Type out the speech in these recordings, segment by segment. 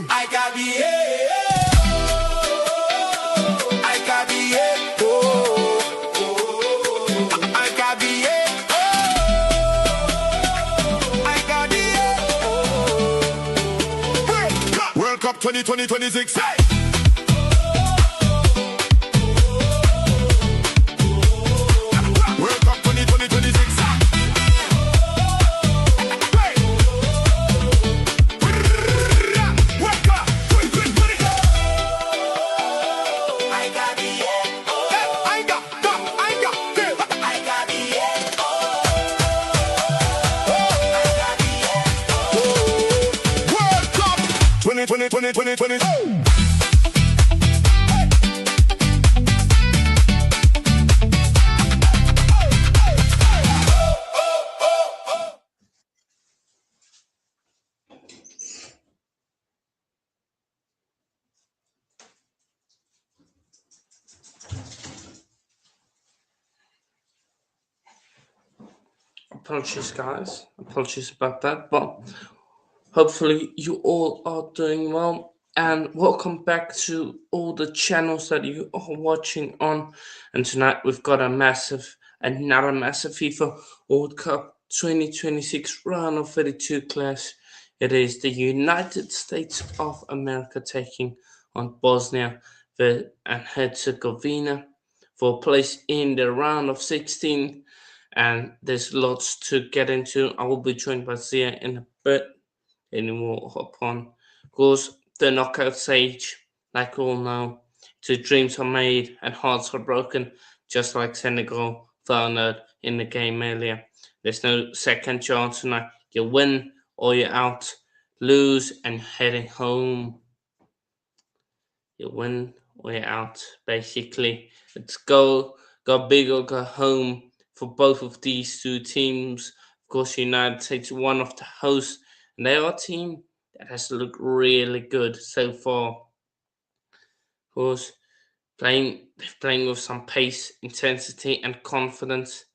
I got the I got the I got the I got the World Cup 2026. Apologies, guys. Apologies about that, but hopefully you all are doing well. And welcome back to all the channels that you are watching on. And tonight we've got another massive FIFA World Cup 2026 round of 32 clash. It is the United States of America taking on Bosnia and Herzegovina for a place in the round of 16. And there's lots to get into. I will be joined by Zia in a bit. And we'll hop on. Of course, the knockout stage, like we all know, two dreams are made and hearts are broken, just like Senegal found out in the game earlier. There's no second chance tonight. You win or you're out. Lose and heading home. You win or you're out. Basically, it's go big or go home for both of these two teams. Of course, United States one of the hosts, and they are a team that has looked really good so far. Of course, playing with some pace, intensity, and confidence,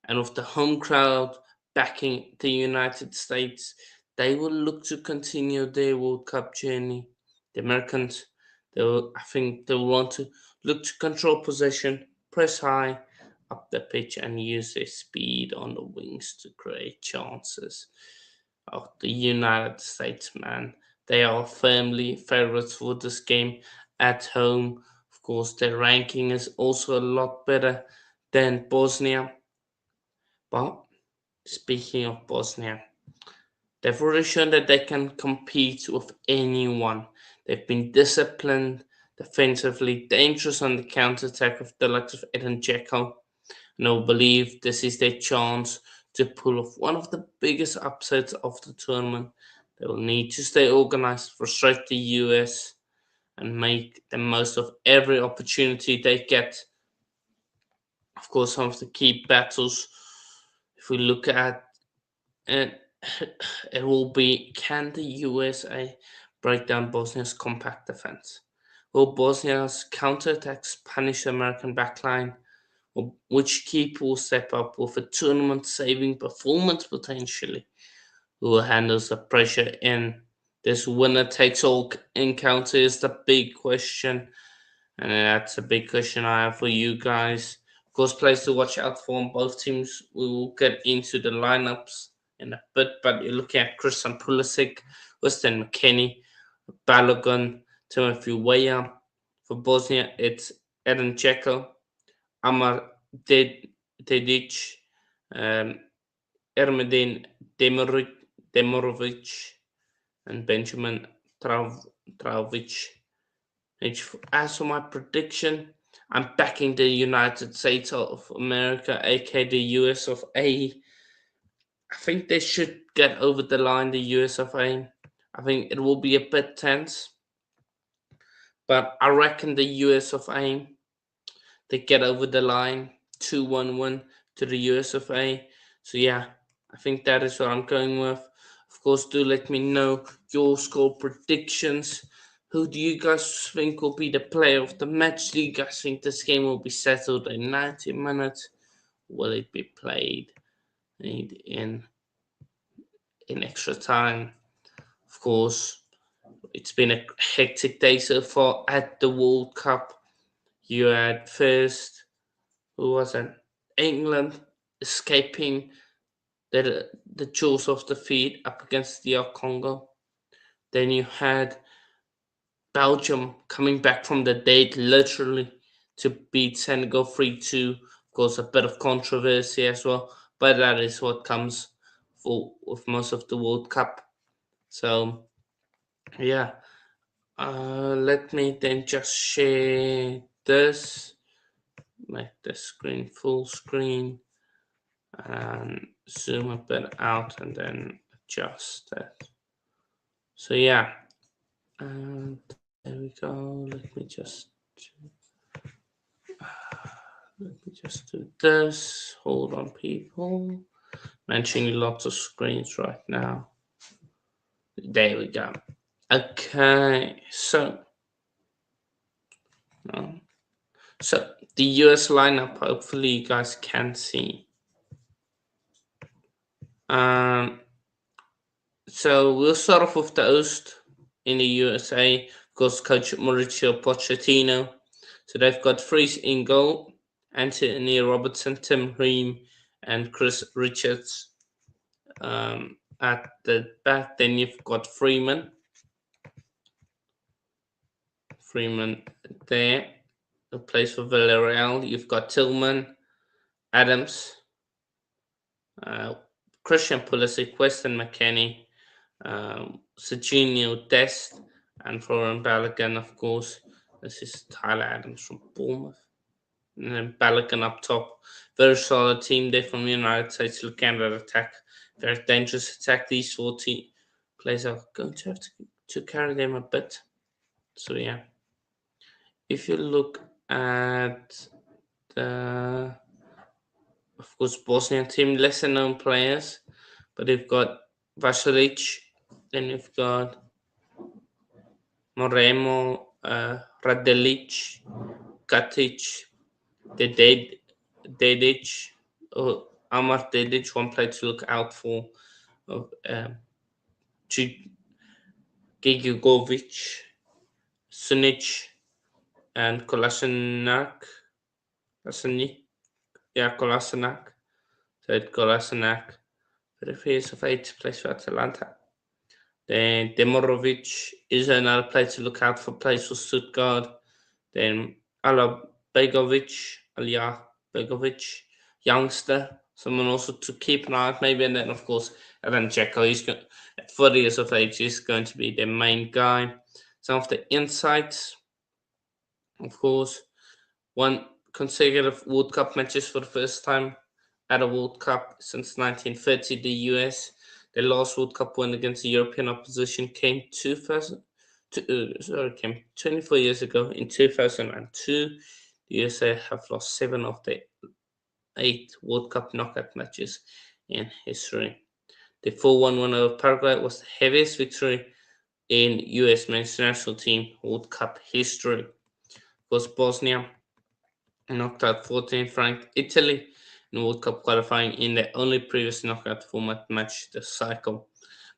and with the home crowd backing the United States, they will look to continue their World Cup journey. The Americans, I think they'll want to look to control possession, press high up the pitch, and use their speed on the wings to create chances. Oh, the United States, man, they are firmly favorites for this game at home. Of course, their ranking is also a lot better than Bosnia. But speaking of Bosnia, they've already shown that they can compete with anyone. They've been disciplined, defensively, dangerous on the counter-attack with the likes of Džeko. And I believe this is their chance to pull off one of the biggest upsets of the tournament. They will need to stay organized, frustrate the US, and make the most of every opportunity they get. Of course, some of the key battles, if we look at it, it will be, can the USA break down Bosnia's compact defense? Will Bosnia's counterattacks punish the American backline? Or which keeper will step up with a tournament-saving performance potentially? Who handles the pressure in this winner-takes-all encounter is the big question. And that's a big question I have for you guys. Of course, players to watch out for on both teams. We will get into the lineups in a bit, but you're looking at Christian Pulisic, Weston McKennie, Balogun, Timothy Weah. For Bosnia, it's Džeko, Amar Dedic, Ermedin Demorovic, and Benjamin Trauvic. As for my prediction, I'm backing the United States of America, aka the US of A. I think they should get over the line, the US of A. I think it will be a bit tense, but I reckon the US of A, they get over the line, 2-1 win to the US of A. So yeah, I think that is what I'm going with. Of course, do let me know your score predictions. Who do you guys think will be the player of the match? Do you guys think this game will be settled in 90 minutes? Will it be played in extra time? Of course, it's been a hectic day so far at the World Cup. You had first, who was it? England escaping the jaws of defeat up against the Congo. Then you had Belgium coming back from the dead, literally, to beat Senegal 3-2. Of course, a bit of controversy as well, but that is what comes with most of the World Cup. So, yeah. Let me then just share this, make the screen full screen, and zoom a bit out, and then adjust it. So yeah, and there we go. Let me just do this. Hold on, people. Mentioning lots of screens right now. There we go. Okay, so the US lineup. Hopefully, you guys can see. So we'll start off with the host in the USA, of course, coach Mauricio Pochettino. So they've got Freeze in goal, Anthony Robertson, Tim Ream, and Chris Richards at the back. Then you've got Freeman there, who plays for Villarreal. You've got Tillman, Adams, Christian Pulisic, Weston McKennie, Serginho Dest, and Florian Balogun, of course. This is Tyler Adams from Bournemouth. And then Balogun up top. Very solid team there from the United States. Looking at attack. Very dangerous attack. These 40 players are going to have to carry them a bit. So, yeah. If you look at the, of course, Bosnian team, lesser known players, but they've got Vasilic, then you've got Moremo, Radelic, Katic, Dedic, Amar Dedic, one player to look out for, Gigovic, Sunic, and Kolasinac. Kolasinac. Said Kolasinac. But if he is of 8, plays for Atalanta. Then Demorovic is another player to look out for, plays for Stuttgart. Then Alja Begovic, youngster, someone also to keep an eye on, maybe. And then, of course, Džeko, he's got, at 40 years of age, is going to be the main guy. Some of the insights, of course, won consecutive World Cup matches for the first time at a World Cup since 1930. The US, their last World Cup win against the European opposition came 24 years ago in 2002. The USA have lost 7 of their 8 World Cup knockout matches in history. The 4-1 win over Paraguay was the heaviest victory in US men's national team World Cup history. Of course, Bosnia knocked out 14th ranked Italy in World Cup qualifying in their only previous knockout format match this cycle.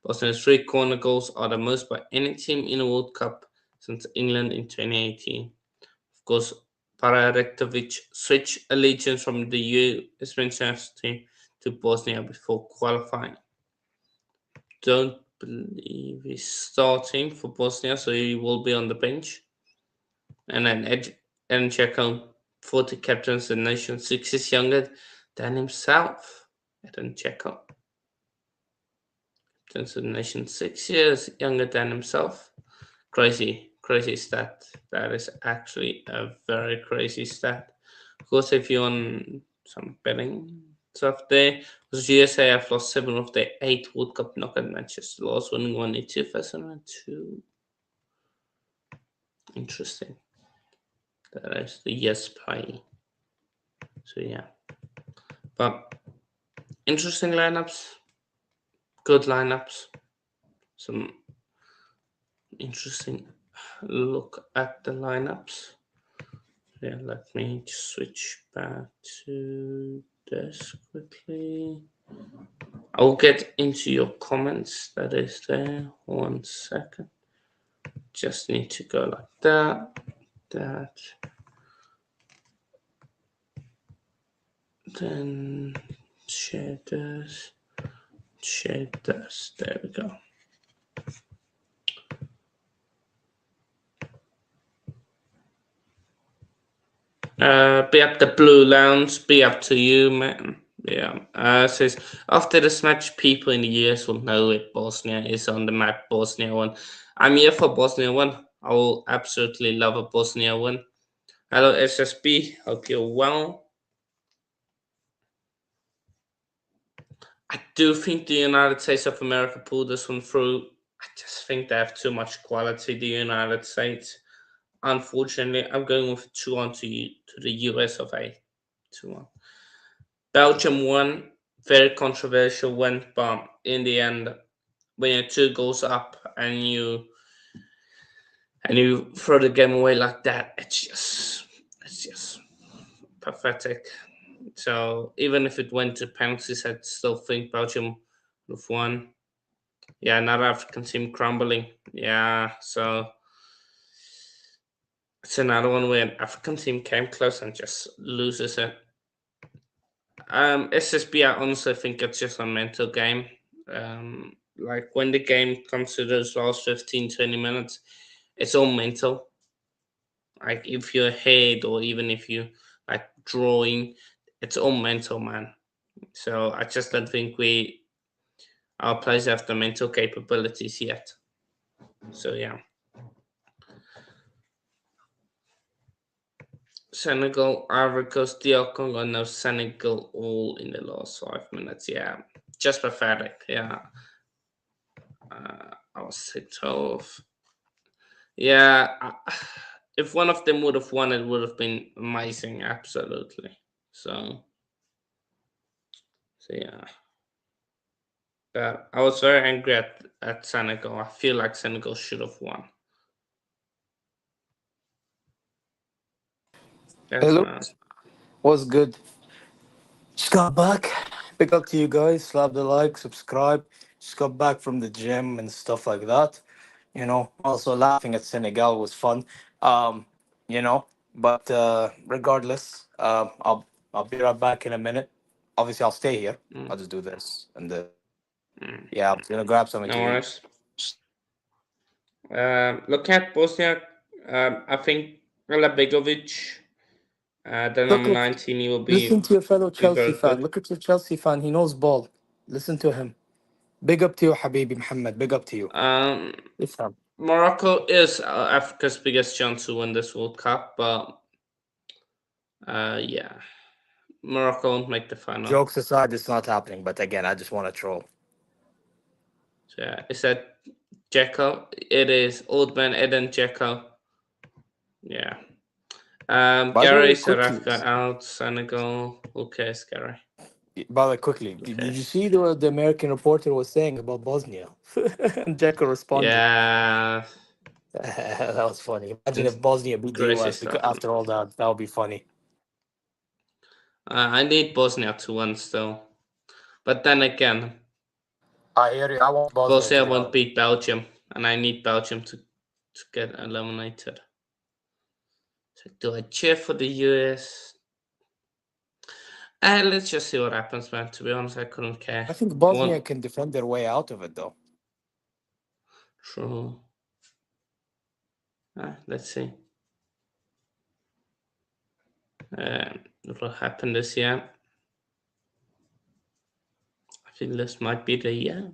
Bosnia's 3 corner goals are the most by any team in a World Cup since England in 2018. Of course, Pararektovic switched allegiance from the US men's national team to Bosnia before qualifying. Don't believe he's starting for Bosnia, so he will be on the bench. And then Džeko, 40 captains the nation, 6 years younger than himself. Džeko. Captains the nation, 6 years younger than himself. Crazy stat. That is actually a very crazy stat. Of course, if you want some betting stuff there, because USA have lost 7 of their 8 World Cup knockout matches. The last winning one in 2002. Interesting. That is the yes play. So yeah. But interesting lineups. Good lineups. Some interesting look at the lineups. Yeah, let me just switch back to this quickly. I'll get into your comments that is there. 1 second. just need to go like that, then shaders, there we go. Be up the Blue Lounge, be up to you, man. Yeah. Says after this match, people in the US will know it. Bosnia is on the map. Bosnia won. I'm here for Bosnia win. I will absolutely love a Bosnia win. Hello SSB, hope you're well. I do think the United States of America pulled this one through. I just think they have too much quality, the United States. Unfortunately, I'm going with 2-1 to the US of A. 2-1. Belgium won. Very controversial win, but in the end, when you're 2 goals up and you throw the game away like that, it's just pathetic. So even if it went to penalties, I'd still think Belgium would have won. Yeah, another African team crumbling. Yeah, so it's another one where an African team came close and just loses it. SSB, I honestly think it's just a mental game. Like when the game comes to those last 15-20 minutes, it's all mental. Like if you're ahead or even if you like drawing, it's all mental, man. So I just don't think our players have the mental capabilities yet. So yeah. Senegal, Ivory Coast, DR Congo, no Senegal all in the last 5 minutes. Yeah, just pathetic. Yeah. I was 12. Yeah, if one of them would have won, it would have been amazing. Absolutely. So yeah. But I was very angry at Senegal. I feel like Senegal should have won. Yes, Hello, man. what's good? Just got back. Big up to you guys. Slap the like, subscribe. Just got back from the gym and stuff like that. Also laughing at Senegal was fun. Um, but regardless, I'll be right back in a minute. Obviously, I'll stay here. Mm, I'll just do this, and mm. yeah, I'm gonna grab something No to eat. worries. Look at Bosnia. I think Begovic, the number Look, 19, he will listen to your fellow be Chelsea very fan. good. Look at your Chelsea fan. He knows ball. Listen to him. Big up to you, Habibi Muhammad. Big up to you. Um, Listen. Morocco is Africa's biggest chance to win this World Cup, but yeah, Morocco won't make the final. Jokes aside, it's not happening. But again, I just want to troll. So, yeah, is that Džeko? It is Old Man Eden Džeko. Yeah. By the Gary, way, South quickly. Africa out. Senegal. Who cares, Gary? By the way, quickly. Who Did you cares? see what the American reporter was saying about Bosnia? And Džeko responded. Yeah. That was funny. Imagine It's if Bosnia beat the crazy US. Because stuff. after all that, that would be funny. I need Bosnia to win still. But then again, I hear you. I want Bosnia to Bosnia win. won't beat Belgium, and I need Belgium to get eliminated. So do I cheer for the US? Let's just see what happens, man. To be honest, I couldn't care. I think Bosnia One, can defend their way out of it, though. true. Let's see. What will happen this year? I think this might be the year.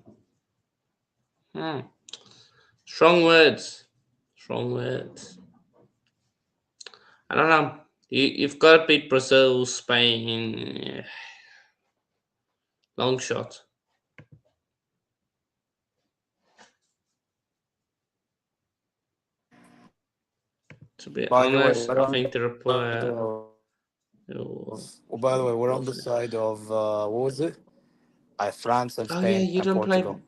Strong words. Strong words. I don't know. You've got to beat Brazil, Spain. Long shot. To be By the way, honest, I think the report. by the way, we're on the Hopefully. side of what was it? France and Oh yeah, Spain you and don't play. Portugal.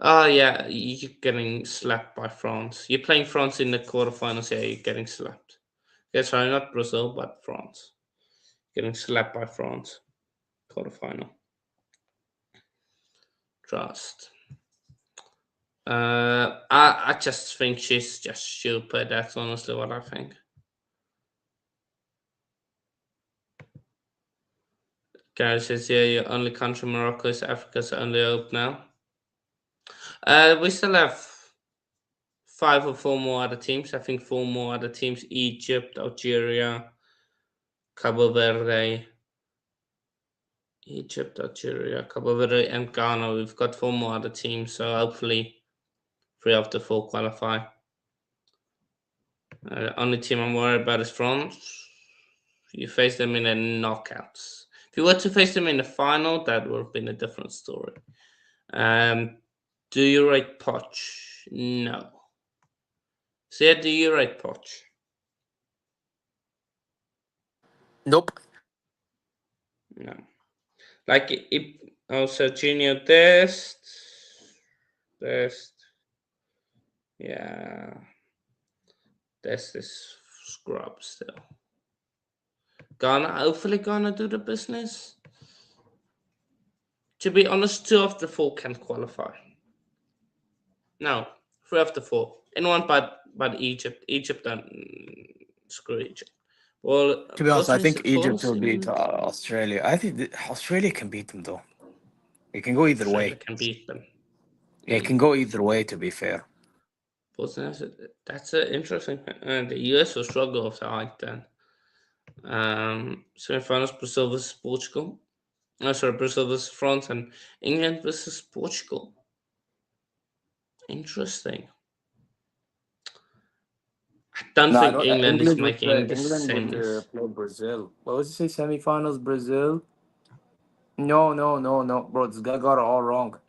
Oh yeah, you're getting slapped by France. You're playing France in the quarterfinals. Yeah, you're getting slapped. Yeah, sorry, not Brazil, but France. Getting slapped by France. Quarterfinal. Trust. I just think she's just stupid. That's honestly what I think. Gary says, yeah, your only country, Morocco, is Africa's only hope now. We still have 5 or 4 more other teams. I think 4 more other teams: Egypt, Algeria, Cabo Verde, and Ghana. We've got 4 more other teams, so hopefully 3 of the 4 qualify. The only team I'm worried about is France. You face them in the knockouts. If you were to face them in the final, that would have been a different story. Do you rate Poch? No. Sia, do you rate Poch? Nope. No. Like, also Junior Dest. Yeah. Dest is scrub still. Hopefully Ghana do the business. To be honest, 2 of the 4 can qualify. No, 3 of the 4. Anyone but Egypt. Egypt don't screw Egypt. Well, To be honest, I think Egypt will Bosnia beat Australia. I think Australia can beat them though. It can go either way. can beat them. It can go either way. To be fair. Bosnia, that's interesting. The US will struggle with the height then. Semi-finals: Brazil versus Portugal. Brazil versus France, and England versus Portugal. Interesting. I don't think England is making the England would semis. play Brazil. What was it say? Semifinals Brazil? No, bro. This guy got it all wrong.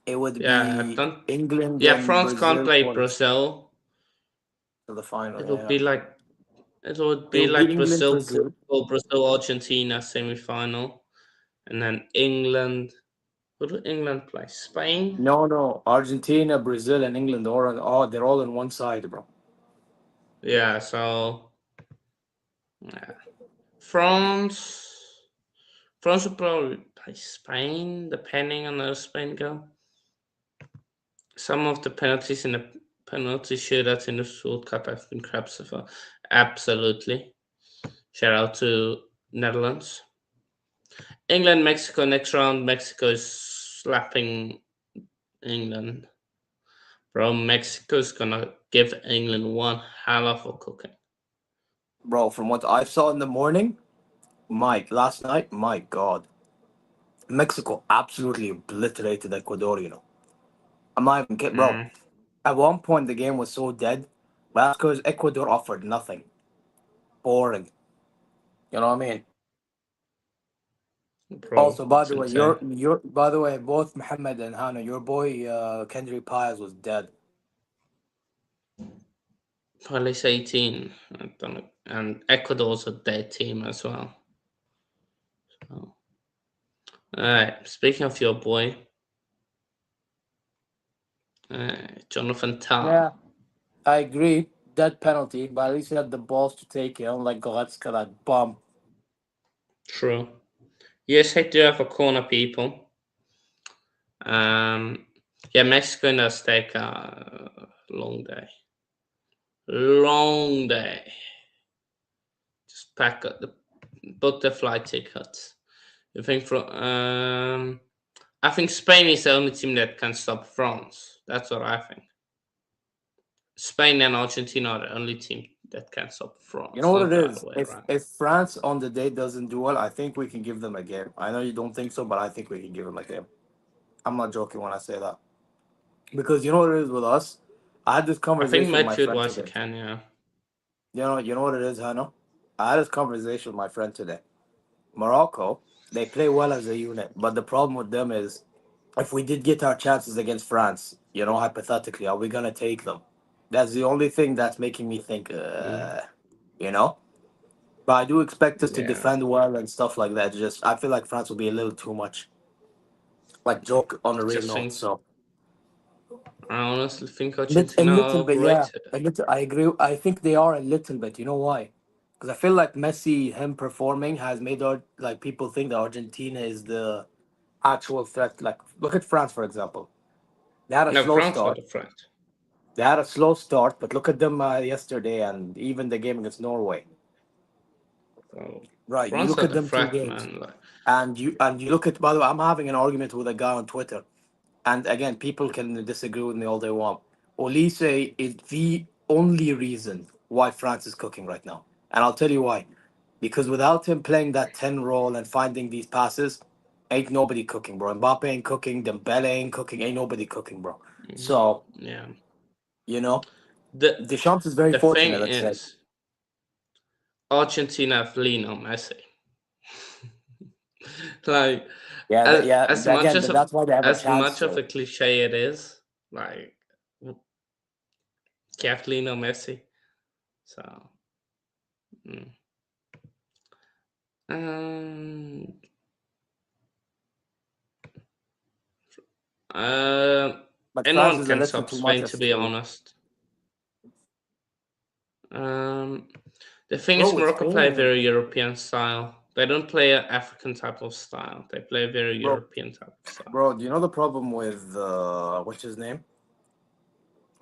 It would be England. Yeah, and France Brazil can't play for Brazil. the final. It would be like England, Brazil, Argentina semi-final, and then England. Who do England play? Spain? No. Argentina, Brazil, and England they're all on one side, bro. Yeah, so France will probably play Spain, depending on how Spain go. Some of the penalties in the penalty shootouts in the World Cup have been crap so far. Absolutely. Shout out to Netherlands. England, Mexico next round. Mexico is slapping England. Bro, Mexico's gonna give England one hell of a cooking. Bro, from what I saw in the morning, last night, my God. Mexico absolutely obliterated Ecuador, you know. I'm not even kidding, bro. At one point, the game was so dead. But that's because Ecuador offered nothing. Boring. You know what I mean? Bro, Also, by it's the way, insane. by the way, both Mohammed and Hannah, your boy Kendrick Pies was dead. Police 18. I don't know. And Ecuador's a dead team as well. So. Alright, speaking of your boy, Jonathan Tah. Yeah, I agree. Dead penalty, but at least he had the balls to take it, unlike Goretzka, that bum. True. Yes, I do have a corner, people. Yeah, Mexico and Azteca, long day. Long day. Just book the flight tickets. I think Spain is the only team that can stop France. That's what I think. Spain and Argentina are the only team that can stop France. You know what it is? If France on the day doesn't do well, I think we can give them a game. I know you don't think so, but I think we can give them a game. I'm not joking when I say that. Because you know what it is with us? I had this conversation with my friend today. I think midfield-wise you can, yeah. You know what it is, Hannah? I had this conversation with my friend today. Morocco, they play well as a unit, but the problem with them is if we did get our chances against France, hypothetically, are we going to take them? That's the only thing that's making me think, you know? But I do expect us to defend well and stuff like that. I feel like France will be a little too much. Like, joke on a real note, so. I honestly think Argentina are overrated. Yeah. I agree. I think they are a little bit. You know why? Because I feel like Messi, him performing, has made people think that Argentina is the actual threat. Like, look at France, for example. They had a slow France start. are the threat. They had a slow start, but look at them yesterday and even the game against Norway. So Right, you France look are at the them two threat, games, man. Like, and you look at. By the way, I'm having an argument with a guy on Twitter, and again, people can disagree with me all they want. Olise is the only reason why France is cooking right now, and I'll tell you why. Because without him playing that 10 role and finding these passes, ain't nobody cooking, bro. Mbappe ain't cooking, Dembele ain't cooking, ain't nobody cooking, bro. So yeah. you know, The Deschamps is very the thing fortunate, let's say. is, Argentina have lean on Messi. Like, Yeah, yeah. as much Again, that's why they have a as chance much of to. a cliche it is, like, you have to lean on Messi. So, mm. um, uh, But France anyone is a can little stop too much Spain, to be yesterday, honest. Um, the thing bro. is, With Morocco play a Spain, very European style. They don't play an African type of style. They play a very bro. European type of style. Bro, do you know the problem with what's his name?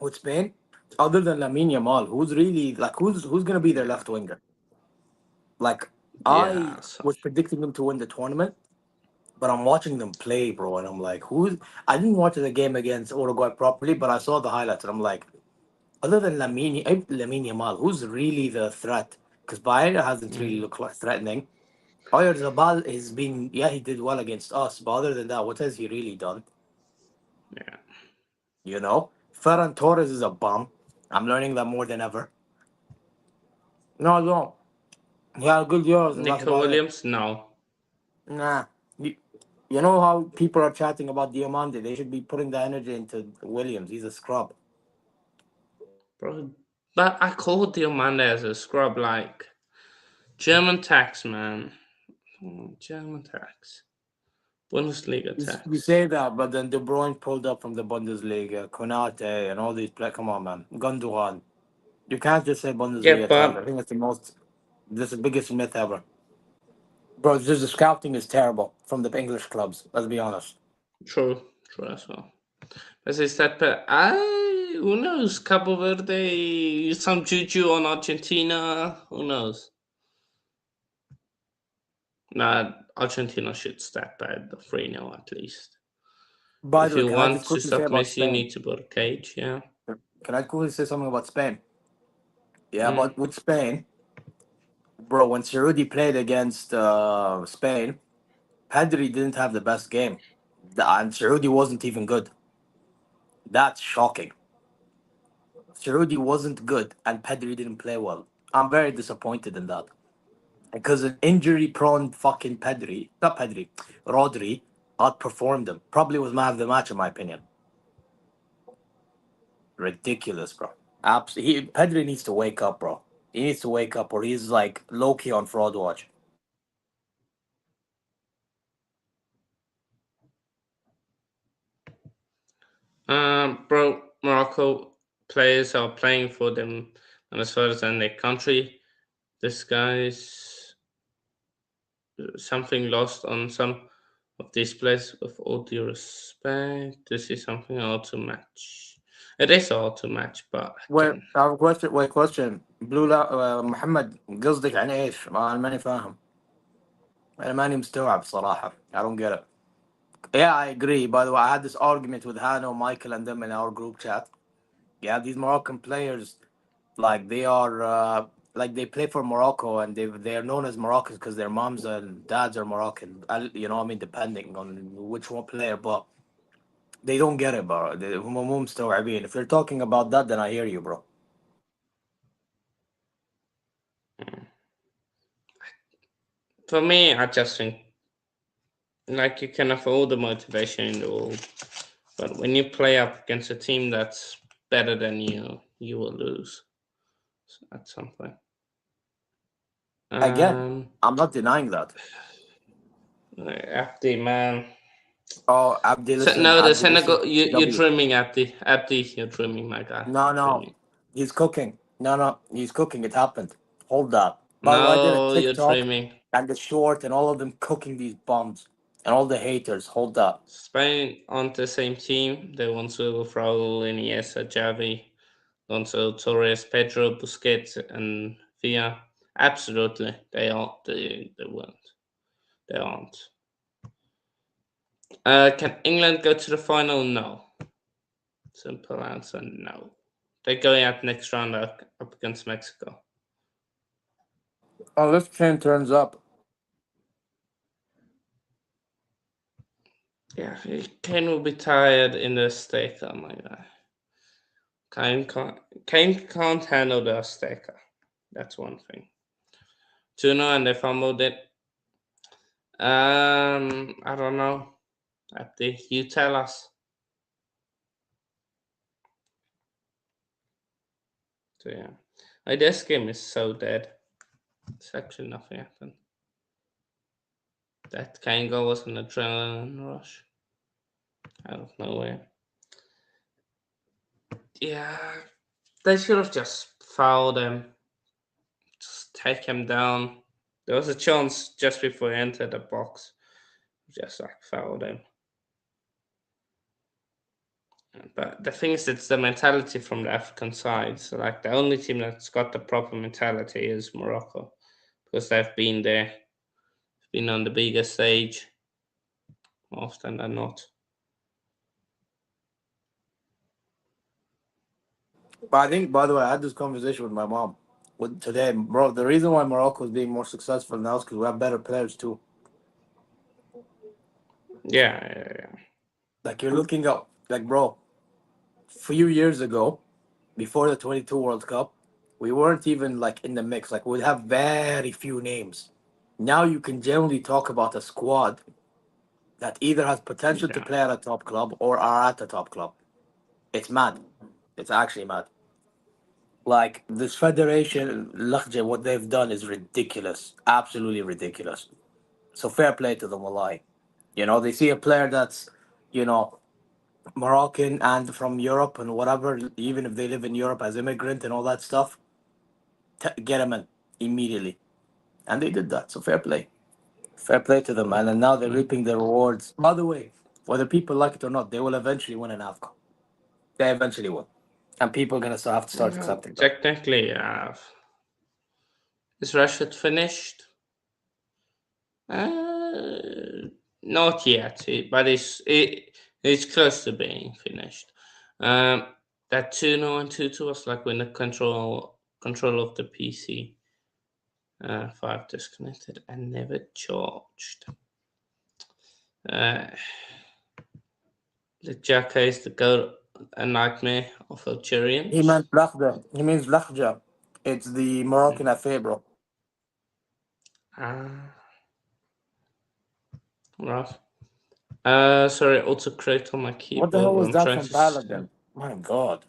With Spain, other than Lamine Yamal, who's really like who's gonna be their Yeah, left winger? Like I yeah. So, was predicting them to win the tournament, but I'm watching them play, bro, and I'm like, who's? I didn't watch the game against Uruguay properly, but I saw the highlights, and I'm like, other than Lamine Yamal, who's really the threat? Because Bayern hasn't really mm, looked like threatening. Oyarzabal has been, yeah, he did well against us, but other than that, what has he really done? yeah. You know, Ferran Torres is a bum. I'm learning that more than ever. No, no, he had good years, and that's Nico about it. Williams, no, Nah, you, you know how people are chatting about Diamante? They should be putting the energy into Williams. He's a scrub. bro. But I called Diomande as a scrub, like German tax, man. German tax, Bundesliga We tax. say that, but then De Bruyne pulled up from the Bundesliga, Konate, and all these players. Come on, man, Gundogan. You can't just say Yeah, Bundesliga tax. I but think it's the most, this is the biggest myth ever. Bro, it's just the scouting is terrible from the English clubs. Let's be honest. true, true as well. As I said, but who knows? Cabo Verde, some juju on Argentina. Who knows? Nah, Argentina should step at the 3-0 at least. By If the way, you can I want just to quickly say stop about Messi, you Spain? need to put a cage. Yeah. Can I quickly say something about Spain? Yeah, Mm. but with Spain, bro, when Cerudi played against Spain, Pedri didn't have the best game. And Cerudi wasn't even good. That's shocking. Cerudi wasn't good, and Pedri didn't play well. I'm very disappointed in that. Because an injury prone fucking Pedri, not Pedri, Rodri, outperformed him. Probably was man of the match, in my opinion. Ridiculous, bro. Pedri needs to wake up, bro. He needs to wake up, or he's like low key on fraud watch. Bro, Morocco players are playing for them, and as far as in their country, this guy's something lost on some of these players. With all due respect, this is something hard to match. It is hard to match, but Wait, again, I have a question. Wait, question. Blue لا محمد قصدك عن ايش؟ انا ماني فاهم. انا ماني مستوعب صراحة. I don't get it. Yeah, I agree. By the way, I had this argument with Hano, Michael, and them in our group chat. Yeah, these Moroccan players, like they are, like they play for Morocco, and they are known as Moroccans because their moms and dads are Moroccan. You know, what I mean, depending on which one player, but they don't get it, bro. هم مو مستوعبين. If you're talking about that, then I hear you, bro. for me, I just think like you can have all the motivation in the world, but when you play up against a team that's better than you, you will lose at some point. Again, Um, I'm not denying that. Abdi, man. Oh, Abdi, listen, No, the Abdi, listen. Senegal. You're W. dreaming, Abdi. Abdi, you're dreaming, my guy. No, You're no, dreaming. he's cooking. No, no, he's cooking. It happened. Hold that. By the way, I did a No, you're TikTok dreaming. and the short and all of them cooking these bombs and all the haters. Hold that. Spain on the same team. They want to throw Iniesta, Javi. Alonso, Torres, Pedro, Busquets, and Villa. Absolutely, they aren't. They weren't. They aren't. Can England go to the final? No. Simple answer, no. They're going out next round up against Mexico. Unless Kane turns up. Yeah, Kane will be tired in the Azteca, my guy. Kane can't handle the Azteca. That's one thing. 2-0 and they fumbled it. I don't know. Abdi, you tell us. So yeah. Like, this game is so dead. It's actually nothing happened. That Kane goal was an adrenaline rush. Out of nowhere. Yeah. They should have just fouled him. Just take him down. There was a chance just before he entered the box. Just like fouled him. But the thing is, it's the mentality from the African side. So, like, the only team that's got the proper mentality is Morocco, because they've been there, been on the bigger stage more often than not. But I think, by the way, I had this conversation with my mom today, bro. The reason why Morocco is being more successful now is because we have better players too. Yeah. Like you're looking up, like bro, a few years ago, before the 22 World Cup, we weren't even like in the mix. Like we'd have very few names. Now you can generally talk about a squad that either has potential to Yeah. play at a top club or are at a top club. It's mad. It's actually mad. Like this federation, Lakhja, what they've done is ridiculous. Absolutely ridiculous. So fair play to them, wallahi. You know, they see a player that's, you know, Moroccan and from Europe and whatever, even if they live in Europe as immigrant and all that stuff, get them in immediately. And they did that. So fair play. Fair play to them, man. And now they're Mm. reaping the rewards. By the way, whether people like it or not, they will eventually win an AFCON. They eventually will. And people are going to have to start Well, accepting that. technically, is Rashford finished? Not yet, but it's close to being finished. That 2-0 and 2-2 was like when the control of the PC. 5 disconnected and never charged. The Džeko is the goal, a nightmare of He Algerians. meant Lakhja. He means Lakhja. It's the Moroccan affair, bro. Ah, right. Sorry, autocorrect on my What the keyboard, hell but was I'm that trying from to. Paladin? My God.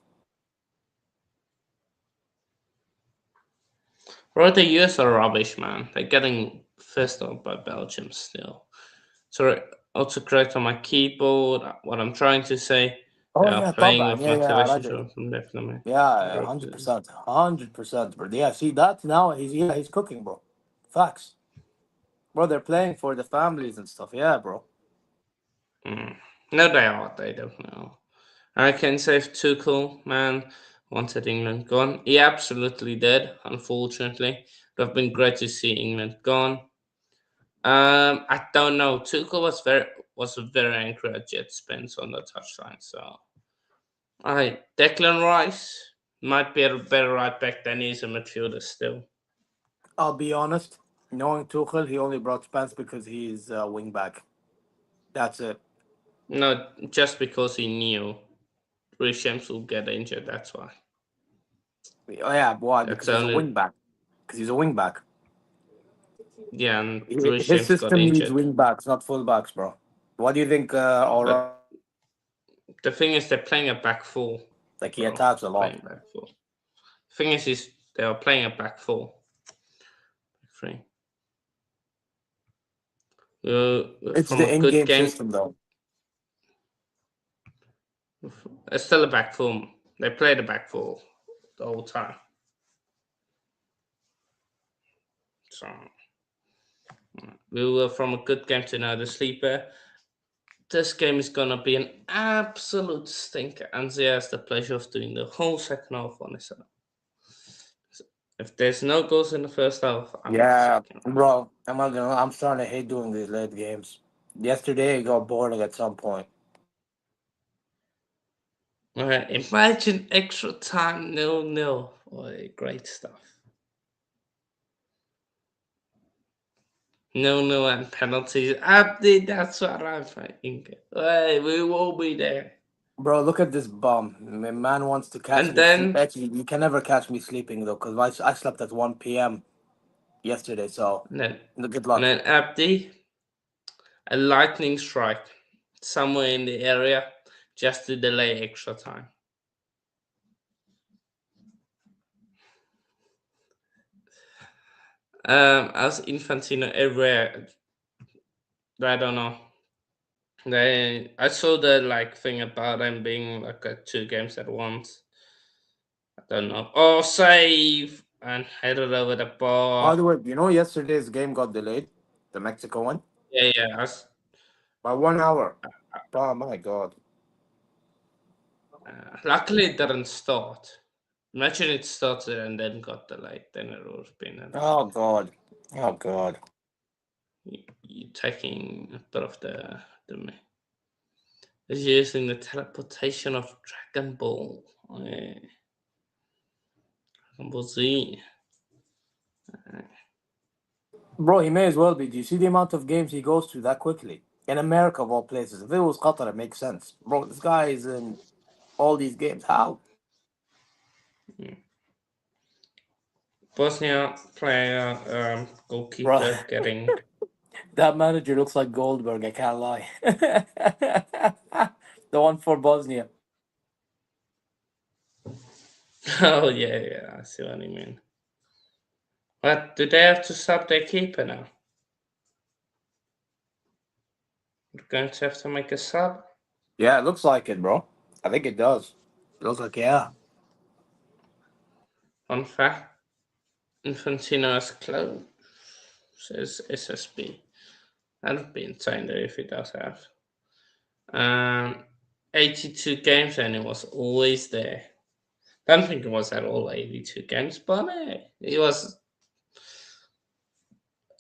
Bro, the US are rubbish, man. They're getting first up by Belgium still. Sorry, autocorrect on my keyboard. What I'm trying to say, they Oh are yeah, playing طبعا. with Yeah, my yeah, I read television it. show from definitely. Yeah, 100%, 100%, bro. Yeah, see that now he's cooking, bro. Facts, bro. They're playing for the families and stuff. Yeah, bro. No, they are. They don't know. I can say Tuchel, man, wanted England gone. He absolutely did, unfortunately. It would have been great to see England gone. I don't know. Tuchel was very angry at Jet Spence on the touchline. So, Declan Rice might be a better right back than he's a midfielder still. I'll be honest. Knowing Tuchel, he only brought Spence because he's a wing back. That's it. No, just because he knew Reece James will get injured. That's why. Oh yeah, why? That's Because he's a only wing back. Because he's a wing back. yeah. And Reece His James got system needs injured. wing backs, not full backs, bro. What do you think? All right, But the thing is, they're playing a back four, like he bro. attacks a lot. Playing back four. The thing is they are playing a back four. Three. It's From the a good in-game game, system, though. it's still a back four. They play the back four the whole time. So we were from a good game to now the sleeper. this game is gonna be an absolute stinker, and Zia has the pleasure of doing the whole second half on his own. If there's no goals in the first half, I'm Yeah, second. bro. I'm not gonna. I'm starting to hate doing these late games. Yesterday, it got boring at some point. Imagine extra time 0-0. Boy, great stuff. 0-0 and penalties. Abdi, that's what I'm thinking. Hey, we will be there. Bro, look at this bum. Man wants to catch And me sleep. then, Actually, you can never catch me sleeping though, because I slept at 1 p.m. yesterday. So, and then, good and luck. then Abdi, a lightning strike somewhere in the area just to delay extra time. As Infantino everywhere, I don't know. I saw the thing about them being at 2 games at once. I don't know. Oh, save and headed over the By the bar. way, yesterday's game got delayed, the Mexico one, Yeah. by 1 hour. Oh my god. Luckily, it didn't start. Imagine it started and then got delayed. Then it would have been Oh god. Oh god. you taking a bit of the is using the teleportation of Dragon Ball. Oh, yeah. Dragon Ball Z. Bro, he may as well be. Do you see the amount of games he goes through that quickly? In America, of all places. If it was Qatar, it makes sense. Bro, this guy is in all these games. How? Bosnia player, Bro, goalkeeper getting. that manager looks like Goldberg, I can't lie. The one for Bosnia. Oh, yeah, I see what you mean. But do they have to sub their keeper now? We're going to have to make a sub? Yeah, it looks like it, bro. I think it does. It looks like, yeah. Fun fact Infantino has closed, says SSB. That would be insane though if he does have. 82 games and he was always there. Don't think it was at all 82 games, but he was.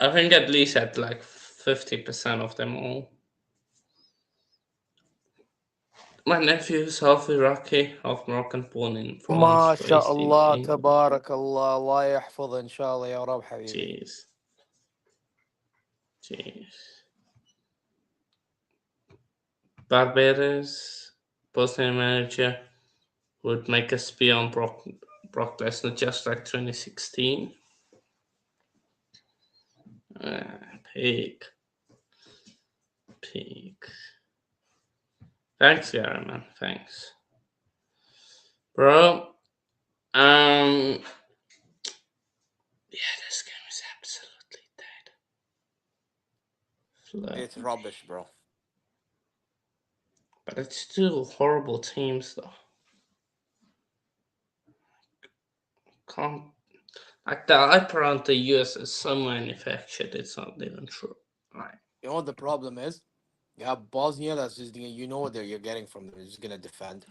I think at least at 50% of them all. My nephew is half Iraqi, half Moroccan, born in France, ما شاء raised in الله England. تبارك الله الله يحفظه إن شاء الله يا رب حبيبي. Jeez. Barbados, Bosnian manager, would make a spear on Brock Lesnar just like 2016. Peak. Thanks, Gary, man. Thanks. Bro, yeah, this game is absolutely dead. It's rubbish, bro. But it's still horrible teams, though. Can't the hype around the US is so manufactured. It's not even true. Right. You know what the problem is? You have Bosnia that's just what you're getting from them. They're just gonna defend.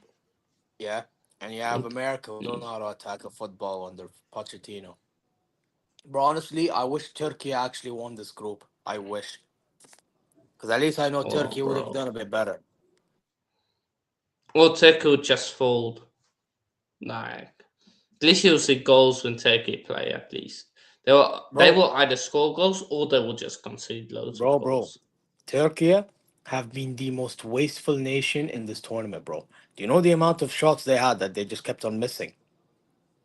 Yeah. And you have America who don't know how to attack a football under Pochettino. Bro, honestly, I wish Turkey actually won this group. I wish. Because at least I know Oh, Turkey would have bro. done a bit better. Or Turkey would just fold. At least you'll see goals when Turkey play. At least they will either score goals or they will just concede loads of goals. Turkey have been the most wasteful nation in this tournament, bro. Do you know the amount of shots they had that they just kept on missing?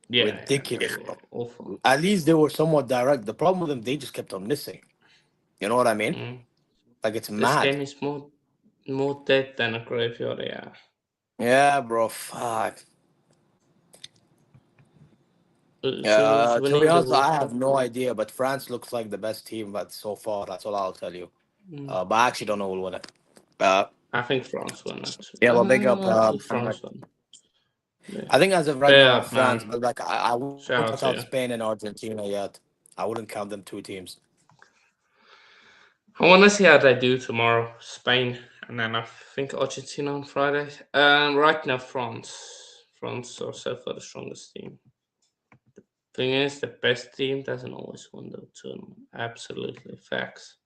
Yeah, they Ridiculous, were bro. awful. At least they were somewhat direct. The problem with them, they just kept on missing. You know what I mean? Like, it's This mad. game is more dead than a graveyard. Yeah. Yeah, bro. Fuck. So who's To be winning the honest, World I have Cup? no idea, but France looks like the best team, but so far, that's all I'll tell you. But I actually don't know who'll win it. I think France won it. Yeah, well, big up. France won. Yeah. I think as of right now, Fair, France, man. but like I wouldn't Shout out count to out you. Spain and Argentina yet. I wouldn't count them two teams. I want to see how they do tomorrow. Spain And then I think Argentina on Friday. And right now, France. France are so far the strongest team. Thing is, the best team doesn't always win the tournament. Absolutely, facts.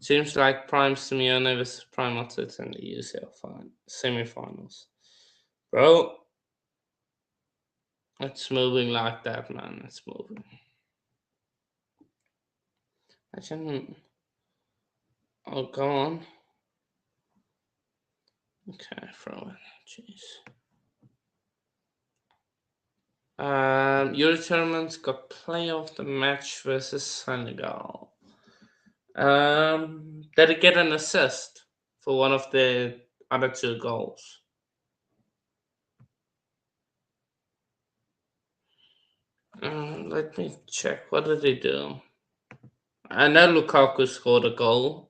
Seems like Prime Simeone versus Prime Otis in the UCL semi-finals. Bro, it's moving like that, man. It's moving. Oh, go on. Okay, throw it. Jeez. Euro tournament's got play of the match versus Senegal. Did it get an assist for one of the other two goals? Let me check. What did he do? I know Lukaku scored a goal.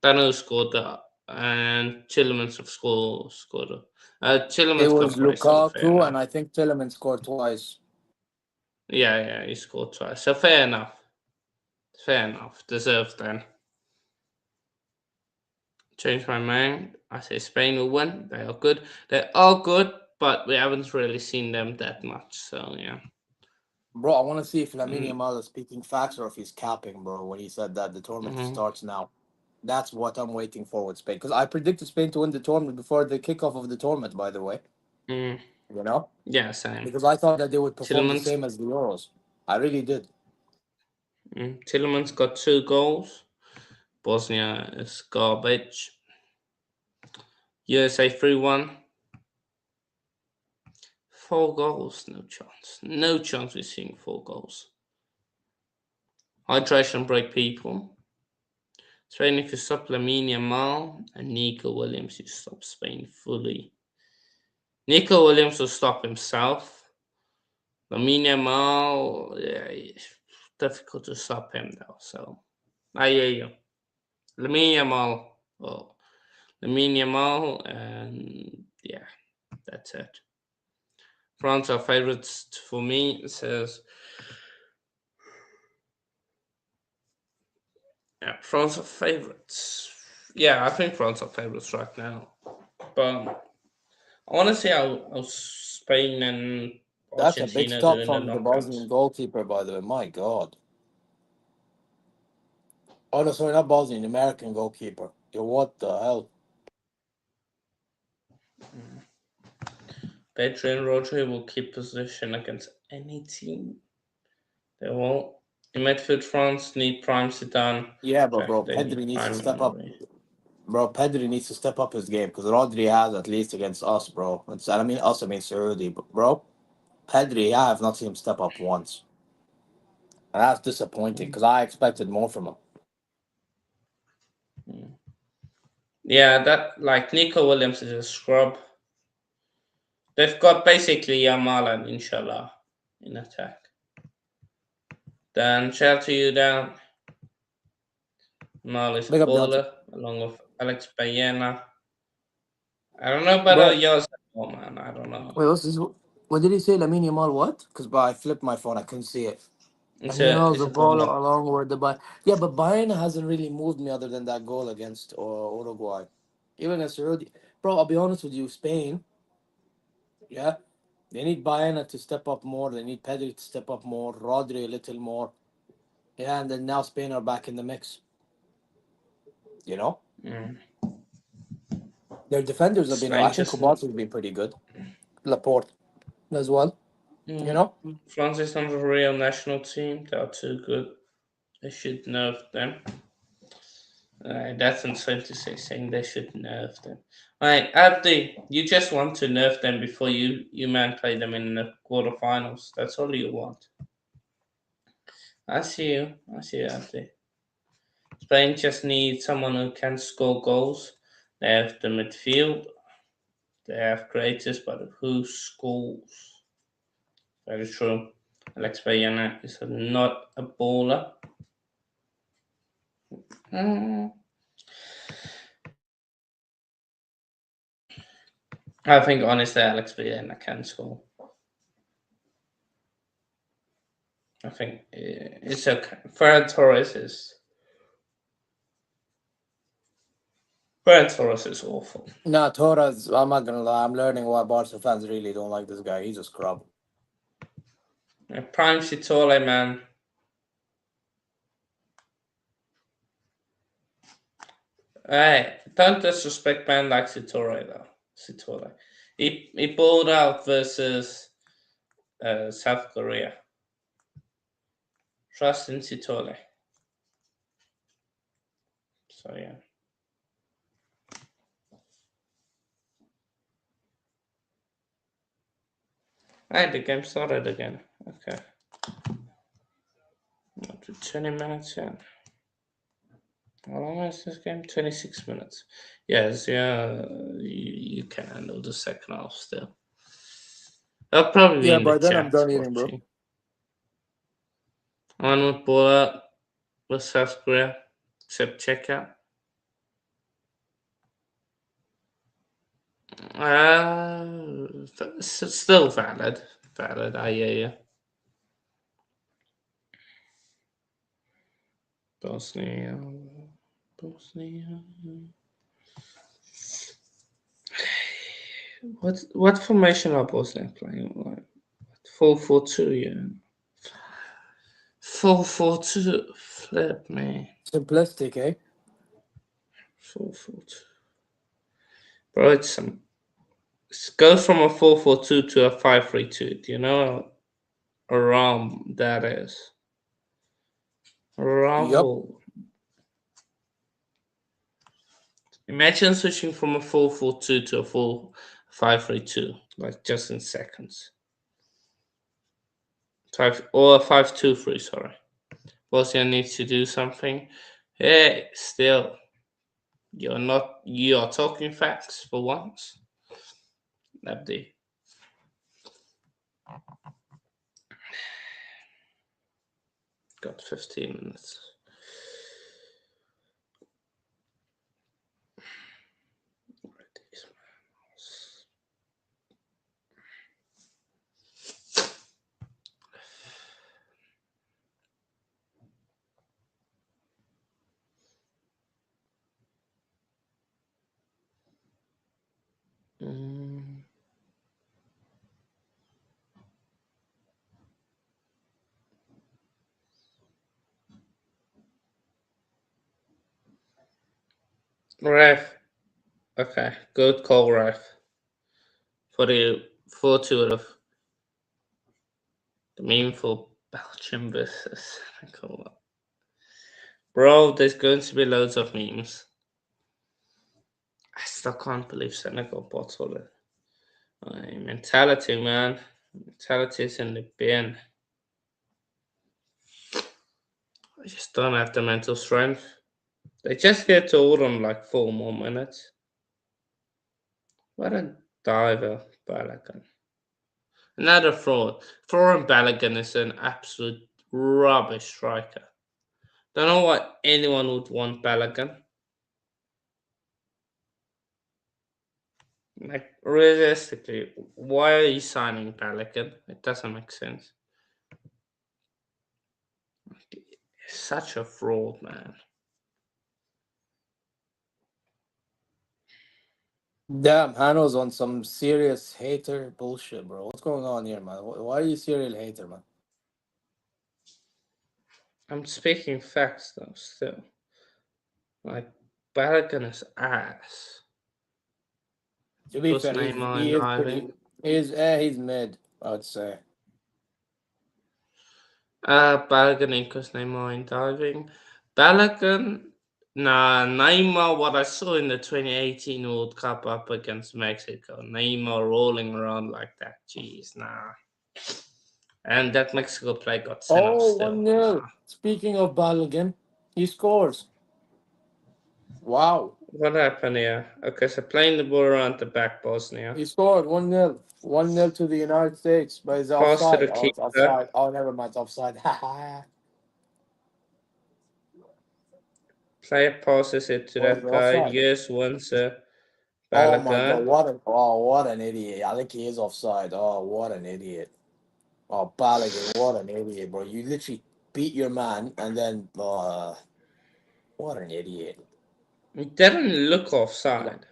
Dano scored that, and Tillemans have scored. It Tillemans was got brace, so fair Lukaku, enough. and I think Tillman scored twice. Yeah, he scored twice. So fair enough. Fair enough. Deserved then. Change my mind. I say Spain will win. They are good. They are good, but we haven't really seen them that much. So yeah. Bro, I want to see if Lamine Mm, Yamal is speaking facts or if he's capping, bro, when he said that the tournament mhm, starts now. That's what I'm waiting for with Spain. Because I predicted Spain to win the tournament before the kickoff of the tournament, by the way. mm. You know? Yeah, same. Because I thought that they would perform the Tillemans, same as the Euros. I really did. Tillemans got 2 goals. Bosnia is garbage. USA 3-1. 4 goals, no chance. No chance we're seeing 4 goals. Hydration break, people. Spain, if you stop Lamine Yamal and Nico Williams, you stop Spain fully. Nico Williams will stop himself. Lamine Yamal, yeah, difficult to stop him though. So, I hear you. Lamine Yamal, oh, Lamine Yamal, and yeah, that's it. France are favorites for me. It says, yeah, France are favorites. Yeah, I think France are favorites right now. But I want to see how Spain and That's a big Argentina do stop in the from the knockouts. Bosnian goalkeeper, by the way. My God. Oh, no, sorry, not Bosnian, American goalkeeper. Yo, what the hell? Pedri and Rodri will keep possession against any team. They won't. In midfield, France need Prime Zidane. Yeah, but Jack, bro, they need Pedri needs to Prime step up. Henry. Bro, Pedri needs to step up his game because Rodri has at least against us, bro. I mean, us against Saudi, but bro, Pedri, I have not seen him step up once. And that's disappointing because I expected more from him. Yeah, that like Nico Williams is a scrub. They've got basically Yamal and Inshallah in attack. Then shout to you down. Mal is a Big up Delta. baller along with Alex Bayena. I don't know about Bro, yours, man. I don't know. wait, what's this? What did he say? Lamine Yamal, what? Because I flipped my phone, I couldn't see it. Lamine Yamal's It's a a baller baller. along with the Bayern. Yeah, but Bayern hasn't really moved me other than that goal against Uruguay. Even against Saudi. Bro, I'll be honest with you, Spain, yeah, they need Bayern to step up more. They need Pedri to step up more. Rodri a little more. Yeah, and then now Spain are back in the mix. You know? Mm. Their defenders have been, I Spain think just Kubat has been pretty good. Laporte as well. You know? France is not a real national team. They are too good. They should nerf them. That's insane to say, saying they should nerf them. Right, Abdi, you just want to nerf them before you man play them in the quarterfinals. That's all you want. I see you. I see you, Abdi. Spain just needs someone who can score goals. They have the midfield. They have creators, but who scores? Very true. Alex Bayana is not a baller. Mm, I think honestly, Alex Bayana can score. I think it's okay. Ferran Torres is awful. Nah, Torres, I'm not gonna lie. I'm learning why Barca fans really don't like this guy. He's a scrub. Prime Sitole, man. Hey, don't disrespect man like Sitore though. Sitole. He pulled out versus South Korea. Trust in Sitole. So yeah. Hey, the game started again. Okay. Up to 20 minutes, yeah. How long is this game? 26 minutes. Yes, yeah, you can handle the second half still. I'll probably be Yeah, in the by then I'm chat done eating, bro. watching. One would pull up with South Korea, except checkout. Still valid. Valid, I hear you. Bosnia. What formation are Bosnia playing? Like 4-4-2, yeah. 4-4-2. Flip me. Simplistic, eh? 4-4-2. Bro, it goes from a 4-4-2 to a 5-3-2. Do you know how wrong that is? Yup. Rumble. Imagine switching from a 4-4-2 to a full 5-3-2, like just in seconds. Or a 5-2-3, sorry. Bosnia needs to do something. Hey, still, you are talking facts for once. Abdi. Got 15 minutes. Ref. Okay, good call, Ref. For the 4-2 of the meaningful Belgium versus Senegal. Bro, there's going to be loads of memes. I still can't believe Senegal bottled it. Mentality, man. Mentality is in the bin. I just don't have the mental strength. They just get to hold on like 4 more minutes. What a diver, Balogun. Another fraud. Florent Balogun is an absolute rubbish striker. Don't know why anyone would want Balogun. Like, realistically, why are you signing Balogun? It doesn't make sense. He's such a fraud, man. Damn, Hano's on some serious hater bullshit, bro. What's going on here, man? Why are you serial hater, man? I'm speaking facts, though, still. Like, Balogun is ass. To be Plus fair, Neymar he and is pretty. diving. He's mid, I would say. Balogun equals Neymar in diving. Balogun, nah, Neymar, what I saw in the 2018 World Cup up against Mexico, Neymar rolling around like that, jeez, nah. And that Mexico play got sent off Oh, still. 1-0. Nah. Speaking of Balogun, he scores. Wow. What happened here? Okay, so playing the ball around the back, Bosnia. He scored 1-0. 1-0 to the United States, but it's Pass to offside. the Oh, it's keeper. offside. Oh, never mind. It's offside. Player passes it to Was it that guy. offside? Yes, once Oh my God! Balogun. What an idiot! I think he is offside. Oh, what an idiot! Oh, Balogun, what an idiot, bro! You literally beat your man, and then what an idiot! It didn't look offside.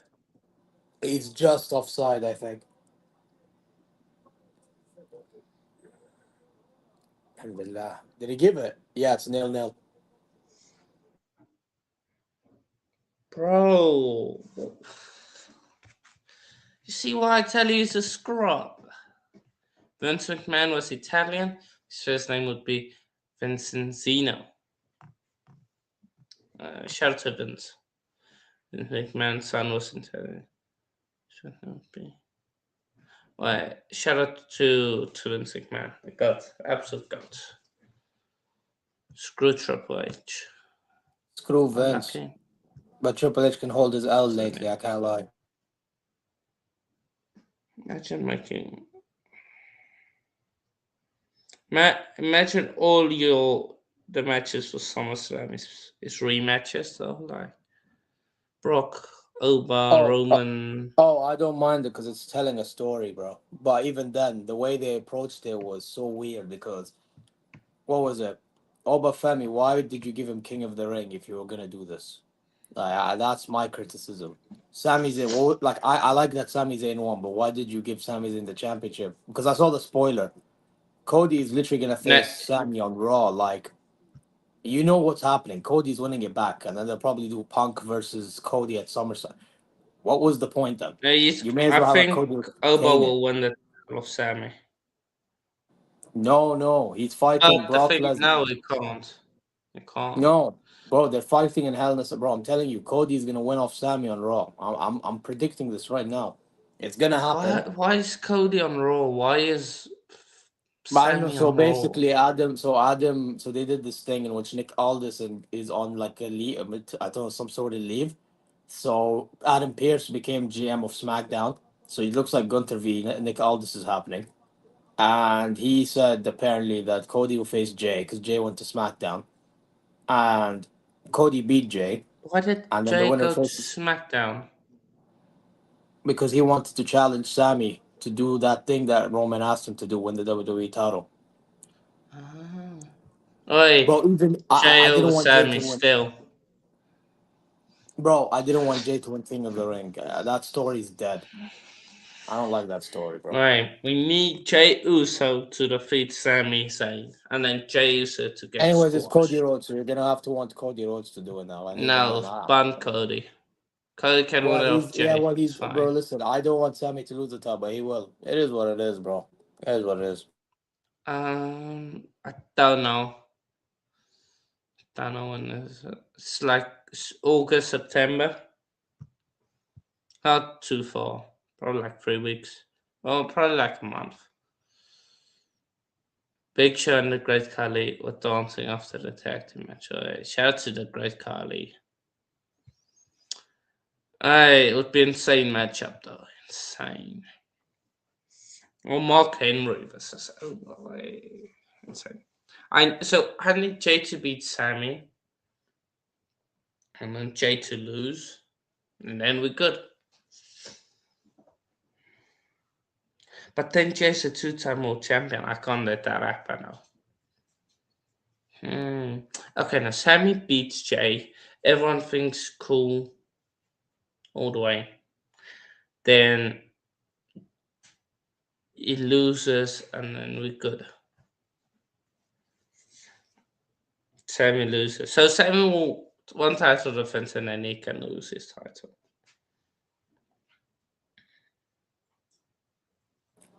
He's just offside, I think. Alhamdulillah. Did he give it? Yeah, it's 0-0. Bro. You see why I tell you he's a scrub? Vince McMahon was Italian. His first name would be Vincenzino. Shout out to Vince. Vince McMahon's son was Italian. Should not be. Well, shout out to Vince McMahon. The god. Absolute god. Screw Triple H. Screw Vince. Unlucky. But Triple H can hold his L lately, I can't lie. Imagine making. Imagine all the matches for SummerSlam is rematches though, like Brock, Oba, Roman. I don't mind it because it's telling a story, bro. But even then, the way they approached it was so weird because what was it? Oba Femi, why did you give him King of the Ring if you were gonna do this? That's my criticism. Sami Zayn, I like that Sami Zayn won, but why did you give Sami Zayn the championship? Because I saw the spoiler. Cody is literally gonna face Sami on Raw. Like, you know what's happening. Cody's winning it back, and then they'll probably do Punk versus Cody at SummerSlam. What was the point then? You may as I well have a think Cody with Oba Kane. will win the title of Sammy. No, he's fighting Brock Lesnar. No, he can't. He can't. No, bro, they're fighting in Hell in a Cell. Bro, I'm telling you, Cody's gonna win off Sami on Raw. I'm predicting this right now. It's gonna happen. Why is Cody on Raw? Why is But I know. Sammy So on Raw? basically, So they did this thing in which Nick Aldis is on like a leave. I don't know, some sort of leave. So Adam Pearce became GM of SmackDown. So it looks like Gunther v Nick Aldis is happening. And he said apparently that Cody will face Jay because Jay went to SmackDown, and Cody beat Jay, Why did and then the Jay winner go to faces SmackDown? because he wanted to challenge Sammy to do that thing that Roman asked him to do win the WWE title. Oi, Bro, even Jay I over didn't want Jay Sammy to win. still. Bro, I didn't want Jay to win King of the Ring. That story's dead. I don't like that story, bro. Right, we need Jay Uso to defeat Sami Zayn, and then Jay Uso to get Anyways, it's Cody squashed. Rhodes, so you're gonna have to want Cody Rhodes to do it now. I need him on. No, ban Cody. Cody can win it off Jay. It's Bro. fine. Listen, I don't want Sammy to lose the title, but he will. It is what it is, bro. It is what it is. I don't know. Don't know when is it. It's like August, September. Not too far. Probably like 3 weeks. Well, probably like a month. Big Show and the Great Khali were dancing after the tag team match. Shout out to the Great Khali. It would be insane matchup though. Insane. Or Mark Henry versus insane. I need Jay to beat Sammy. And then Jay to lose. And then we're good. But then Jay's a 2-time world champion. I can't let that happen now. Okay, now Sammy beats Jay. Everyone thinks cool all the way. Then he loses, and then we're good. Sammy loses. So Sammy will one title defense, and then he can lose his title.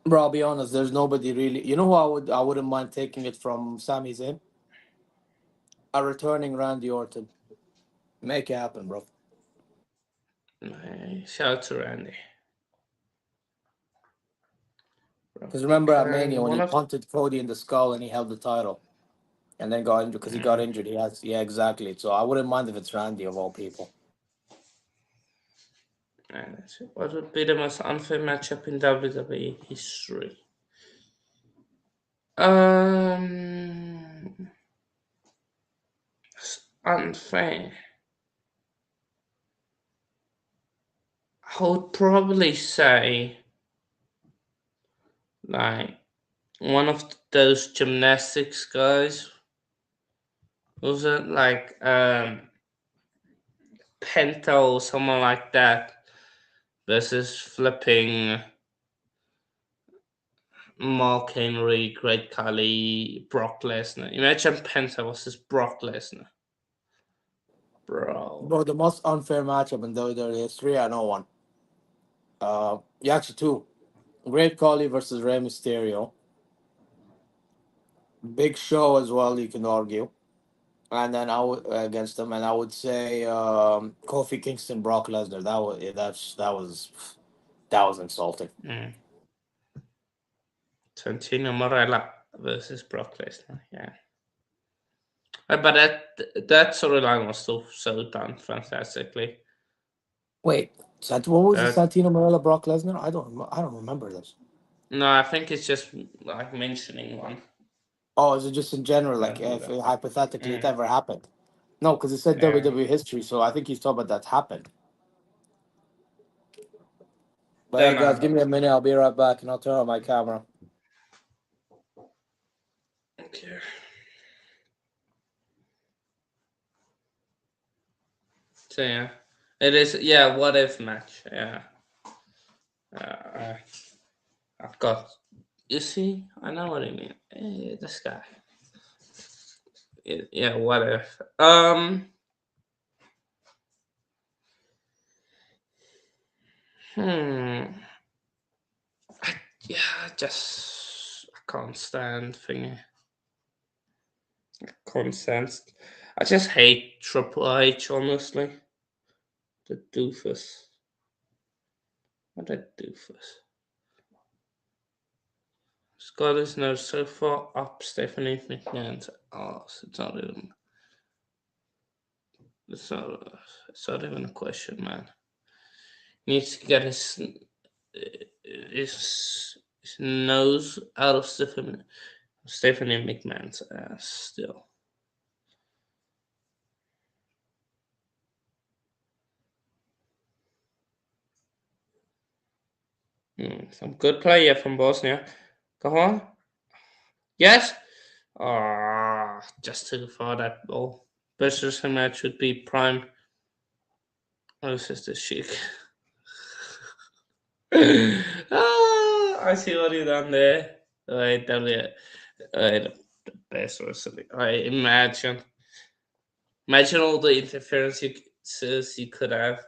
Bro, I'll be honest. There's nobody really. You know who I wouldn't mind taking it from Sami Zayn. A returning Randy Orton. Make it happen, bro. Shout out to Randy. Because remember at And Mania when he punted Cody in the skull and he held the title, and then got injured because he got injured. Yeah, exactly. So I wouldn't mind if it's Randy of all people. What would be the most unfair matchup in WWE history? Unfair. I would probably say like one of those gymnastics guys. Was it like Penta or someone like that versus flipping Mark Henry, Great Khali, Brock Lesnar? Imagine Penta versus Brock Lesnar. Bro. Bro, the most unfair matchup in WWE history, I know one. Yeah, actually two. Great Khali versus Rey Mysterio. Big Show as well, you can argue. And then I would against them, and I would say Kofi Kingston, Brock Lesnar. That was insulting. Santino Morella versus Brock Lesnar. Yeah. But that storyline was still so done fantastically. Wait, what was it? Uh, Santino Marella, Brock Lesnar? I don't remember this. no, I think it's just like mentioning one. Oh, is it just in general, like if hypothetically it ever happened? No, because it said Yeah. WWE history, so I think he's talking about that happened. But Then hey, guys, give me a minute. I'll be right back, and I'll turn on my camera. Okay. So yeah, it is. Yeah, what if match? Yeah. I've got. You see, I know what I mean. This guy. Yeah, what if? Hmm. I can't stand thingy. I can't stand. I just hate Triple H, honestly. The doofus. What a doofus. Scott is now so far up Stephanie McMahon's ass. It's not even. It's not even a question, man. He needs to get his nose out of Stephanie McMahon's ass still. Some good player from Bosnia. Go on. Yes. Just too far that ball. Best match would be Prime. Oh, this is the Sheik. I see what you done there. Wait, the best wrestling. Imagine all the interferences you could have,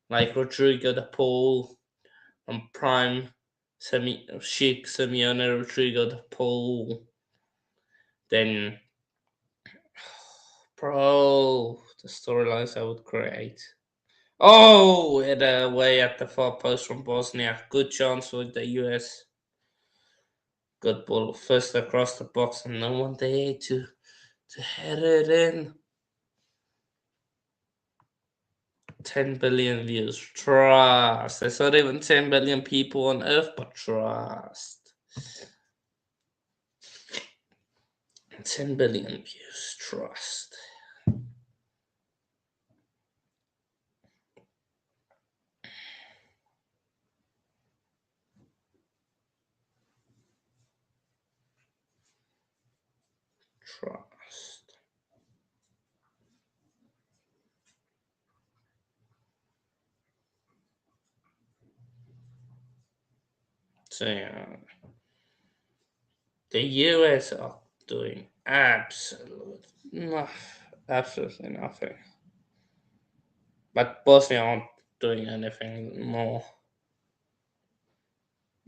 like Rodrigo the Pole on Prime, Sheik, Simeone, Rodrigo the Pole. Then, bro, the storylines I would create. Oh, hit away at the far post from Bosnia. Good chance with the US. Good ball first across the box, and no one there to head it in. 10 billion views. Trust. There's not even 10 billion people on Earth, but trust. 10 billion views. Trust. Trust. So yeah, the US are doing absolutely nothing. But Bosnia aren't doing anything more.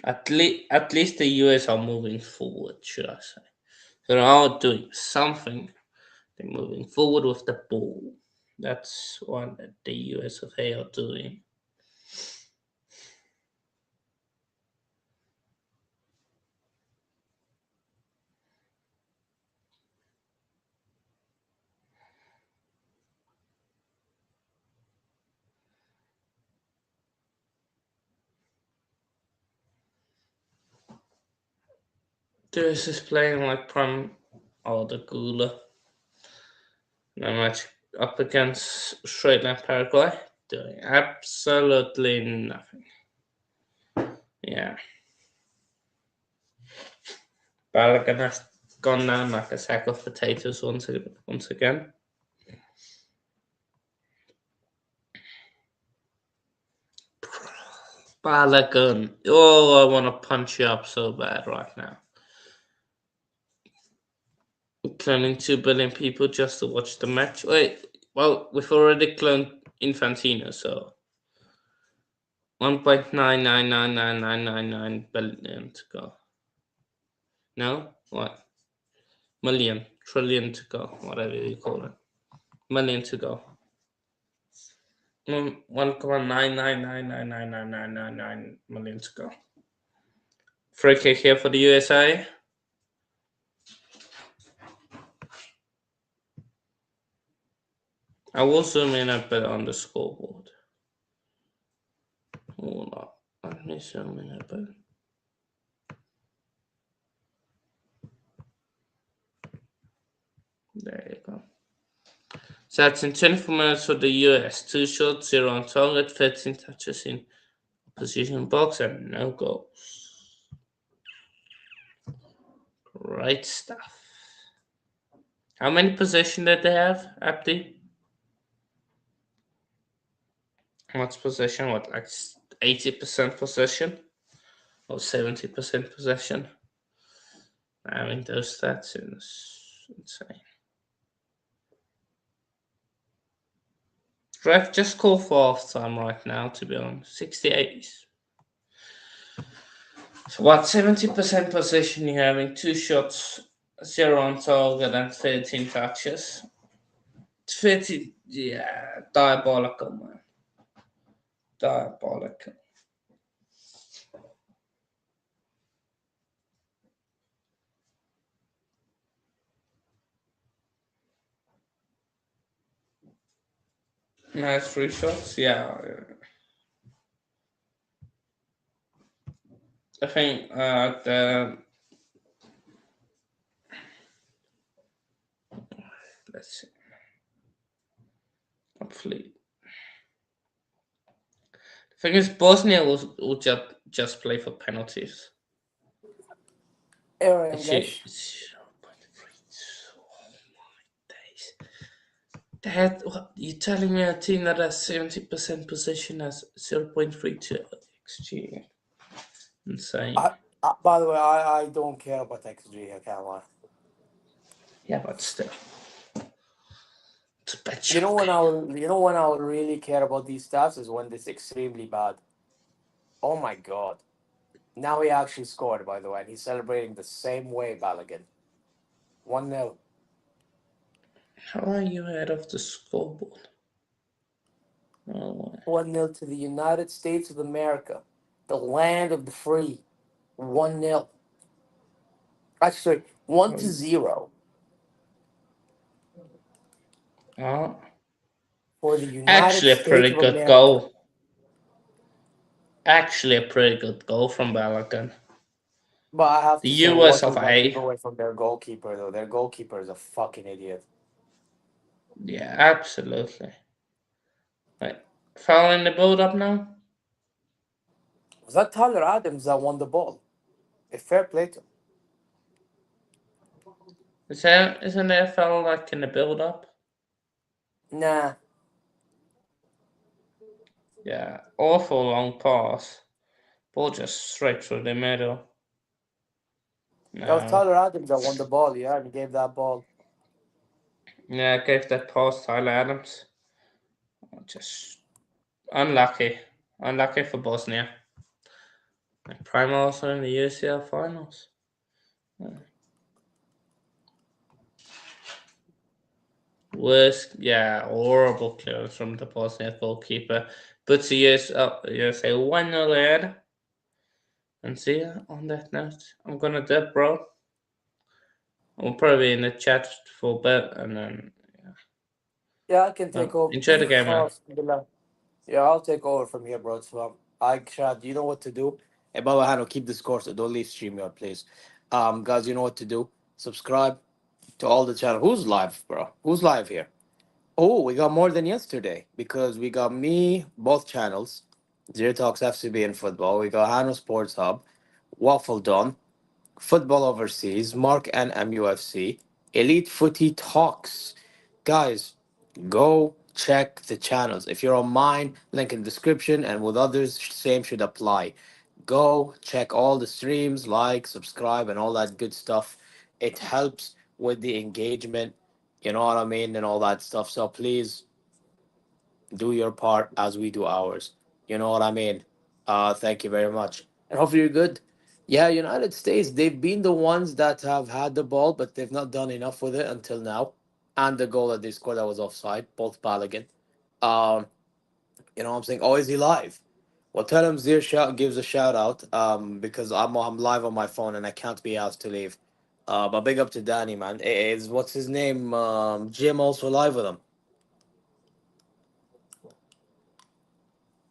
At least the US are moving forward, should I say? They are doing something. They're moving forward with the ball. That's what the US of A are doing. The US is playing like Prime or the Gula. No match up against Sri Lanka, Paraguay, doing absolutely nothing. Yeah. Balogun has gone down like a sack of potatoes once again. Balogun. Oh, I want to punch you up so bad right now. Cloning 2 billion people just to watch the match. Wait, well, we've already cloned Infantino, so 1.99999999 billion to go. No? What? Million, trillion to go, whatever you call it. Million to go. 1.999999999 million to go. Free kick here for the USA. I will zoom in a bit on the scoreboard. Hold on. Let me zoom in a bit. There you go. So that's in 24 minutes for the US. 2 shots, 0 on target, 13 touches in position box, and no goals. Great stuff. How many possession did they have, Abdi? What's possession? What, like 80% possession? Or 70% possession? I mean, those stats is insane. Ref, just call for half time right now, to be honest. 68. So what, 70% possession you're having, 2 shots, 0 on target, and 13 touches. 30, yeah, diabolical, man. Diabolical. Nice 3 shots, yeah. I think let's see. Hopefully. The thing is, Bosnia will just play for penalties. Aaron, It's guys. 0.3. Oh my days. What, you telling me a team that has 70% possession has 0.32 XG? Insane. By the way, I don't care about XG. I can't lie. Yeah, but still. It's a bit You know when shocking. I will really care about these stats is when it's extremely bad. Oh my god! Now he actually scored. By the way, and he's celebrating the same way, Balogun. 1-0. How are you ahead of the scoreboard? Oh, 1-0 to the United States of America, the land of the free. 1-0. Actually, 1-0 oh. for the United Actually, a States pretty of good America. goal. Actually, a pretty good goal from Balogun. But I have The to say, US what of we got to take A. away from their goalkeeper, though. Their goalkeeper is a fucking idiot. Yeah, absolutely. Right. Foul in the build up now? Was that Tyler Adams that won the ball? A fair play to him. Isn't there a foul like in the build up? Nah. Yeah, awful long pass. Ball just straight through the middle. That was No. Tyler Adams that won the ball, yeah, and he gave that ball. Yeah, gave that pass to Tyler Adams. Just unlucky. Unlucky for Bosnia. And Prime also in the UCL finals. Worst, yeah, horrible clearance from the Bosnia goalkeeper. Puts the USA 1-0 ahead. And see ya on that note. I'm gonna dip, bro. I'll probably be in the chat for a bit and then Yeah, I can take over. enjoy the game, man. Yeah, I'll take over from here, bro. So, Chad, you know what to do. Hey, Baba Hano, keep the score, so don't leave StreamYard, please. Guys, you know what to do. Subscribe to all the channel. Who's live, bro? Who's live here? Oh, we got more than yesterday because we got me, both channels, Zero Talks FCB and Football. We got Hano Sports Hub, Waffle Done, Football Overseas, Mark and MUFC, Elite Footy Talks. Guys, go check the channels. If you're on mine, link in description, and with others, same should apply. Go check all the streams, like, subscribe, and all that good stuff. It helps with the engagement, you know what I mean, and all that stuff. So please do your part as we do ours. You know what I mean? Thank you very much. And hopefully you're good. Yeah, United States, they've been the ones that have had the ball, but they've not done enough with it until now. And the goal that they scored that was offside, both Balogun. Um, you know what I'm saying? Oh, is he live? Well, tell him Zir gives a shout out because I'm live on my phone and I can't be asked to leave. But big up to Danny, man. Is what's his name? Jim also live with him.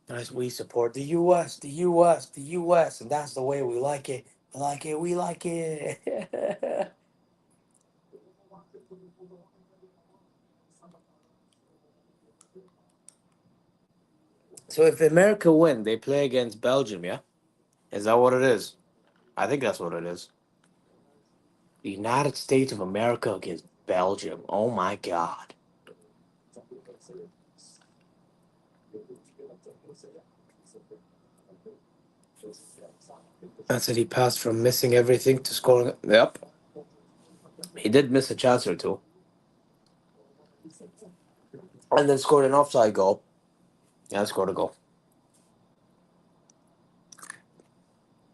Guys, we support the US, the US, the US, and that's the way we like it. We like it, we like it. So if America win, they play against Belgium, yeah? Is that what it is? I think that's what it is. The United States of America against Belgium. Oh my God. That's it. He passed from missing everything to scoring. Yep. He did miss a chance or two. And then scored an offside goal. Yeah, scored a goal.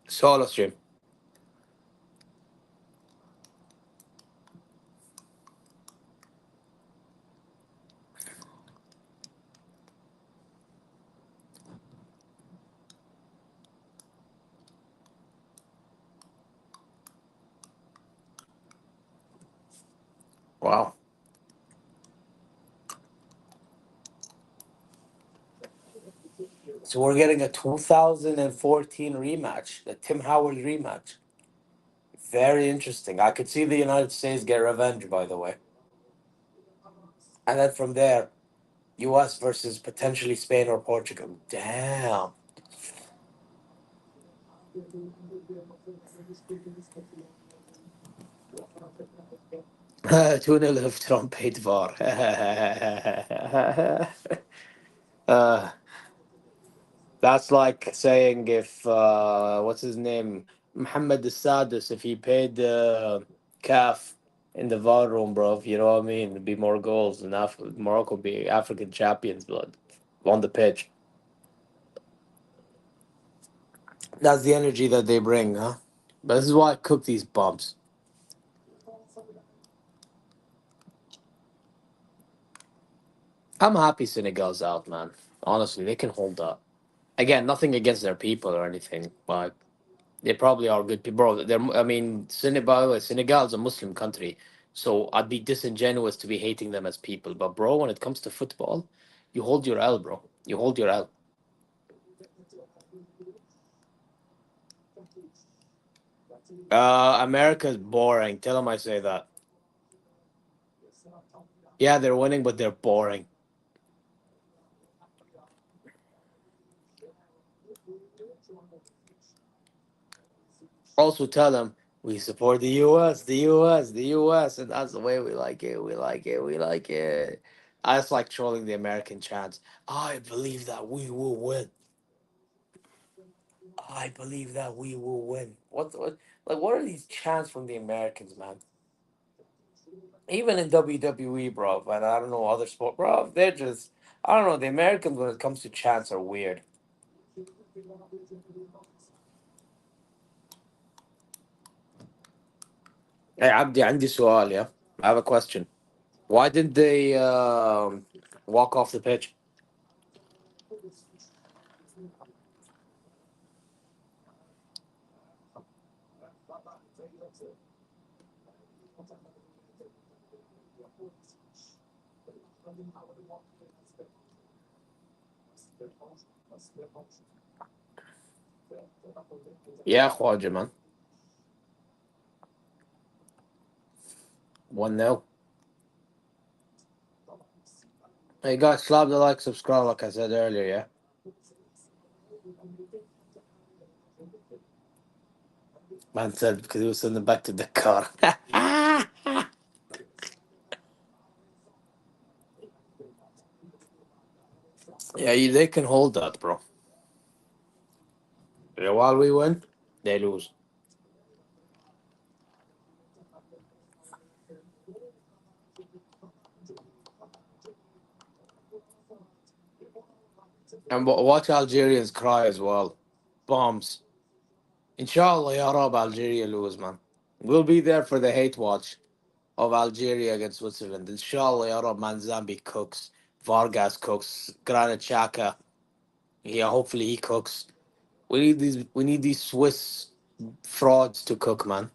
Solo stream. Wow. So we're getting a 2014 rematch, the Tim Howard rematch. Very interesting. I could see the United States get revenge, by the way. And then from there, US versus potentially Spain or Portugal. Damn. 2-0 if Trump paid VAR. uh, that's like saying if, what's his name? Mohammed Sadis, if he paid CAF in the VAR room, bro, you know what I mean? There'd be more goals and Morocco would be African champions, blood, on the pitch. That's the energy that they bring, huh? But this is why I cook these bumps. I'm happy Senegal's out, man. Honestly, they can hold up. Again, nothing against their people or anything, but they probably are good people. Bro, I mean, Senegal is a Muslim country, so I'd be disingenuous to be hating them as people. But bro, when it comes to football, you hold your L, bro. You hold your L. America's boring. Tell them I say that. Yeah, they're winning, but they're boring. Also, tell them we support the U.S., the U.S., the U.S., and that's the way we like it. We like it. We like it. I just like trolling the American chants. I believe that we will win. I believe that we will win. What are these chants from the Americans, man? Even in WWE, bro, and I don't know other sport, bro. They're just, I don't know. The Americans, when it comes to chants, are weird. Hey, Abdi, عندي سؤال, yeah. I have a question. Why did they walk off the pitch? Yeah, Khwaja, man. 1-0. Hey, guys, slap the like, subscribe, like I said earlier, yeah? Man said because he was sending back to the car. Yeah, they can hold that, bro. Yeah, while we win, they lose. And watch Algerians cry as well. Bombs. Inshallah, Ya Rab, Algeria lose, man. We'll be there for the hate watch of Algeria against Switzerland. Inshallah, Ya Rab, man. Zambi cooks. Vargas cooks. Granit Xhaka. Yeah, hopefully he cooks. We need these. We need these Swiss frauds to cook, man.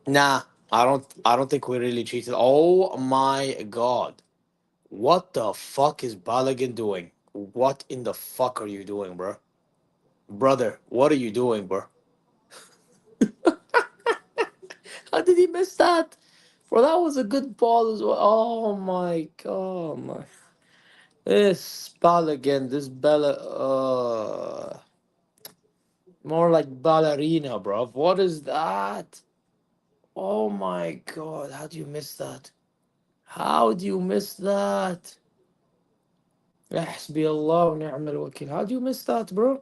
Nah, I don't. I don't think we really cheated. Oh my god, what the fuck is Balogun doing? What in the fuck are you doing, bro? Brother, what are you doing, bro? How did he miss that? Bro, that was a good ball as well. Oh my god, my. This Balogun, this Bella, more like ballerina, bro. What is that? Oh my god, how do you miss that? How do you miss that? حسبي الله ونعم الوكيل. How do you miss that, bro?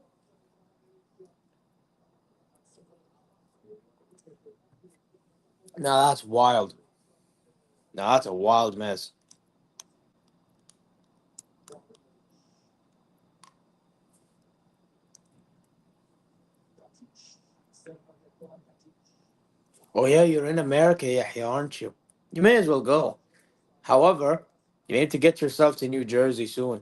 Nah, that's wild. Nah, that's a wild mess. Oh yeah, you're in America, Yahya, aren't you? You may as well go. However, you need to get yourself to New Jersey soon.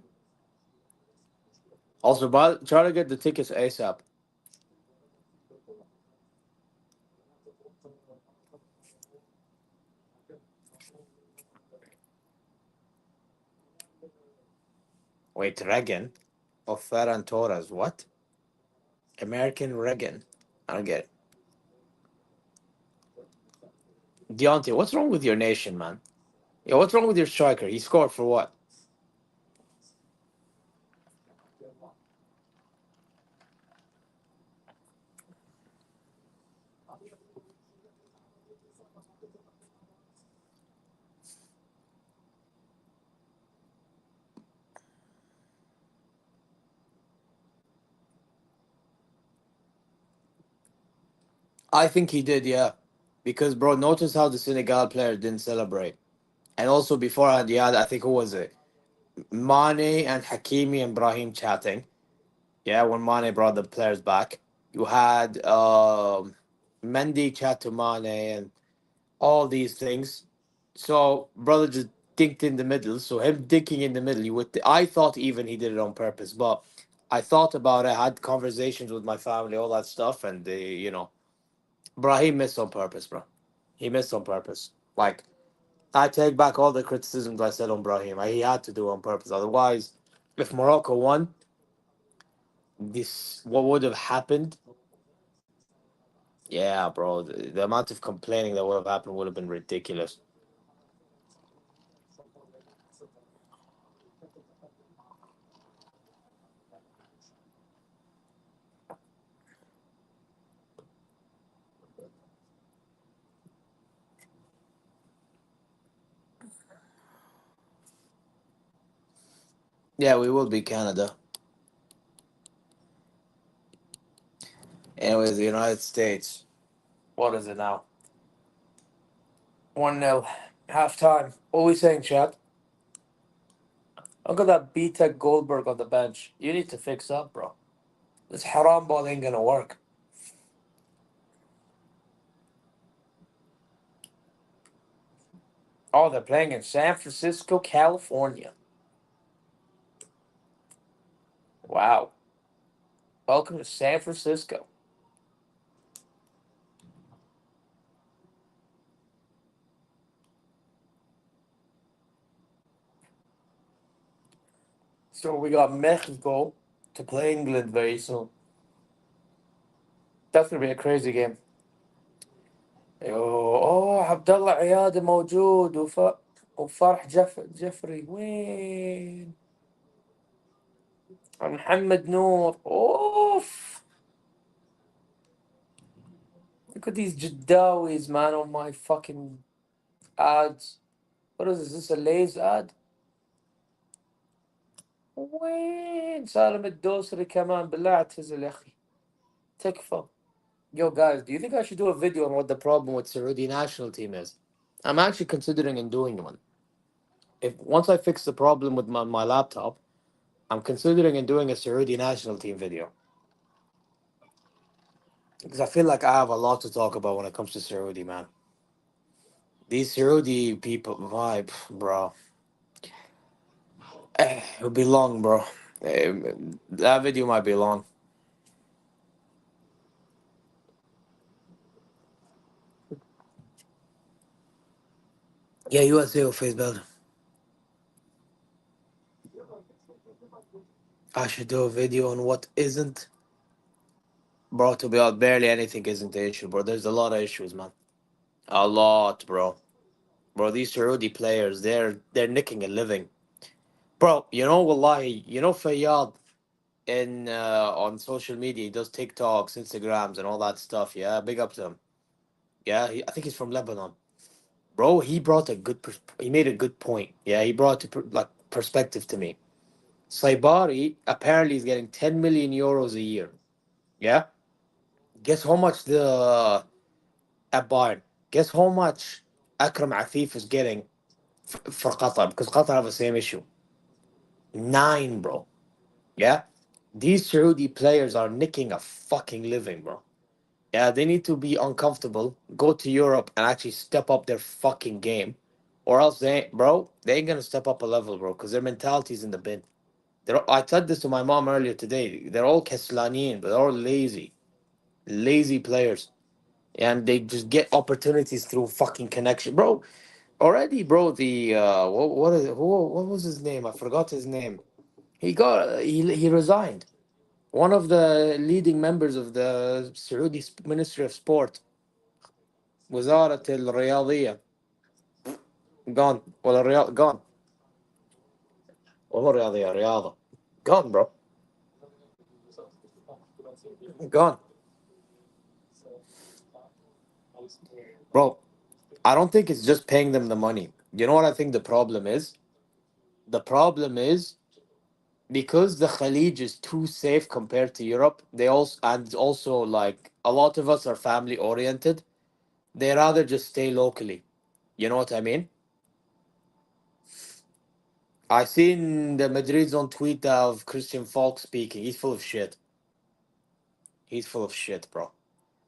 Also, try to get the tickets ASAP. Wait, Reagan? Of Ferran Torres, what? American Reagan. I don't get it. Deontay, what's wrong with your nation, man? Yeah, what's wrong with your striker? He scored for what? I think he did, yeah. Because, bro, notice how the Senegal player didn't celebrate. And also beforehand, you had, I think, who was it? Mane and Hakimi and Brahim chatting. Yeah, when Mane brought the players back. You had Mendy chat to Mane and all these things. So, brother just dinked in the middle. So, him dinking in the middle, you would. I thought even he did it on purpose, but I thought about it, had conversations with my family, all that stuff, and Brahim missed on purpose, bro. He missed on purpose. Like, I take back all the criticisms I said on Brahim. He had to do it on purpose. Otherwise, if Morocco won, this what would have happened? Yeah, bro. The amount of complaining that would have happened would have been ridiculous. Yeah, we will be Canada. Anyways, the United States. What is it now? 1-0. Halftime. What are we saying, chat? Look at that B-Tech Goldberg on the bench. You need to fix up, bro. This haram ball ain't gonna work. Oh, they're playing in San Francisco, California. Wow. Welcome to San Francisco. So we got Mexico to play England very soon. That's gonna be a crazy game. اوه عبد الله عيادة موجود وفرح جفري وين؟ محمد نور اوف Look at these Jaddawis, man, on my fucking ads. What is this? Is this a Lay's ad? وين سالم الدوسري كمان بالله اعتزل يا اخي تكفى. Yo guys, do you think I should do a video on what the problem with Saudi national team is? I'm actually considering in doing one. If once I fix the problem with my laptop, I'm considering in doing a Saudi national team video. Because I feel like I have a lot to talk about when it comes to Saudi, man. These Saudi people vibe, bro. It'll be long, bro. That video might be long. Yeah, USA will face Belgium. I should do a video on what isn't. Bro, to be honest, barely anything isn't the issue, bro. There's a lot of issues, man. A lot, bro. Bro, these Saudi players, they're nicking a living. Bro, you know, wallahi, you know Fayyad in on social media, he does TikToks, Instagrams, and all that stuff. Yeah, big up to him. Yeah, I think he's from Lebanon. Bro, he brought a good, he made a good point. Yeah, he brought like perspective to me. Saibari apparently is getting 10 million euros a year. Yeah, guess how much the at Bayern? Guess how much Akram Afif is getting for Qatar because Qatar have the same issue. 9, bro. Yeah, these Saudi players are nicking a fucking living, bro. Yeah, they need to be uncomfortable, go to Europe and actually step up their fucking game. Or else they ain't gonna step up a level, bro, because their mentality's in the bin. I said this to my mom earlier today. They're all Keslanin, but they're all lazy. Lazy players. And they just get opportunities through fucking connection. Bro, already, bro, the what was his name? I forgot his name. He resigned. One of the leading members of the Saudi Ministry of Sport, وزارة الرياضية, gone. ولا الرياض gone. والله الرياضية رياضة. Gone, bro. Gone. Bro, I don't think it's just paying them the money. You know what I think the problem is? The problem is because the Khalij is too safe compared to Europe. Also like a lot of us are family oriented. They rather just stay locally. You know what I mean? I seen the Madrid's on tweet of Christian Falk speaking. He's full of shit. He's full of shit, bro.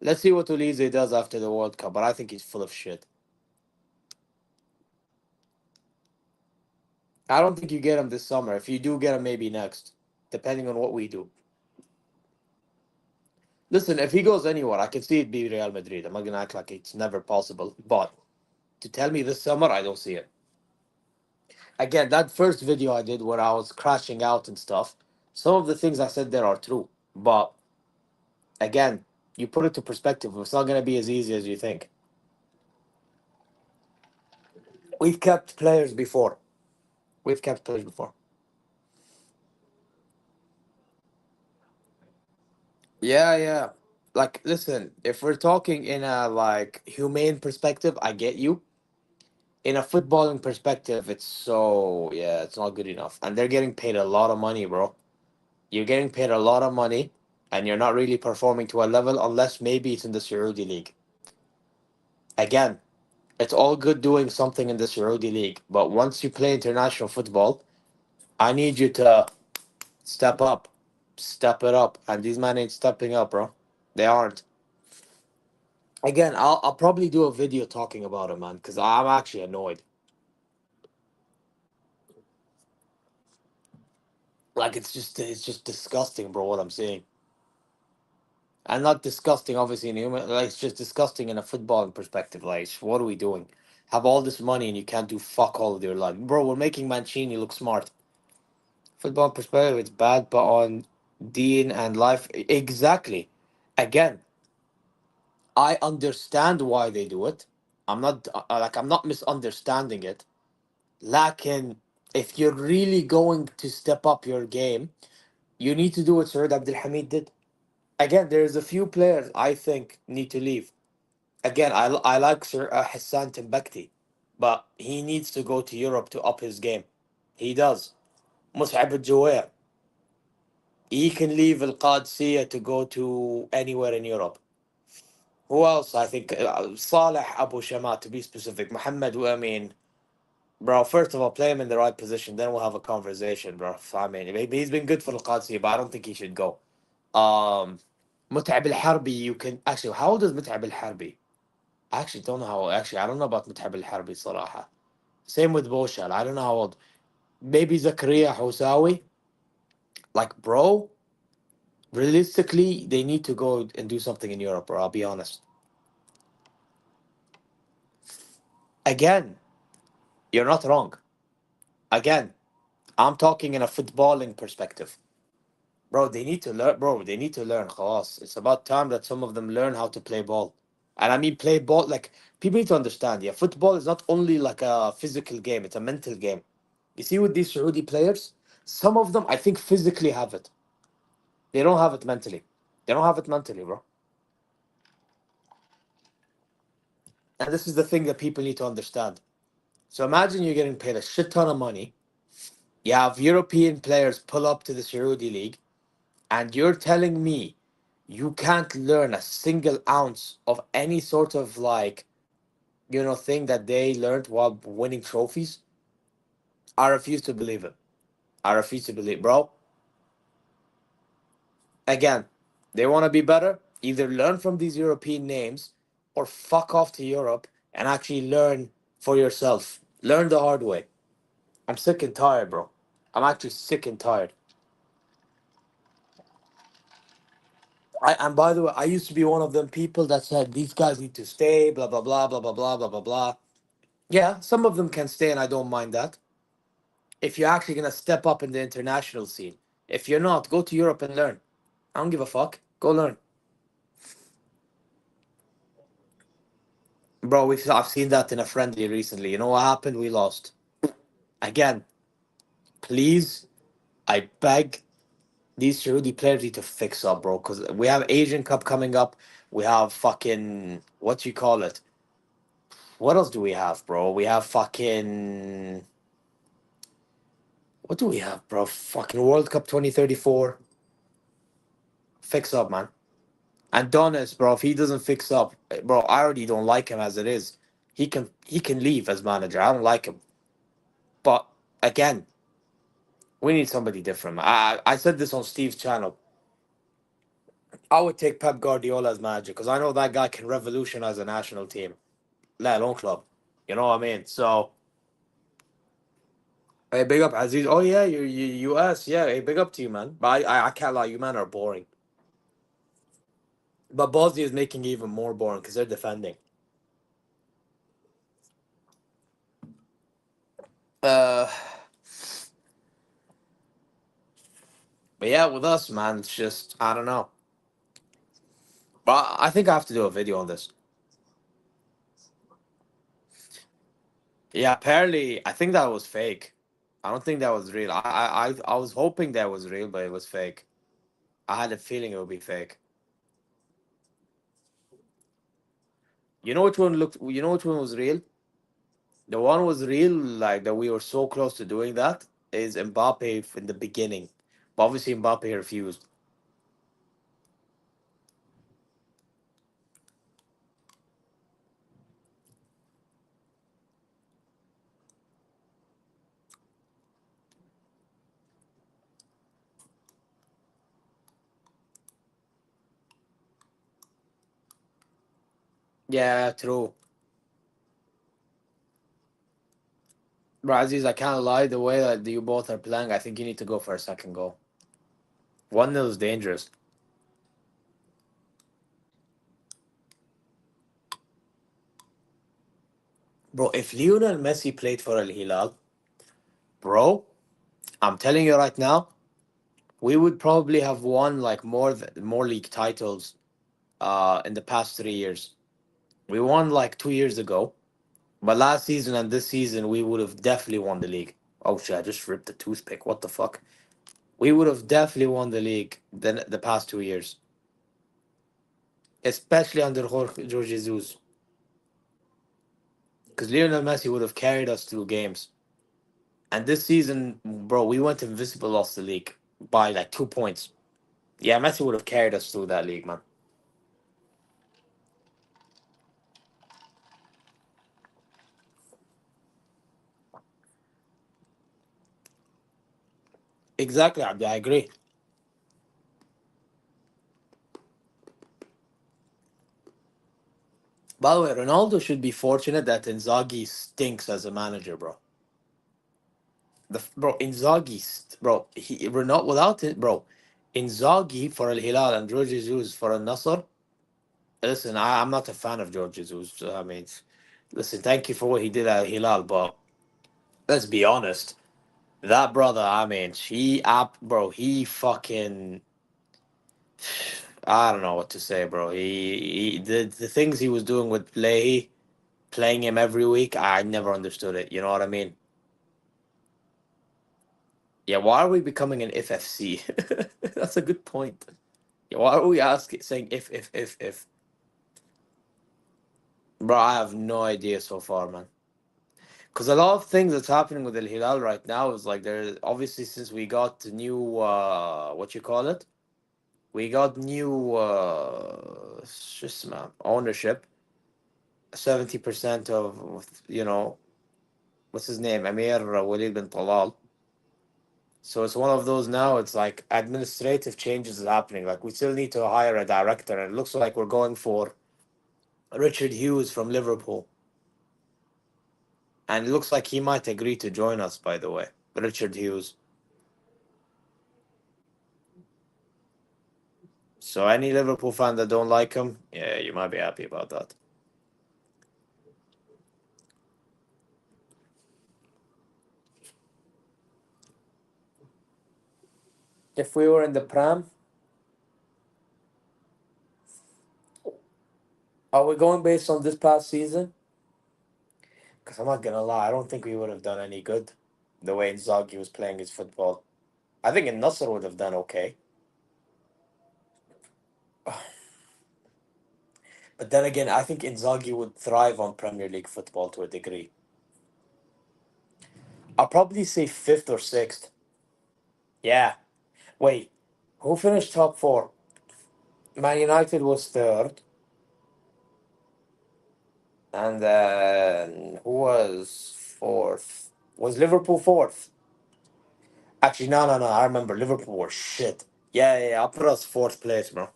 Let's see what Ulize does after the World Cup, but I think he's full of shit. I don't think you get him this summer. If you do get him, maybe next, depending on what we do. Listen, if he goes anywhere, I can see it be Real Madrid. I'm not gonna act like it's never possible, but to tell me this summer, I don't see it. Again, that first video I did where I was crashing out and stuff, some of the things I said there are true, but again, you put it to perspective, it's not gonna be as easy as you think. We've kept players before. We've kept players before. Yeah, yeah. Like, listen, if we're talking in a like humane perspective, I get you. In a footballing perspective, it's not good enough. And they're getting paid a lot of money, bro. You're getting paid a lot of money and you're not really performing to a level unless maybe it's in the Saudi League. Again, it's all good doing something in the Saudi League, but once you play international football, I need you to step up, step it up. And these men ain't stepping up, bro. They aren't. Again, I'll probably do a video talking about it, man, because I'm actually annoyed. Like it's just disgusting, bro. What I'm saying, and not disgusting, obviously in human. Like it's just disgusting in a footballing perspective. Like, what are we doing? Have all this money and you can't do fuck all with your life, bro. We're making Mancini look smart. Football perspective, it's bad, but on Dean and life, exactly. Again, I understand why they do it. I'm not misunderstanding it. Lakin, if you're really going to step up your game, you need to do what Saud Abdul Hamid did. Again, there's a few players I think need to leave. Again, I like Sir Hassan Timbukti, but he needs to go to Europe to up his game. He does. Mus'ab al he can leave Al Qadsiya to go to anywhere in Europe. Who else? I think Saleh Abu Shama, to be specific. Muhammad, I mean, bro, first of all, play him in the right position, then we'll have a conversation, bro. I mean, maybe he's been good for Al Qadsiya, but I don't think he should go. Um, Mut'ab Al Harbi, you can actually, how old is Mut'ab Al Harbi? I actually don't know how old. Actually, I don't know about Mut'ab Al Harbi, Salaha. Same with Boshal. I don't know how old. Maybe Zakaria Housawi. Like, bro, realistically, they need to go and do something in Europe, bro. I'll be honest. Again, you're not wrong. Again, I'm talking in a footballing perspective. Bro, they need to learn. Bro, they need to learn. Khalas. It's about time that some of them learn how to play ball. And I mean, play ball. Like, people need to understand. Yeah, football is not only like a physical game, it's a mental game. You see, with these Saudi players, some of them, I think, physically have it. They don't have it mentally. They don't have it mentally, bro. And this is the thing that people need to understand. So imagine you're getting paid a shit ton of money. You have European players pull up to the Saudi league, and you're telling me you can't learn a single ounce of any sort of like, thing that they learned while winning trophies? I refuse to believe it. I refuse to believe, bro. Again, they want to be better. Either learn from these European names or fuck off to Europe and actually learn for yourself. Learn the hard way. I'm sick and tired, bro. I'm actually sick and tired. And by the way, I used to be one of them people that said these guys need to stay, blah blah blah blah blah blah blah blah blah. Yeah, some of them can stay, and I don't mind that. If you're actually gonna step up in the international scene, if you're not, go to Europe and learn. I don't give a fuck. Go learn, bro. I've seen that in a friendly recently. You know what happened? We lost again. Please, I beg these Saudi players need to fix up, bro. Because we have Asian Cup coming up. We have fucking what you call it. What else do we have, bro? We have fucking. What do we have, bro? Fucking World Cup 2034. Fix up, man. And Donis, bro, if he doesn't fix up, bro, I already don't like him as it is. He can leave as manager. I don't like him. But again, we need somebody different. I said this on Steve's channel. I would take Pep Guardiola as manager because I know that guy can revolutionize a national team, let alone club. You know what I mean? So, hey, big up Aziz. Oh yeah, you US. Yeah, hey, big up to you, man. But I can't lie, you man are boring. But Bosnia is making it even more boring because they're defending. Uh, but yeah, with us, man, it's just I don't know. But I think I have to do a video on this. Yeah, apparently, I think that was fake. I don't think that was real. I was hoping that was real, but it was fake. I had a feeling it would be fake. You know which one looked? You know which one was real? The one was real, like that we were so close to doing that. Is Mbappe in the beginning, but obviously Mbappe refused. Yeah, true. Raziz, I can't lie. The way that you both are playing, I think you need to go for a second goal. 1-0 is dangerous. Bro, if Lionel Messi played for Al Hilal, bro, I'm telling you right now, we would probably have won like more league titles in the past 3 years. We won like 2 years ago, but last season and this season we would have definitely won the league. Oh shit, I just ripped the toothpick. What the fuck? We would have definitely won the league the past 2 years. Especially under Jorge Jesus. Because Lionel Messi would have carried us through games. And this season, bro, we went invisible, lost the league by like 2 points. Yeah, Messi would have carried us through that league, man. Exactly, Abdi, I agree. By the way, Ronaldo should be fortunate that Inzaghi stinks as a manager, bro. Bro, Inzaghi, bro, Ronaldo without it, bro. Inzaghi for Al Hilal and George Jesus for Al Nasser. Listen, I'm not a fan of George Jesus. I mean, listen, thank you for what he did at Al Hilal, but let's be honest. That brother, I mean, bro, he fucking, I don't know what to say, bro. The things he was doing with Leahy, playing him every week, I never understood it. You know what I mean? Yeah, why are we becoming an FFC? That's a good point. Yeah, why are we saying if? Bro, I have no idea so far, man. Because a lot of things that's happening with Al Hilal right now is like there. Obviously, since we got the new what you call it, we got new just ownership. 70% of what's his name, Amir Walid bin Talal. So it's one of those now. It's like administrative changes is happening. Like we still need to hire a director, and it looks like we're going for Richard Hughes from Liverpool, and it looks like he might agree to join us. By the way, Richard Hughes. So any Liverpool fan that don't like him, yeah, you might be happy about that. If we were in the Prem, are we going based on this past season? Because I'm not gonna lie, I don't think we would have done any good the way Inzaghi was playing his football. I think Nasser would have done okay. But then again, I think Inzaghi would thrive on Premier League football to a degree. I'll probably say fifth or sixth. Yeah. Wait, who finished top four? Man United was third. And then who was fourth? Was Liverpool fourth? Actually, no. I remember Liverpool were shit. Yeah. I'll put us fourth place, bro.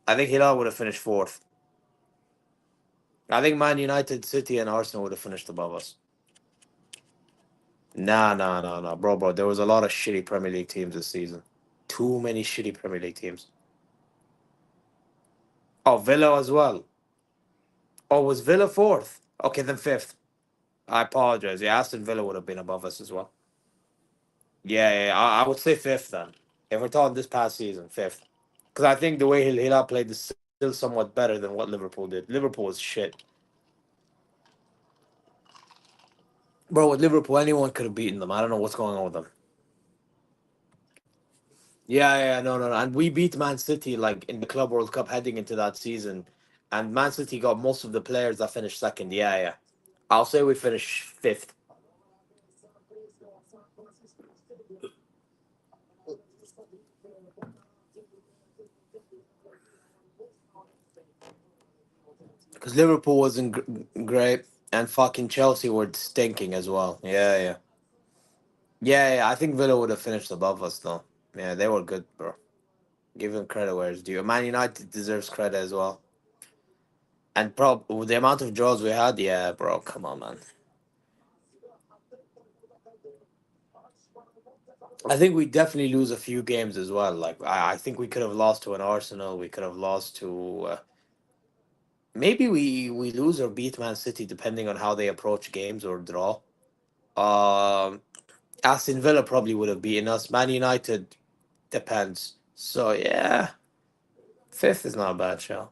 I think Hilal would have finished fourth. I think Man United, City, and Arsenal would have finished above us. Nah, bro. There was a lot of shitty Premier League teams this season. Too many shitty Premier League teams. Oh, Villa as well. Oh, was Villa fourth? Okay, then fifth. I apologize. Yeah, Aston Villa would have been above us as well. Yeah. I would say fifth then. If we're talking this past season, fifth. Because I think the way Hilal played is still somewhat better than what Liverpool did. Liverpool was shit. Bro, with Liverpool, anyone could have beaten them. I don't know what's going on with them. Yeah, no. And we beat Man City like in the Club World Cup heading into that season. And Man City got most of the players that finished second. Yeah. I'll say we finished fifth. Because Liverpool wasn't great. And fucking Chelsea were stinking as well. Yeah. Yeah. I think Villa would have finished above us, though. Yeah, they were good, bro. Give them credit where it's due. Man United deserves credit as well. And with the amount of draws we had, yeah, bro, come on, man. I think we definitely lose a few games as well. Like I think we could have lost to an Arsenal. We could have lost to maybe we lose or beat Man City depending on how they approach games or draw. Um, Aston Villa probably would have beaten us. Man United depends. So yeah, fifth is not a bad show.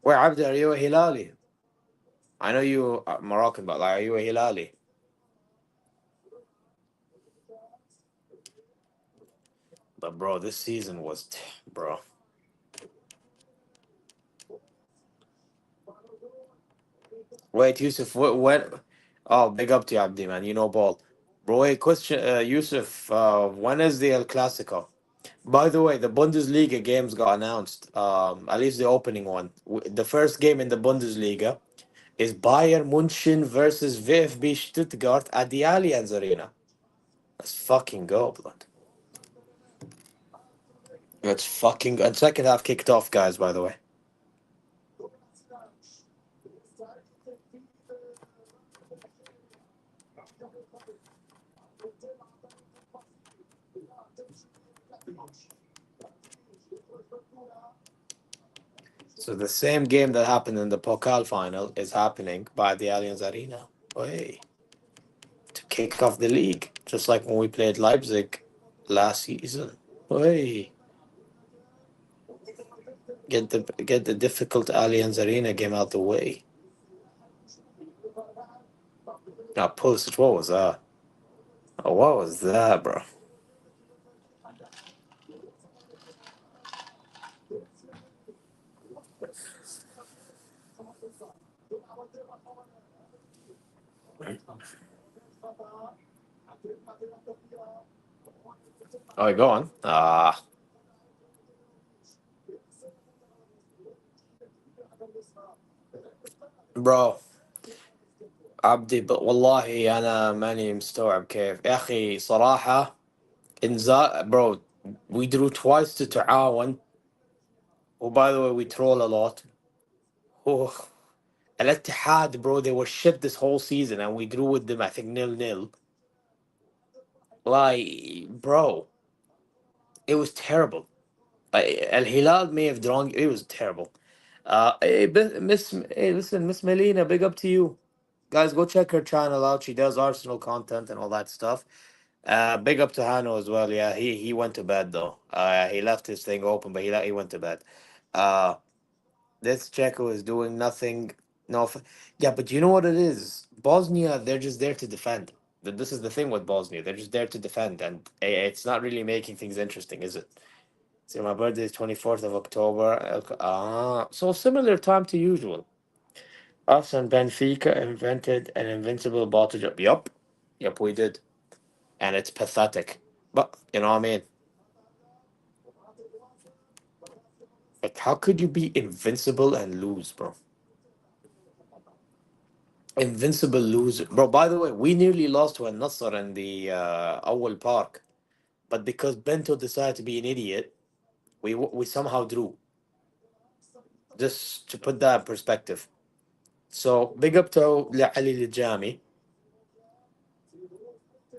Where Abdi, are you a Hilali? I know you are Moroccan, but like, are you a Hilali? But bro, this season was, bro. Wait, Yusuf, when? Oh, big up to you, Abdi, man. You know ball. Bro, wait, question, Yusuf, when is the El Clasico? By the way, the Bundesliga games got announced. At least the opening one. The first game in the Bundesliga is Bayern München versus VfB Stuttgart at the Allianz Arena. Let's fucking go, blood. Let's fucking go. And second half kicked off, guys, by the way. So the same game that happened in the Pokal final is happening by the Allianz Arena. Hey, to kick off the league, just like when we played Leipzig last season. Hey, get the difficult Allianz Arena game out the way. Now, Pulisic, what was that? Oh, what was that, bro? Oh, go on. Bro, عبدي والله أنا ماني مستوعب كيف يا أخي صراحة إنزال bro. We drew twice to تعاون. Oh, by the way, we troll a lot. Oh, Al-Ittihad, bro, they were shit this whole season, and we drew with them, I think, 0-0. Like, bro, it was terrible. Al-Hilal may have drawn. It was terrible. Hey, listen, Miss Melina, big up to you. Guys, go check her channel out. She does Arsenal content and all that stuff. Big up to Hano as well. Yeah, he went to bed though. He left his thing open, but he went to bed. Uh, this Džeko is doing nothing. No, yeah, but you know what it is? Bosnia, they're just there to defend. This is the thing with Bosnia. They're just there to defend, and it's not really making things interesting, is it? So my birthday is 24th of October. So similar time to usual. Us and Benfica invented an invincible bottle job. Yup, we did. And it's pathetic. But, you know what I mean? Like, how could you be invincible and lose, bro? Invincible loser. Bro, by the way, we nearly lost to Al Nassr in the Awal Park. But because Bento decided to be an idiot, we somehow drew. Just to put that in perspective. So, big up to Ali Lijami.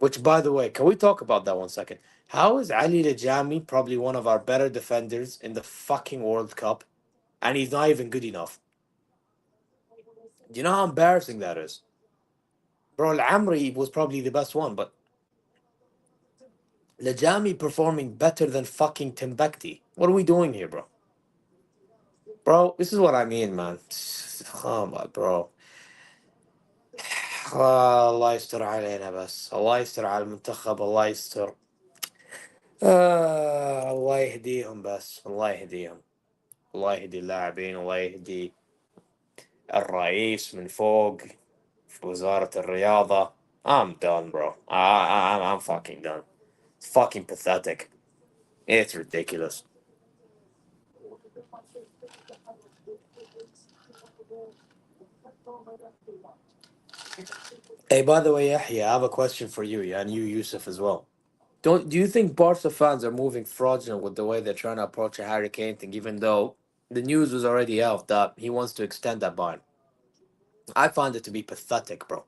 Which, by the way, can we talk about that 1 second? How is Ali Lijami probably one of our better defenders in the fucking World Cup, and he's not even good enough? Do you know how embarrassing that is? Bro, Al-Amri was probably the best one, but Lijami performing better than fucking Timbuktu. What are we doing here, bro? Bro, this is what I mean, man. Oh my bro. الله يستر علينا بس الله يستر على المنتخب الله يستر الله يهديهم بس الله يهديهم الله يهدي اللاعبين الله يهدي الرئيس من فوق في وزارة الرياضة. I'm done, bro. I'm fucking done. It's fucking pathetic. It's ridiculous. Hey, by the way, Yahya, I have a question for you, yeah, and you, Yusuf, as well. Do you think Barca fans are moving fraudulent with the way they're trying to approach a Harry Kane thing, even though the news was already out that he wants to extend that ban? I find it to be pathetic, bro.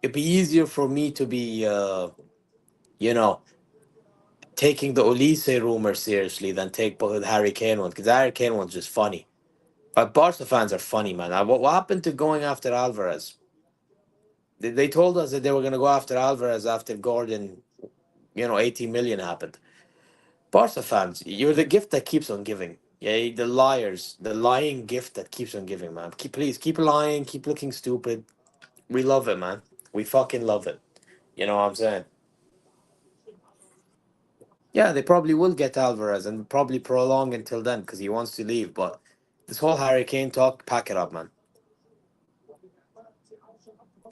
It'd be easier for me to be, you know, taking the Olise rumor seriously than take the Harry Kane one, because the Harry Kane one's just funny. But Barca fans are funny, man. What happened to going after Alvarez? They told us that they were going to go after Alvarez after Gordon, 18 million happened. Barca fans, you're the gift that keeps on giving. Yeah, the liars, the lying gift that keeps on giving, man. Please keep lying, keep looking stupid. We love it, man. We fucking love it. You know what I'm saying? Yeah, they probably will get Alvarez and probably prolong until then because he wants to leave. But this whole Harry Kane talk, pack it up, man.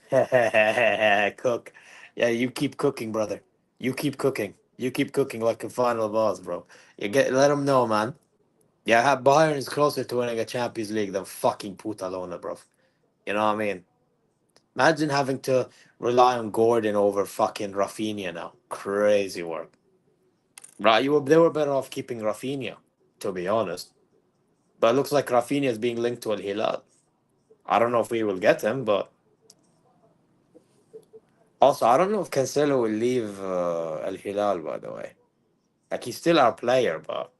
Cook. Yeah, you keep cooking, brother. You keep cooking. You keep cooking like a final boss, bro. You get let them know, man. Yeah, Bayern is closer to winning a Champions League than fucking Putalona, bro. You know what I mean? Imagine having to rely on Gordon over fucking Rafinha now. Crazy work. Right, they were better off keeping Rafinha, to be honest. But it looks like Rafinha is being linked to Al Hilal. I don't know if we will get him, but also I don't know if Cancelo will leave Al Hilal. By the way, like he's still our player, but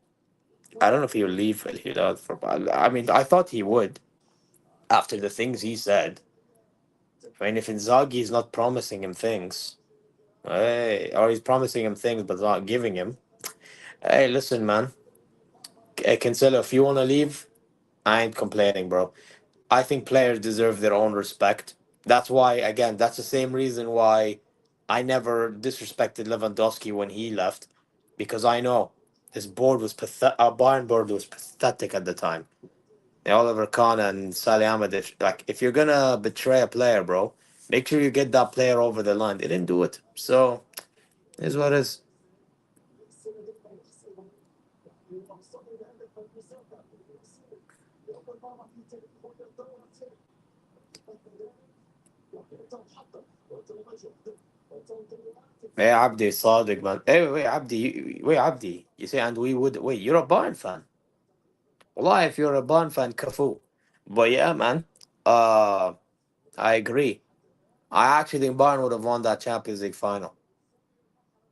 I don't know if he will leave Al Hilal for. I mean, I thought he would after the things he said. I mean, if Inzaghi is not promising him things, hey, or he's promising him things but not giving him. Hey, listen, man, Cancelo, if you want to leave, I ain't complaining, bro. I think players deserve their own respect. That's why, again, that's the same reason why I never disrespected Lewandowski when he left, because I know his board was pathetic. Our Bayern board was pathetic at the time. Oliver Kahn and Salih Ahmed, like, if you're gonna betray a player, bro, make sure you get that player over the line. They didn't do it, so is what it is. Hey, Abdi, Sadiq, man. Hey, wait, Abdi, wait, Abdi. You say, and we would wait. You're a Bayern fan. Well, if you're a Bayern fan, Kafu. But yeah, man. Uh, I agree. I actually think Bayern would have won that Champions League final.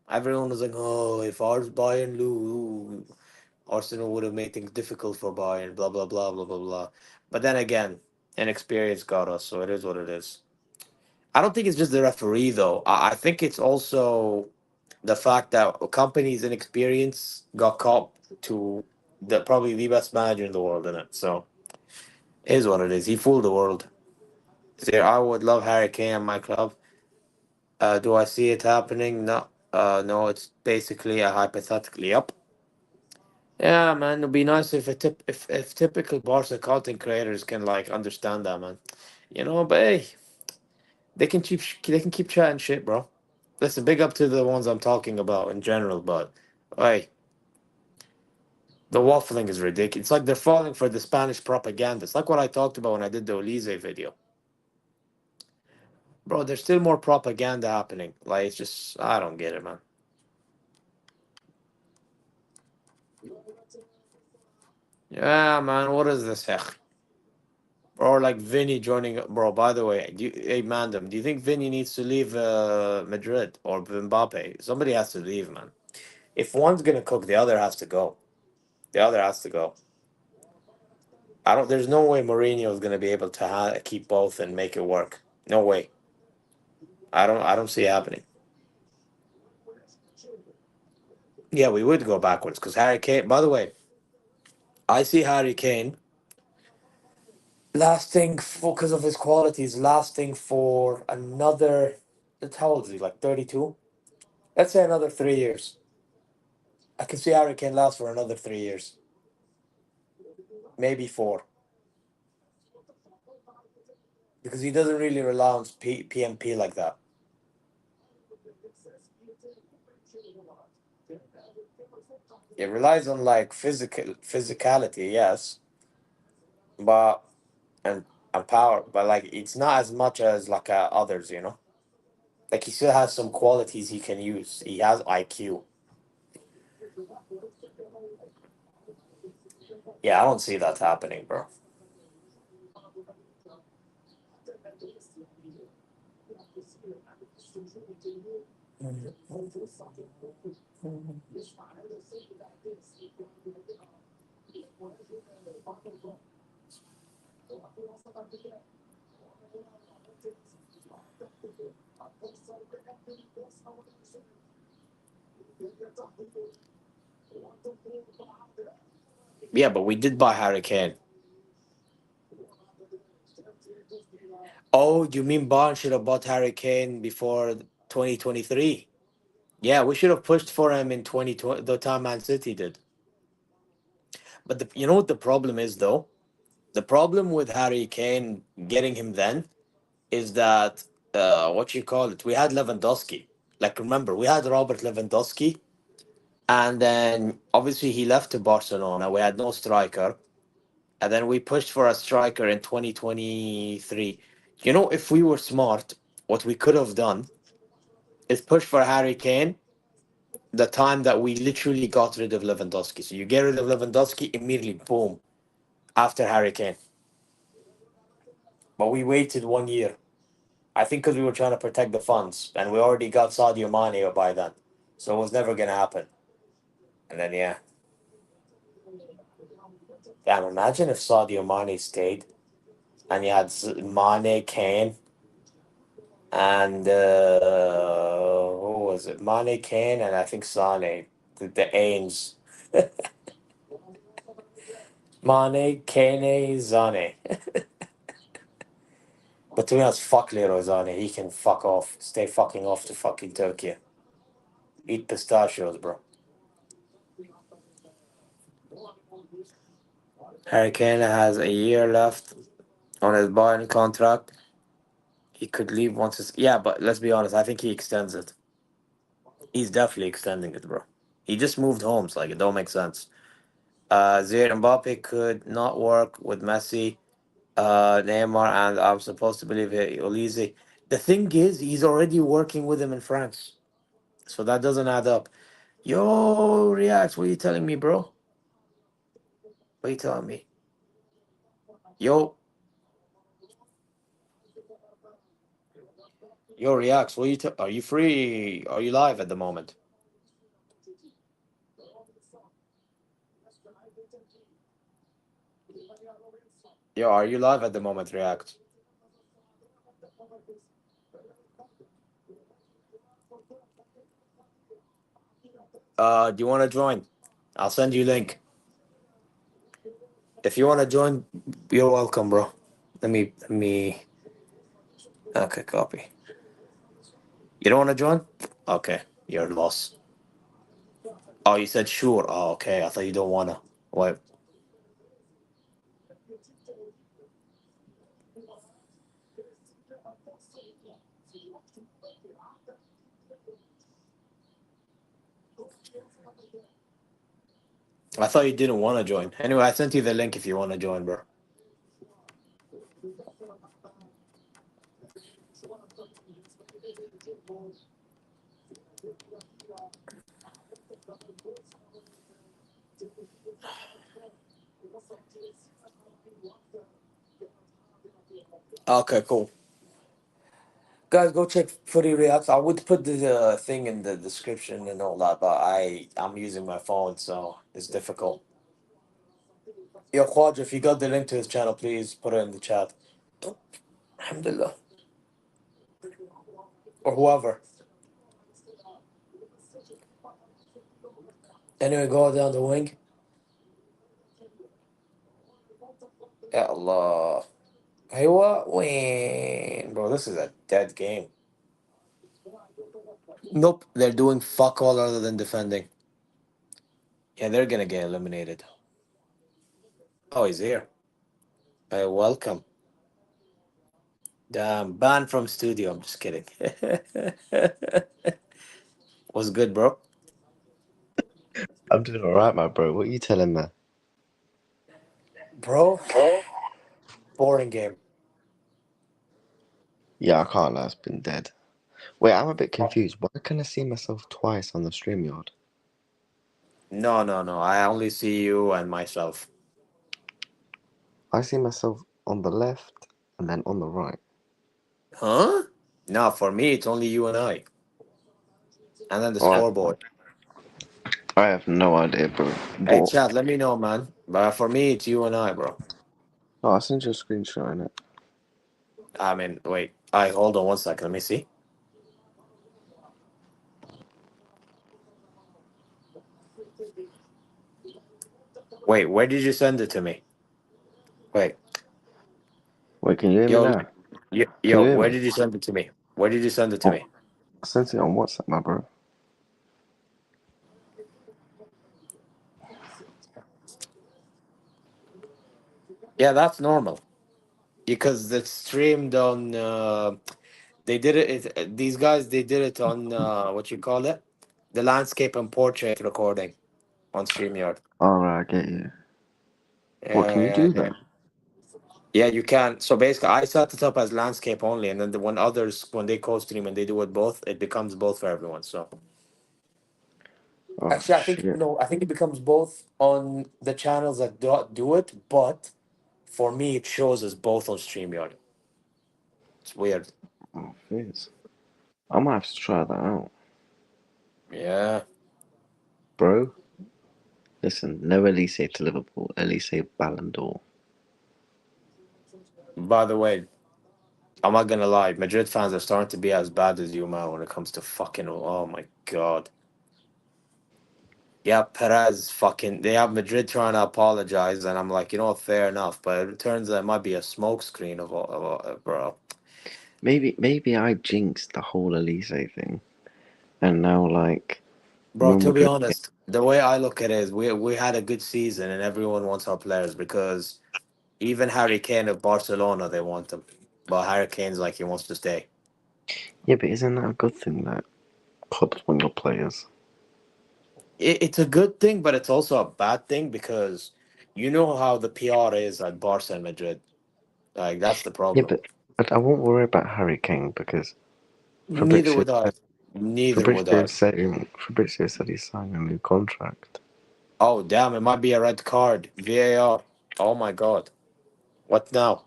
Everyone was like, "Oh, if ours Bayern lose, Arsenal would have made things difficult for Bayern." Blah blah blah blah blah blah. But then again, inexperience got us, so it is what it is. I don't think it's just the referee though. I think it's also the fact that companies inexperience got caught to the probably the best manager in the world in it. So it is what it is. He fooled the world. There, I would love Harry Kane in my club. Do I see it happening? No. No. It's basically a hypothetically. Yep. Yeah, man. It'd be nice if if typical Barca content creators can like understand that, man. You know, but hey, they can keep chatting shit, bro. Listen, big up to the ones I'm talking about in general, but hey, the waffling is ridiculous. It's like they're falling for the Spanish propaganda. It's like what I talked about when I did the Elise video. Bro, there's still more propaganda happening. Like, it's just, I don't get it, man. Yeah, man, what is this? Heck? Or like Vinny joining. Bro, by the way, hey, Mandem, do you think Vinny needs to leave Madrid or Mbappe? Somebody has to leave, man. If one's gonna cook, the other has to go. The other has to go. I don't. There's no way Mourinho is gonna be able to keep both and make it work. No way. I don't. I don't see it happening. Yeah, we would go backwards because Harry Kane. By the way, I see Harry Kane lasting because of his qualities, lasting for another. How old is he? Like 32. Let's say another 3 years. I can see Harry Kane last for another 3 years, maybe four, because he doesn't really rely on PMP like that. It relies on like physicality, yes, but and and power, but like it's not as much as like others, you know. Like he still has some qualities he can use. He has IQ. Yeah, I don't see that happening, bro. Yeah, but we did buy Harry Kane. Oh, you mean Barnes should have bought Harry Kane before 2023? Yeah, we should have pushed for him in 2020, the time Man City did. But you know what the problem is, though? The problem with Harry Kane getting him then is that what you call it? We had Lewandowski. Like, remember, we had Robert Lewandowski, and then obviously he left to Barcelona. We had no striker, and then we pushed for a striker in 2023. You know, if we were smart, what we could have done is push for Harry Kane the time that we literally got rid of Lewandowski. So you get rid of Lewandowski, immediately, boom, after Harry Kane. But we waited 1 year. I think because we were trying to protect the funds, and we already got Sadio Mane by then. So it was never going to happen. And then, yeah. Damn, imagine if Sadio Mane stayed and you had Mane, Kane, and who was it? Mane, Kane, and I think Sane, the Ains. Mane, Kane, Zane. But to be honest, fuck Leroy Zane. He can fuck off. Stay fucking off to fucking Turkey. Eat pistachios, bro. Harry Kane has a year left on his Bayern contract. He could leave once his... Yeah, but let's be honest. I think he extends it. He's definitely extending it, bro. He just moved homes. Like, it don't make sense. Zaire Mbappe could not work with Messi, Neymar, and I'm supposed to believe Olise. The thing is, he's already working with him in France. So that doesn't add up. Yo, React, what are you telling me, bro? What are you telling me? Yo. Yo, Reacts, what are you are you free? Are you live at the moment? Yo, are you live at the moment, React? Do you want to join? I'll send you a link. If you want to join, you're welcome, bro. Let me. Okay, copy. You don't want to join? Okay, you're lost. Oh, you said sure. Oh, okay. I thought you don't wanna. Wait. I thought you didn't want to join. Anyway, I sent you the link if you want to join, bro. Okay, cool. Guys, go check Footy Reacts. I would put the thing in the description and all that, but I'm using my phone, so it's difficult. Yo, Khwaja, if you got the link to his channel, please put it in the chat. Alhamdulillah. Or whoever. Anyway, go down the wing. Ya Allah. Hey, what? Win. Bro, this is a dead game. Nope, they're doing fuck all other than defending. Yeah, they're gonna get eliminated. Oh, he's here. Hey, welcome. Damn, banned from studio. I'm just kidding. What's good, bro? I'm doing alright, my bro. What are you telling me? Bro, boring game. Yeah, I can't lie, it's been dead. Wait, I'm a bit confused. Why can I see myself twice on the StreamYard? No, no, no. I only see you and myself. I see myself on the left and then on the right. Huh? No, for me, it's only you and I. And then the Oh, scoreboard. I have no idea, bro. Hey, What? chat, let me know, man. But for me, it's you and I, bro. Oh, I'll send you a screenshot in it. I mean, wait. I hold on one second. Let me see. Wait, where did you send it to me? Wait, Wait, can you hear me yo, now? Can yo, you hear where me? did you send it to me? Where did you send it to Oh, me? I sent it on WhatsApp, my bro. Yeah, that's normal because it's streamed on They did it. These guys, they did it on what you call it, the landscape and portrait recording on StreamYard. Alright, I get you. What Yeah, can you yeah, do yeah. that? Yeah, you can. So basically, I set it up as landscape only, and then when others, when they co-stream and they do it both, it becomes both for everyone. So Oh actually, I think shit. no, I think it becomes both on the channels that do it, but for me, it shows as both on StreamYard. It's weird. Oh fizz. I might have to try that out. Yeah. Bro, listen, no Elise to Liverpool, Elise Ballon d'Or. By the way, I'm not gonna lie, Madrid fans are starting to be as bad as you, man, when it comes to fucking. Oh my god. Yeah, Perez fucking. They have Madrid trying to apologize, and I'm like, you know what, fair enough. But it turns out it might be a smokescreen bro. Maybe I jinxed the whole Elise thing. And now like Bro, when to we're be going honest, the way I look at it is we had a good season, and everyone wants our players because even Harry Kane of Barcelona, they want him. But Harry Kane's like he wants to stay. yeah, but isn't that a good thing that clubs want your players? It's a good thing, but it's also a bad thing because you know how the PR is at Barca and Madrid. Like that's the Yeah, problem. but I won't worry about Harry Kane because Neither Fabrizio would I. Neither would Fabrizio I. said Fabrizio said he's signing a new contract. Oh damn! It might be a red card. VAR. Oh my god. What now?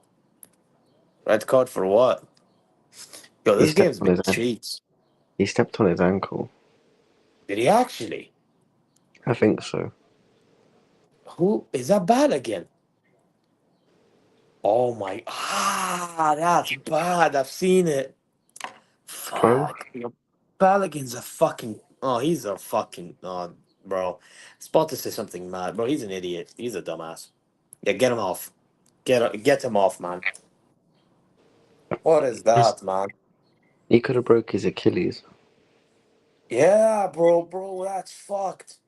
Red card for what? Yo, He this stepped game's on been his cheats. he stepped on his ankle. Did he actually? I think so. Who is that bad again? Oh my! That's bad. I've seen it. Bro, Fuck. Yo, Balogun's a fucking. Oh, he's a fucking. Oh, bro. I was about to say something mad, bro. He's an idiot. He's a dumbass. Yeah, get him off. Get him off, man. What is that, man? he could have broke his Achilles. Yeah, bro, that's fucked.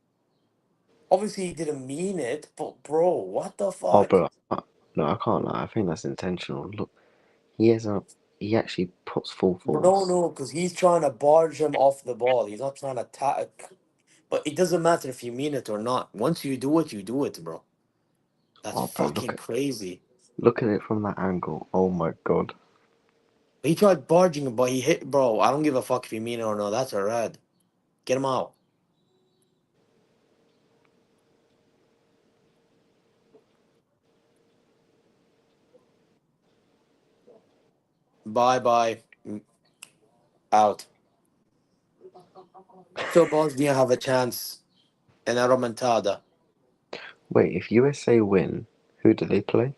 Obviously, he didn't mean it, but bro, what the Oh, fuck? bro, no, I can't lie. I think that's intentional. Look, he has a he actually puts full No, force. no, because he's trying to barge him off the ball. He's not trying to attack. But it doesn't matter if you mean it or not. Once you do it, bro. That's Oh, bro, fucking crazy. look at it from that angle. Oh my god. He tried barging him, but he hit, bro. I don't give a fuck if you mean it or not. That's a red. Get him out. Bye bye. Out. So Bosnia have a chance in a remontada. Wait, if USA win, who do they play?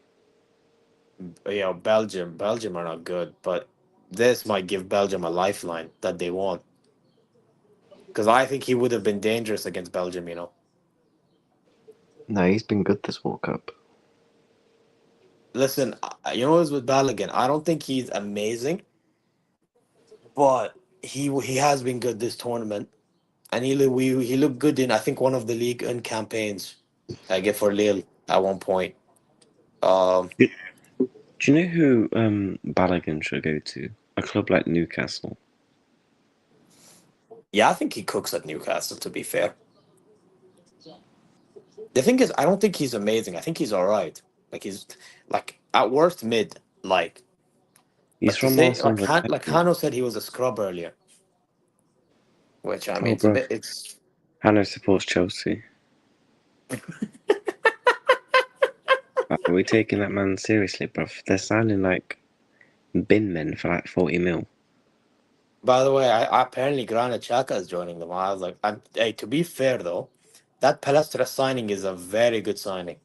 Belgium. Belgium are not good, but this might give Belgium a lifeline that they want. Because I think he would have been dangerous against Belgium, you know. No, he's been good this World Cup. Listen, you know what's with Balogun? I don't think he's amazing, but he has been good this tournament, and he looked good in I think one of the league and campaigns. I get for Lille at one point. Um, Do you know who Balogun should go to? A club like Newcastle. yeah, I think he cooks at Newcastle. To be fair, the thing is, I don't think he's amazing. I think he's all right. Like he's like at worst mid. Like, He's but to from say Arsenal's Like academy. Hano said, he was a scrub earlier, which I mean, Oh, it's a bro. bit. It's Hannah supports Chelsea. Are we taking that man seriously, bro? They're signing like bin men for like 40 mil. By the way, apparently Granit Xhaka is joining them. I was like, hey, to be fair though, that Palestra signing is a very good signing.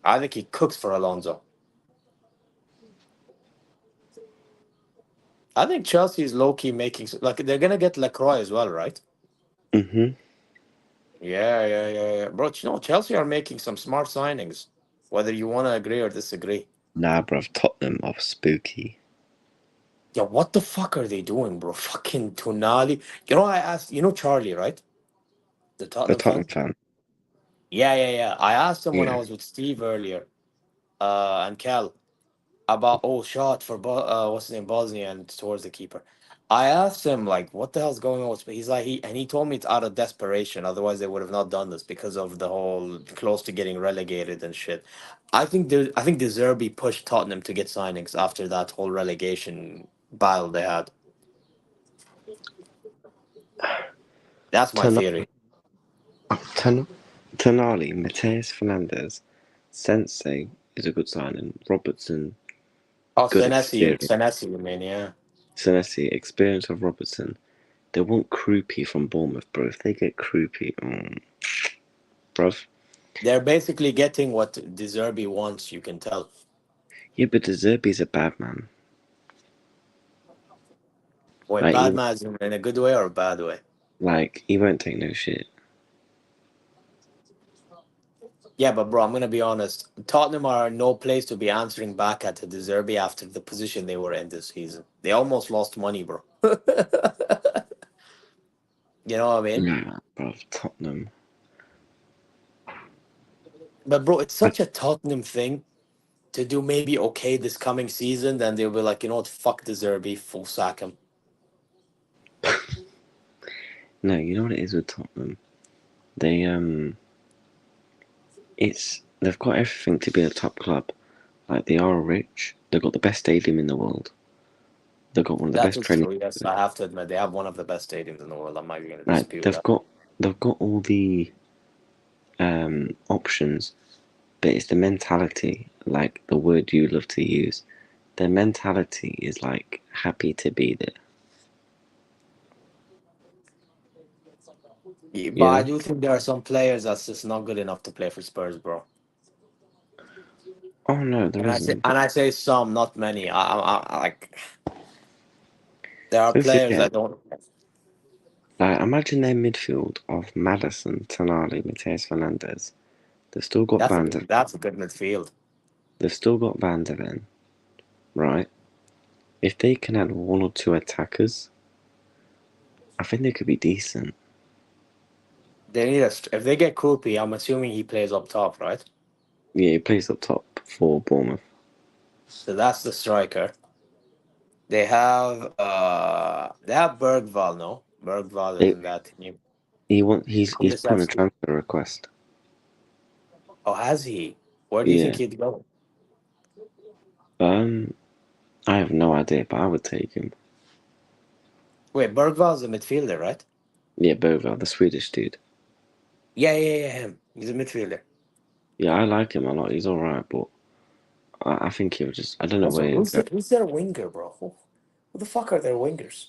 I think he cooks for Alonso. I think Chelsea is low key making like they're gonna get Lacroix as well, right? Mm-hmm. Yeah. Bro, you know Chelsea are making some smart signings, whether you want to agree or disagree. Nah, bro. Tottenham are spooky. Yeah, what the fuck are they doing, bro? Fucking Tonali. You know, I asked. You know Charlie, right? The A Tottenham Tottenham fan. fan. Yeah. I asked him when I Yeah. was with Steve earlier, and Cal. about shot for what's his name, Bosnia, and towards the keeper. I asked him like, what the hell's going on with he's like he told me it's out of desperation, otherwise they would have not done this because of the whole close to getting relegated and shit. I think De Zerbi pushed Tottenham to get signings after that whole relegation battle they had. That's my Ten- theory. Tonali, Mateus Fernandez, Sensei is a good signing. Robertson, Oh, good experience. Senesi, you mean, yeah. Senesi, experience of Robertson. They want Krupi from Bournemouth, bro. If they get Krupi, bruv. They're basically getting what De Zerbi wants, you can tell. Yeah, but De Zerbi's a bad man. Wait, Like, bad man in a good way or a bad way? he won't take no shit. Yeah, but bro, I'm gonna be honest. Tottenham are no place to be answering back at De Zerbi after the position they were in this season. They almost lost money, bro. You know what I mean? Nah, bruv, Tottenham. But bro, it's I, such a Tottenham thing to do maybe okay this coming season, then they'll be like, you know what, fuck De Zerbi, full sack him. no, you know what it is with Tottenham? They, they've got everything to be a top club. Like, they are rich. They've got the best stadium in the world. They've got one of the That best is training. true, yes. I have to admit they have one of the best stadiums in the world. I'm not even gonna Like, dispute that. they've got all the options, but it's the mentality, like the word you love to use. Their mentality is like happy to be there. Yeah, but You I know? do think there are some players that's just not good enough to play for Spurs, bro. Oh no, there isn't. And I say some, not many. I like there are Don't players forget, that don't. like imagine their midfield of Madison, Tonali, Mateus Fernandez. They've still got Van der. That's a good midfield. They've still got Van der Ven, right? If they can add one or two attackers, I think they could be decent. They need if they get Krupi, I'm assuming he plays up top, right? Yeah, he plays up top for Bournemouth. So that's the striker. They have Bergval, no? Bergval is They, in that team. he's put in a transfer request. Oh, has he? Where do you think Yeah. he'd go? Um, I have no idea, but I would take him. Wait, Bergval's a midfielder, right? Yeah, Boval, the Swedish dude. Yeah, him. He's a midfielder. Yeah, I like him a lot. He's all right, but I think he'll just. I don't know Also, where he'll go. who's their winger, bro? Who the fuck are their wingers?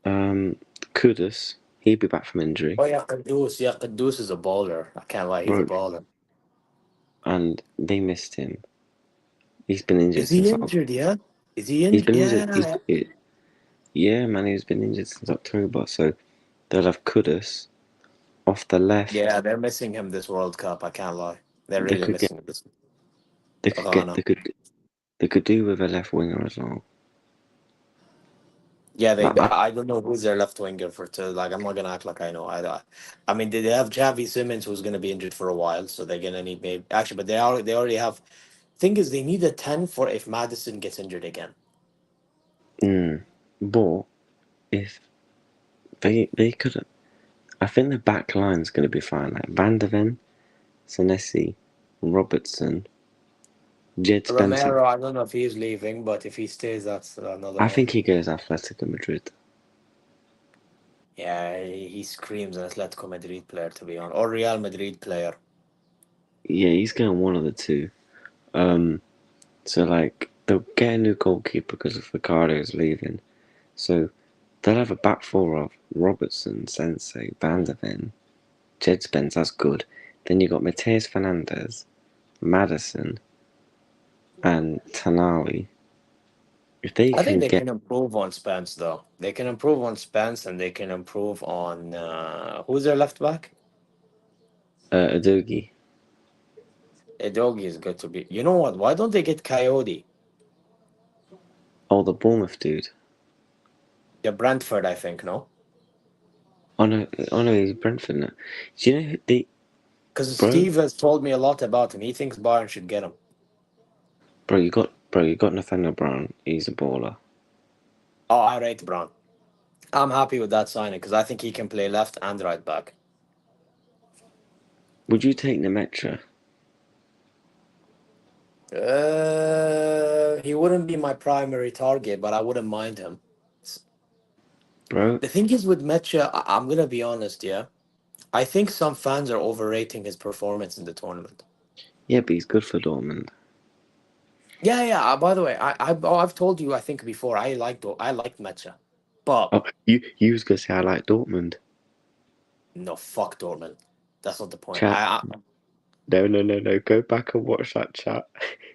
Um, Kudus, he'd be back from injury, Oh yeah, Kudus. Yeah, Kudus is a baller. I can't lie, he's a bro, baller. and they missed him. He's been injured Is he since. injured? Yeah. Is he He's injured? been injured. Yeah. Yeah, man, he's been injured since October. So they'll have Kudus off the left. Yeah, they're missing him this World Cup. I can't lie. They're They really could get. missing him this They could get. Ghana. They could do with a left winger as well. Yeah, Like, I don't know who's their left winger for to like. I'm not gonna act like I know. I mean, they have Javi Simmons who's gonna be injured for a while, so they're gonna need maybe actually, but they already have. Thing is, they need a 10 for if Madison gets injured again. but if they could, I think the back line's going to be fine. Like Van der Ven, Senesi, Robertson, Jed Spencer. Romero, I don't know if he's leaving, but if he stays, that's another I one. think he goes Atletico Madrid. Yeah, he screams an Atletico Madrid player, to be honest, or Real Madrid player. Yeah, he's going one of the two. So like they'll get a new goalkeeper because of Ricardo's leaving. So they'll have a back four of Robertson, Sensei, Van der Ven, Jed Spence. That's good. Then you got Mateus Fernandez, Madison, and Tonali. If they I think can they get can improve on Spence, though. They can improve on Spence, and they can improve on who's their left back? Adogi, Edogi is good to be. You know what? Why don't they get Coyote? oh the Bournemouth dude. Yeah, Brentford, I think. No, Oh no, he's Brentford now. Do you know who they, because bro? Steve has told me a lot about him. He thinks Bayern should get him. Bro, you got Bro, you got Nathaniel Brown. He's a baller. Oh, I rate Brown. I'm happy with that signing because I think he can play left and right back. Would you take Nemetra? He wouldn't be my primary target, but I wouldn't mind him. Bro, The thing is with Mecha, I'm gonna be honest, yeah. I think some fans are overrating his performance in the tournament. yeah, but he's good for Dortmund. Yeah, yeah. By the way, I've told you I think before I liked Mecha, but Oh, you was gonna say I like Dortmund. no, fuck Dortmund. That's not the point. Chat. No. Go back and watch that chat.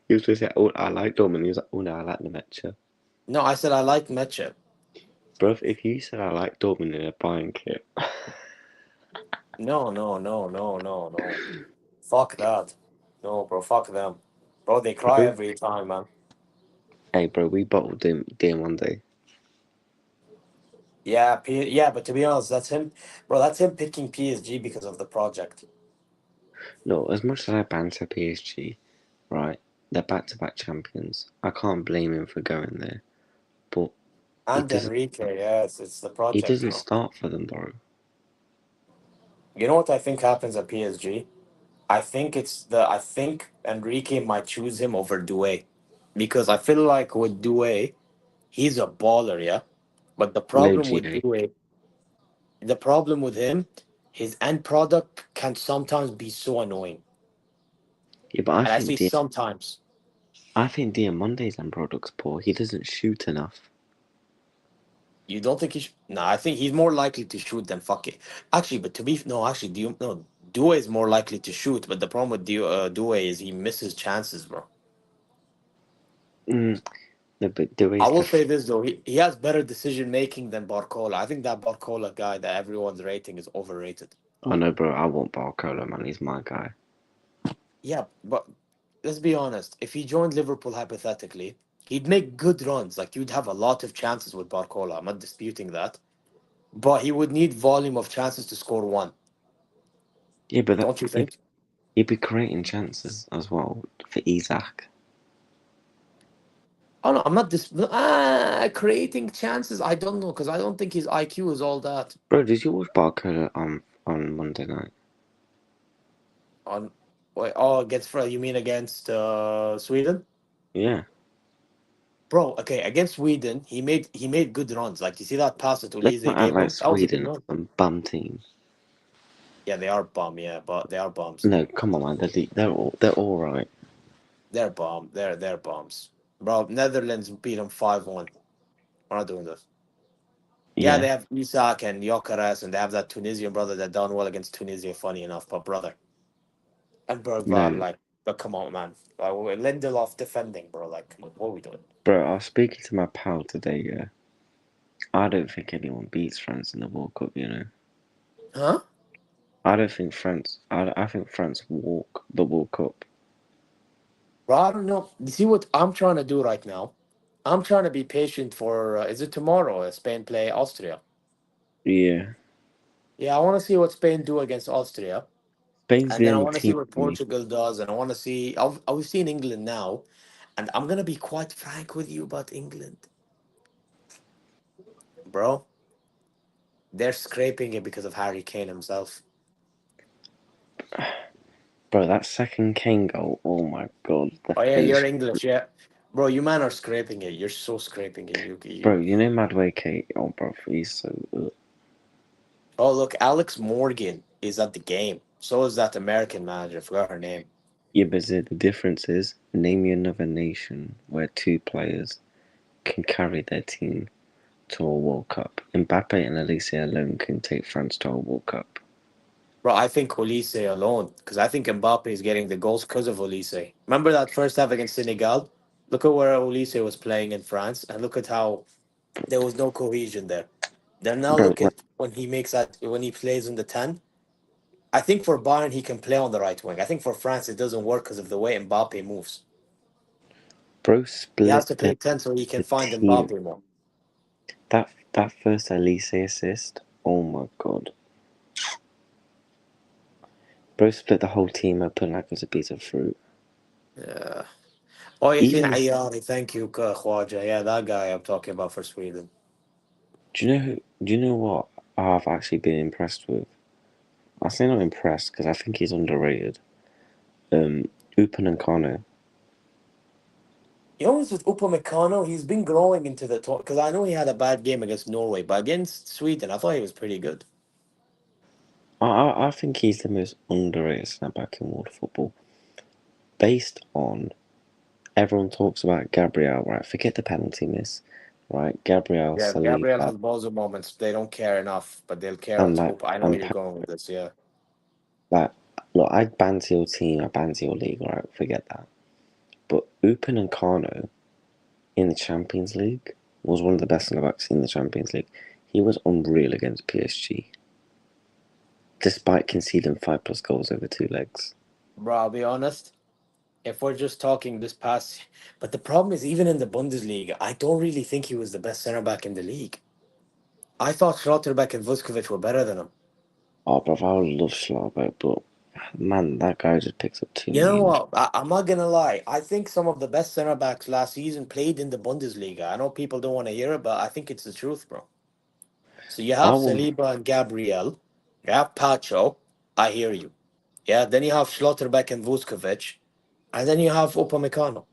He was gonna say, oh, I like Dortmund. He was like, oh no, I like Nemetra. No, I said I liked Mecha. Bro, if you said I like Dortmund in a buying kit, No. Fuck that. No, bro, fuck them. Bro, they cry bro, every time, man. hey, bro, we bottled him one day. Yeah, yeah, but to be honest, that's him, bro. That's him picking PSG because of the project. No, as much as I banter PSG, right? They're back-to-back champions. I can't blame him for going there, but he And doesn't. Enrique, yes, it's the He project, doesn't bro. start for them, bro. You know what I think happens at PSG? I think Enrique might choose him over Doué. Because I feel like with Doué, he's a baller, yeah. But No GA. The problem with him, his end product can sometimes be so annoying. Yeah, but And I say sometimes. I think Diamonde's end product's poor. He doesn't shoot enough. You don't think he should? No, I think he's more likely to shoot than fuck it. Actually, but to be no, actually, Due is more likely to shoot. But the problem with Due is he misses chances, bro. Mm, no, but I Doué's will say this though, he has better decision making than Barcola. I think that Barcola guy that everyone's rating is overrated. Oh no, bro, I want Barcola, man. He's my guy. Yeah, but let's be honest. If he joined Liverpool hypothetically, he'd make good runs. Like you'd have a lot of chances with Barcola. I'm not disputing that, but he would need volume of chances to score one. Yeah, but Don't you think? he'd be creating chances as well for Isaac. Oh no, I'm not creating chances. I don't know because I don't think his IQ is all that. Bro, did you watch Barcola on Monday night? On wait, oh, against you mean against Sweden? Yeah. Bro, okay, against Sweden, he made good runs. Like you see that pass that Let's Ulise not act gave like him? That was a good Sweden are run. some bum team. Yeah, they are bum, yeah, but they are bums. No, come on, man. They're all right. They're bum. They're bums. Bro, Netherlands beat them 5-1. We're not doing this. Yeah, Yeah. they have Isak and Gyökeres, and they have that Tunisian brother that done well against Tunisia, funny enough, but brother. And Bergvall, No, like, but come on, man. Like, Lindelof defending, bro. Like, come on, what are we doing? bro. I was speaking to my pal today. Yeah. I don't think anyone beats France in the World Cup. You know. Huh? I don't think France. I think France walk the World Cup. Bro, I don't know. You see what I'm trying to do right now? I'm trying to be patient for, is it tomorrow? Spain play Austria. Yeah. Yeah, I want to see what Spain do against Austria. Spain's And the then I only want to see team what for me. Portugal does. And I want to see, I've seen England now. And I'm going to be quite frank with you about England. Bro, they're scraping it because of Harry Kane himself. Bro, that second Kane goal. Oh my god, the Oh, yeah, you're finish. English, yeah. Bro, you man are scraping it. You're so scraping it. Bro, you know Madway Kate. Oh, bro, he's so. Oh, look, Alex Morgan is at the game. So is that American manager. I forgot her name. Yeah, but the difference is, name me another nation where two players can carry their team to a World Cup. Mbappe and Elise alone can take France to a World Cup. Bro, I think Olise alone. Because I think Mbappe is getting the goals because of Olise. Remember that first half against Senegal? Look at where Olise was playing in France. And look at how there was no cohesion there. Then now Bro, look at when he plays in the 10. I think for Bayern, he can play on the right wing. I think for France, it doesn't work because of the way Mbappe moves. bro He has split to play 10 so he can the find team. Mbappe more. That first Elise assist, oh my god. Bro split the whole team open like it was a piece of fruit. Yeah. Oh, Yasin Even Ayari, thank you, Khwaja. Yeah, that guy I'm talking about for Sweden. do you know what I've actually been impressed with? I say not impressed because I think he's underrated. Upamecano. You know, with Upamecano, he's been growing into the top because I know he had a bad game against Norway, but against Sweden, I thought he was pretty good. I think he's the most underrated centre back in world football. Based on everyone talks about Gabriel, right? Forget the penalty miss, right? Gabriel, Yeah, Gabriel Saliba, has Bozo moments. They don't care enough, but they'll care and with like Upa. I know where and you're going with this, yeah. like look, I'd banter your team, I banter your league, right? Forget that. But Upamecano in the Champions League was one of the best centre backs in the Champions League. He was unreal against PSG, despite conceding 5+ goals over 2 legs. Bro, I'll be honest. If we're just talking this past, but the problem is, even in the Bundesliga, I don't really think he was the best center back in the league. I thought Schlotterbeck and Vuskovic were better than him. Oh, bro, I would love Schlotterbeck, but man, that guy just picks up too You many know injuries. what? I'm not gonna lie. I think some of the best center backs last season played in the Bundesliga. I know people don't want to hear it, but I think it's the truth, bro. So you I have want, Saliba and Gabriel. You have Pacho. I hear you. Yeah. Then you have Schlotterbeck and Vuskovic, and then you have Upamecano.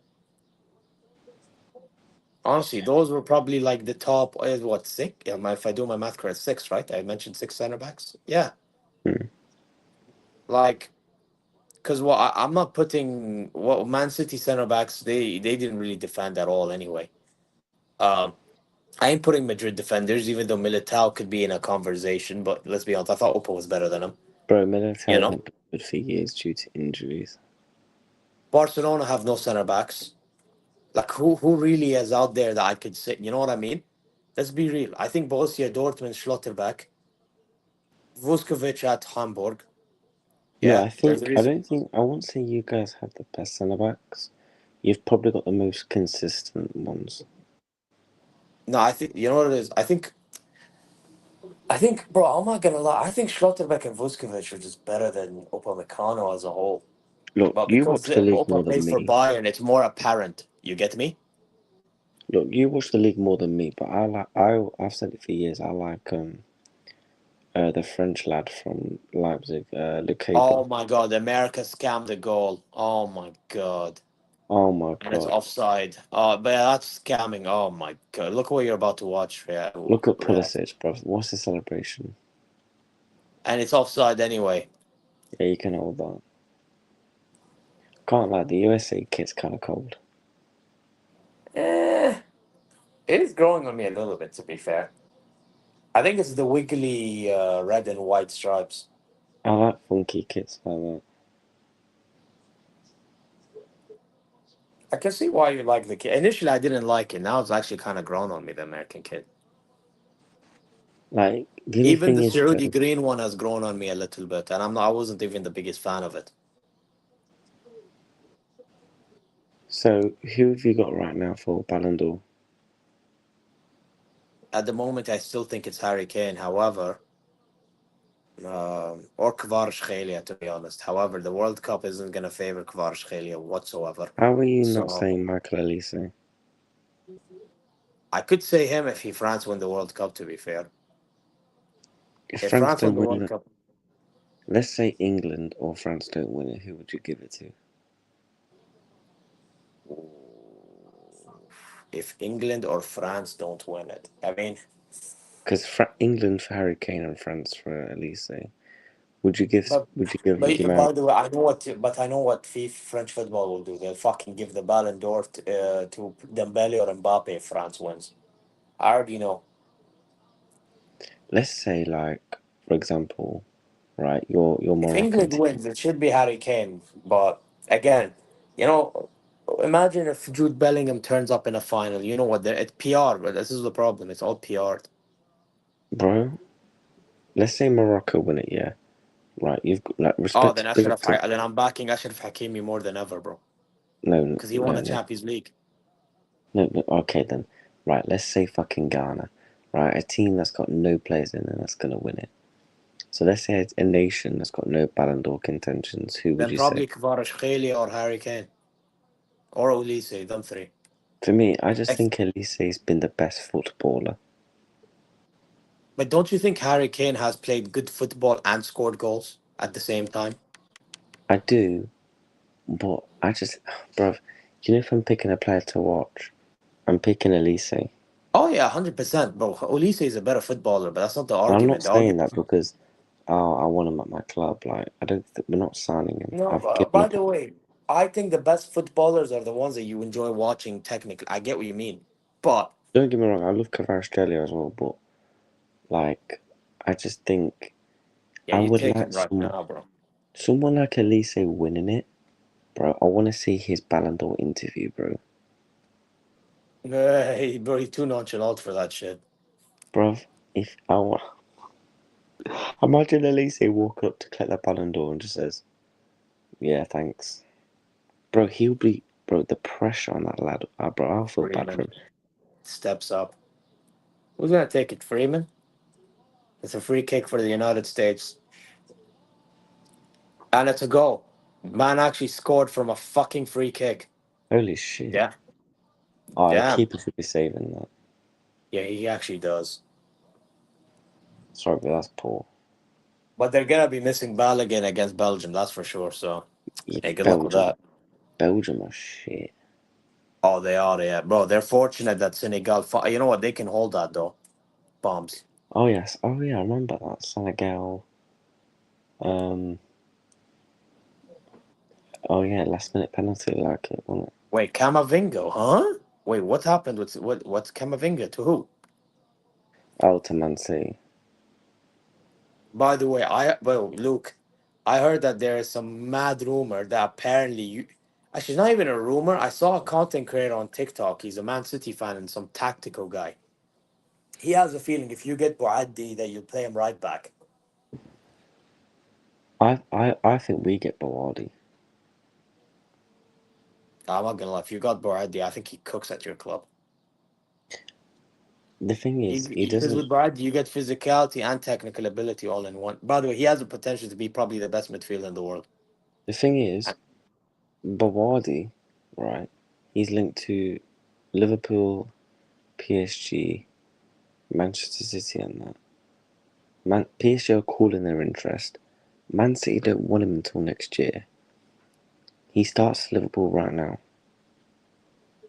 Honestly, those were probably like the top. What, six? Yeah, if I do my math correct, six, right? I mentioned six center backs. Yeah, hmm. like because I'm not putting what Man City center backs. They didn't really defend at all anyway. Um, I ain't putting Madrid defenders, even though Militao could be in a conversation. But let's be honest, I thought Opa was better than him. Bro, You Militao know, hasn't been good for years due to injuries. Barcelona have no center backs. Like who really is out there that I could say? You know what I mean? Let's be real. I think Borussia Dortmund, Schlotterbeck, Vuskovic at Hamburg. No, Yeah, there's a reason. I won't say you guys have the best centre backs. You've probably got the most consistent ones. No, I think you know what it is. I think, bro. I'm not gonna lie. I think Schlotterbeck and Vuskovic are just better than Upamecano as a whole. Look, But you because watch the league more Opa than plays for me. Bayern, it's more apparent. You get me? Look, you watch the league more than me, but I've said it for years. I like the French lad from Leipzig, Oh Lukeba. my God, America scammed the goal. Oh my God. Oh my And it's god. offside. Oh, but that's scamming. Oh my God. Look what you're about to watch. Yeah. Look at Yeah. Pulisic, bro. What's the celebration? And it's offside anyway. Yeah, you can hold that. Can't lie, the USA kit's kind of cold. Eh, it is growing on me a little bit, to be fair. I think it's the wiggly red and white stripes. I like funky kits like that. I can see why you like the kid. Initially, I didn't like it. Now it's actually kind of grown on me, the American kid. Like, the only Even thing the is, Saudi though, green one has grown on me a little bit, and I wasn't even the biggest fan of it. so who have you got right now for Ballon d'Or? At the moment, I still think it's Harry Kane. However, or Kvaratskhelia, to be honest. However, the World Cup isn't going to favor Kvaratskhelia whatsoever. How are you not So saying Michael Elise? I could say him if he France win the World Cup. To be fair, If if France France won don't the win World it, Cup, let's say England or France don't win it, who would you give it to? if England or France don't win it, I mean, Because England for Harry Kane and France for Elise. but Would you give but Mount? by the way, I know what FIFA, French football will do. They'll fucking give the Ballon d'Or to Dembele or Mbappe if France wins. I already know. Let's say, like, for example, right, your If Moroccan England team. wins, it should be Harry Kane. But again, you know, imagine if Jude Bellingham turns up in a final. You know what? It's PR, but this is the problem. It's all PR. Bro, let's say Morocco win it, yeah. Right, you've got, like, Oh, then respected. Then I'm backing Ashraf Hakimi more than ever, bro, No, no, because he won no, a no, Champions League. no, okay then. Right, let's say fucking Ghana. Right, a team that's got no players in and that's gonna win it. So let's say it's a nation that's got no Ballon d'Or contentions. Who would Then you say? probably Kvaratskhelia or Harry Kane. or Olise, them three. For me, I just If- think Elise's been the best footballer. But don't you think Harry Kane has played good football and scored goals at the same time? I do, but I just, bruv, you know if I'm picking a player to watch, I'm picking Elise. Oh yeah, 100%, bro. Olise is a better footballer, but that's not the And I'm not argument. The saying argument. that because I want him at my club. Like, I don't. We're not signing him. No, I've given by up. the way, I think the best footballers are the ones that you enjoy watching. Technically, I get what you mean, but Don't get me wrong. I love Kvaratskhelia as well, but like, I just think yeah, I you would take him like right now, bro. someone like Elise winning it, bro. I want to see his Ballon d'Or interview, bro. Hey, bro, he's too nonchalant for that shit. Bruv, if I wa- imagine Elise walk up to collect that Ballon d'Or and just says, "Yeah, thanks." Bro, he'll be, bro, the pressure on that lad. Bro, I'll feel bad for Freeman him. steps up. Who's gonna take it? Freeman? It's a free kick for the United States, and it's a goal. Man actually scored from a fucking free kick. Holy shit. Yeah, Oh, the damn. keeper should be saving that. Yeah, he actually does. Sorry, but that's poor. But they're gonna be missing Balogun against Belgium, that's for sure. So, Yeah, hey, good luck with Belgium. that. Belgium are shit. Oh, they are, yeah, bro. They're fortunate that Senegal. You know what? They can hold that though. Bombs. Oh, yes. Oh, yeah, I remember that. Senegal. Um. Oh, yeah, last minute penalty like it, wasn't it? Wait, Camavinga, huh? Wait, what happened? What's Camavinga to who? Oh, to Man City. By the way, Luke, I heard that there is some mad rumor that apparently you. Actually, not even a rumor. I saw a content creator on TikTok. He's a Man City fan and some tactical guy. He has a feeling if you get Boaddi that you'll play him right back. I think we get Bawardi. I'm not gonna lie. If you got Boaddi, I think he cooks at your club. The thing is, he Because doesn't. with Boaddi, you get physicality and technical ability all in one. By the way, he has the potential to be probably the best midfielder in the world. The thing is, And- Bawardi, right? He's linked to Liverpool, PSG, Manchester City, and that. PSG are calling their interest. Man City don't want him until next year. He starts Liverpool right now.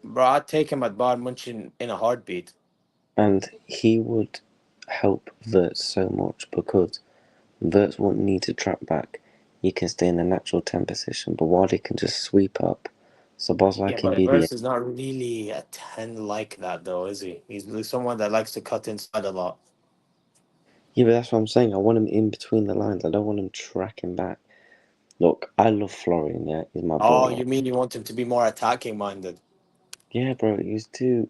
Bro, I'd take him at Bayern Munchen in a heartbeat. And he would help Wirtz so much because Wirtz won't need to track back. He can stay in the natural 10 position, but Wadi can just sweep up. So Bosley Yeah, can but be the. Verse is not really a 10 like that, though, is he? He's someone that likes to cut inside a lot. Yeah, but that's what I'm saying. I want him in between the lines. I don't want him tracking back. Look, I love Florian, yeah? He's my Oh, boy. you mean you want him to be more attacking minded? Yeah, bro, he's too.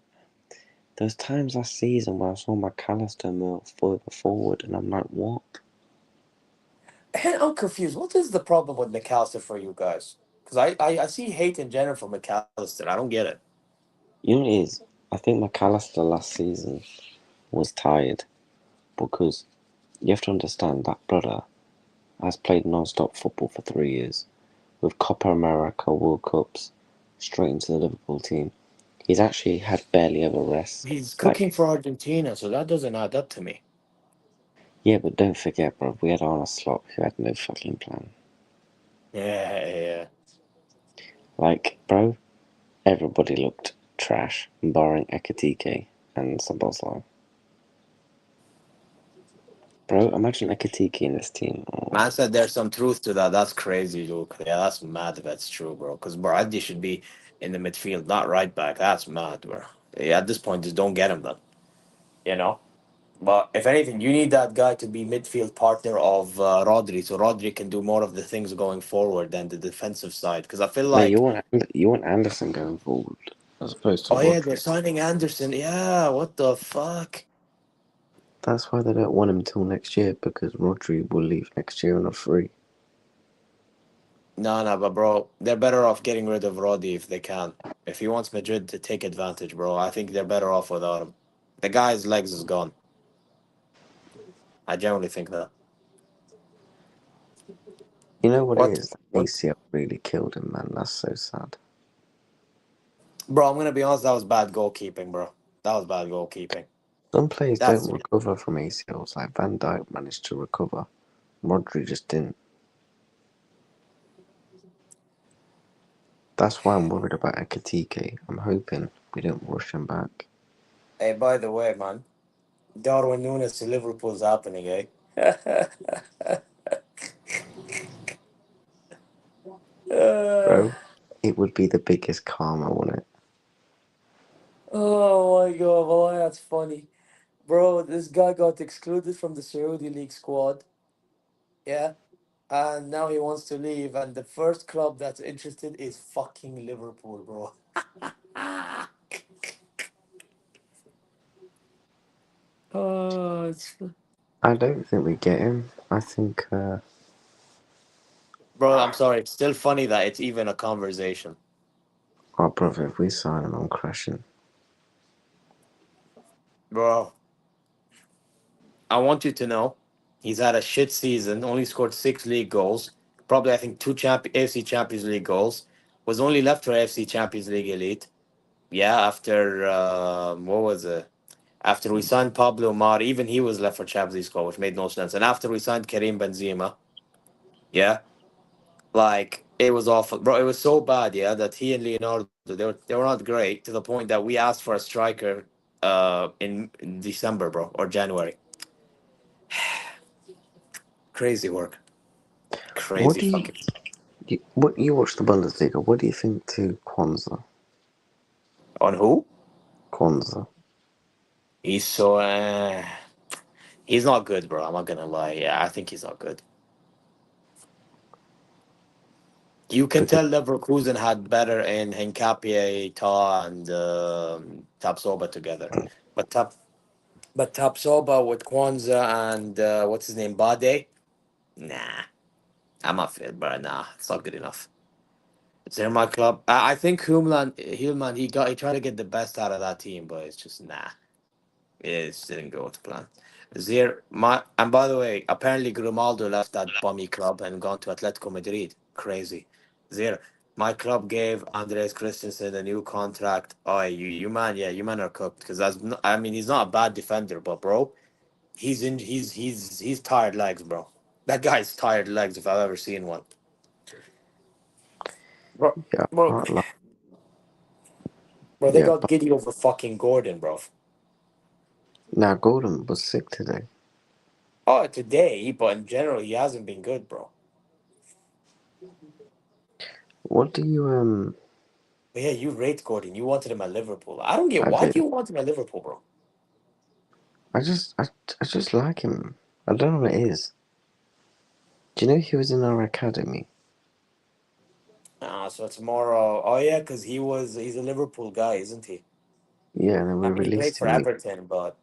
There's times last season where I saw McAllister move further forward, and I'm like, what? And I'm confused. What is the problem with McAllister for you guys? Because I see hate in general for McAllister. I don't get it. You know what it is? I think McAllister last season was tired because you have to understand that brother has played non-stop football for 3 years with Copa America, World Cups, straight into the Liverpool team. He's actually had barely ever rest. He's cooking Like, for Argentina, so that doesn't add up to me. yeah, but don't forget, bro, we had Arne Slot who had no fucking plan. Yeah. Like, bro, everybody looked trash, barring Ekatike and Sabozlai. Bro, imagine Ekatike in this team. Oh. Man said there's some truth to that. That's crazy, Luke. Yeah, that's mad if that's true, bro. Because Baradi should be in the midfield, not right back. That's mad, bro. Yeah, at this point, just don't get him then. You know? But if anything, you need that guy to be midfield partner of Rodri, so Rodri can do more of the things going forward than the defensive side. Because I feel No, you like, want you want Anderson going forward as opposed to oh yeah, they're Rodri. signing Anderson. Yeah, what the fuck? That's why they don't want him till next year because Rodri will leave next year on a free. No, but bro, they're better off getting rid of Rodri if they can. If he wants Madrid to take advantage, bro, I think they're better off without him. The guy's legs is gone. I generally think that. You know what it What? is? What? ACL really killed him, man. That's so sad. Bro, I'm gonna be honest. That was bad goalkeeping, bro. That was bad goalkeeping. Some players That's don't recover from ACLs. Like Van Dijk managed to recover. Rodri just didn't. That's why I'm worried about Ekitike. I'm hoping we don't rush him back. Hey, by the way, man, Darwin Nunes to Liverpool's happening, eh? Uh, Bro, it would be the biggest karma, wouldn't it? oh my god, boy, that's funny. Bro, this guy got excluded from the Saudi League squad, yeah? And now he wants to leave, and the first club that's interested is fucking Liverpool, bro. Oh, it's... I don't think we get him. I think, Bro, I'm sorry. It's still funny that it's even a conversation. oh, brother, if we sign him, I'm crashing. Bro, I want you to know he's had a shit season, only scored 6 league goals, probably, I think, AFC Champions League goals, was only left for AFC Champions League Elite. Yeah, after, what was it? After we signed Pablo Mari, even he was left for Champions League squad, which made no sense. And after we signed Karim Benzema, yeah, like, it was awful. Bro, it was so bad, yeah, that he and Leonardo, they were not great to the point that we asked for a striker in December, bro, or January. Crazy work. What Crazy do fucking. what you watch the Bundesliga? What do you think to Kwanzaa? On who? Kwanzaa. He's so. He's not good, bro. I'm not gonna lie. Yeah, I think he's not good. You can Because tell Leverkusen had better in Hinkapie, Ta, and Tapsoba together. But Tapsoba with Kwanzaa and what's his name, Bade? Nah, I'm not fit, bro. Nah, it's not good enough. It's in my club. I think Hillman, he tried to get the best out of that team, but it's just nah. It just didn't go to plan. And by the way, apparently Grimaldo left that bummy club and gone to Atletico Madrid. Crazy. Zero. My club gave Andres Christensen a new contract. Oh, you man, yeah, you man are cooked. Because I mean, he's not a bad defender, but bro, he's tired legs, bro. That guy's tired legs if I've ever seen one. Bro, yeah, bro, I like, bro, they yeah, got but giddy over fucking Gordon, bro. now Gordon was sick today. Oh, today, but in general, he hasn't been good, bro. What do you But yeah, you rate Gordon. You wanted him at Liverpool. I don't get I why did. do you want him at Liverpool, bro? I just like him. I don't know what it is. Do you know he was in our academy? Ah, so it's more. Oh yeah, because he's a Liverpool guy, isn't he? Yeah, and then we I mean, he played released for him. Everton, but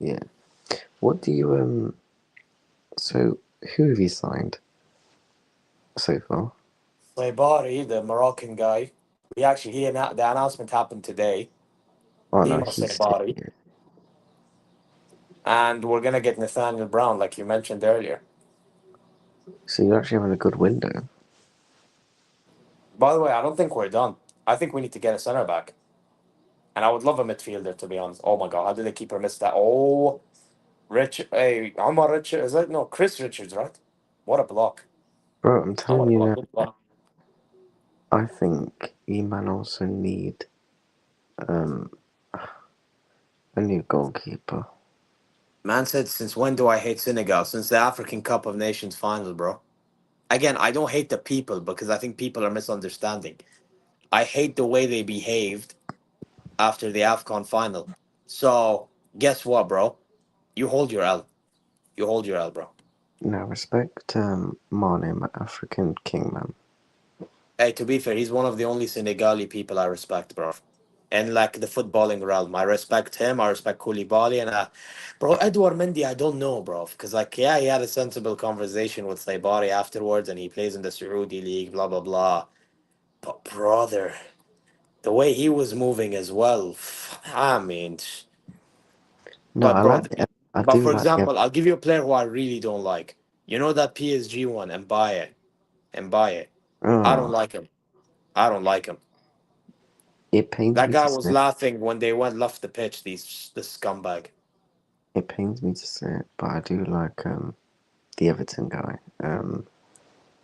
Yeah. What do you so who have you signed so far? Saibari, the Moroccan guy, the announcement happened today. Oh no, Dima he's still Saibari, here. and we're gonna get Nathaniel Brown, like you mentioned earlier. So you're actually having a good window. By the way, I don't think we're done. I think we need to get a centre back, and I would love a midfielder, to be honest. Oh my god, how did the keeper miss that? Oh, hey, Omar Richard, is that no Chris Richards, right? What a block! Bro, I'm Oh my telling you god, now, good block. I think E-Man also need um a new goalkeeper. Man said, since when do I hate Senegal? Since the African Cup of Nations final, bro. Again, I don't hate the people because I think people are misunderstanding. I hate the way they behaved after the AFCON final. So, guess what, bro? You hold your L. You hold your L, bro. Now respect Mane, my African king man. Hey, to be fair, he's one of the only Senegali people I respect, bro. And like the footballing realm, I respect him. I respect Koulibaly, and bro, Edouard Mendy, I don't know, bro, because like yeah, he had a sensible conversation with Saibari afterwards, and he plays in the Saudi league, blah blah blah. But brother, the way he was moving as well, I mean, No, but I bro, like the I but do for like the example, I'll give you a player who I really don't like. You know that PSG one, Mbaye. I don't oh like him. I don't like him. It pains That me to guy was say. laughing when they went left the pitch. This scumbag. It pains me to say it, but I do like the Everton guy.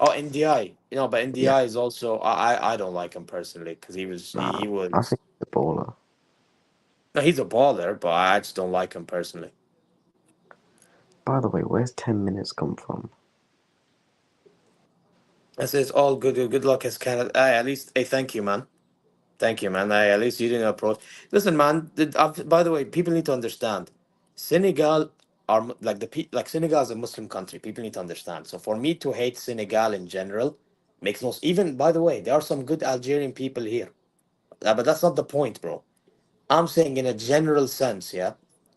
Oh, NDI. But Yeah, NDI is also I don't like him personally because he I was think he's a baller. no, he's a baller, but I just don't like him personally. By the way, where's 10 minutes come from? I say it's all good. Good luck as Canada. At least, hey, thank you, man. Thank you, man. At least you didn't approach. Listen, man. By the way, people need to understand. Senegal are like Senegal is a Muslim country. People need to understand. So for me to hate Senegal in general makes no. Even by the way, there are some good Algerian people here, but that's not the point, bro. I'm saying in a general sense, yeah.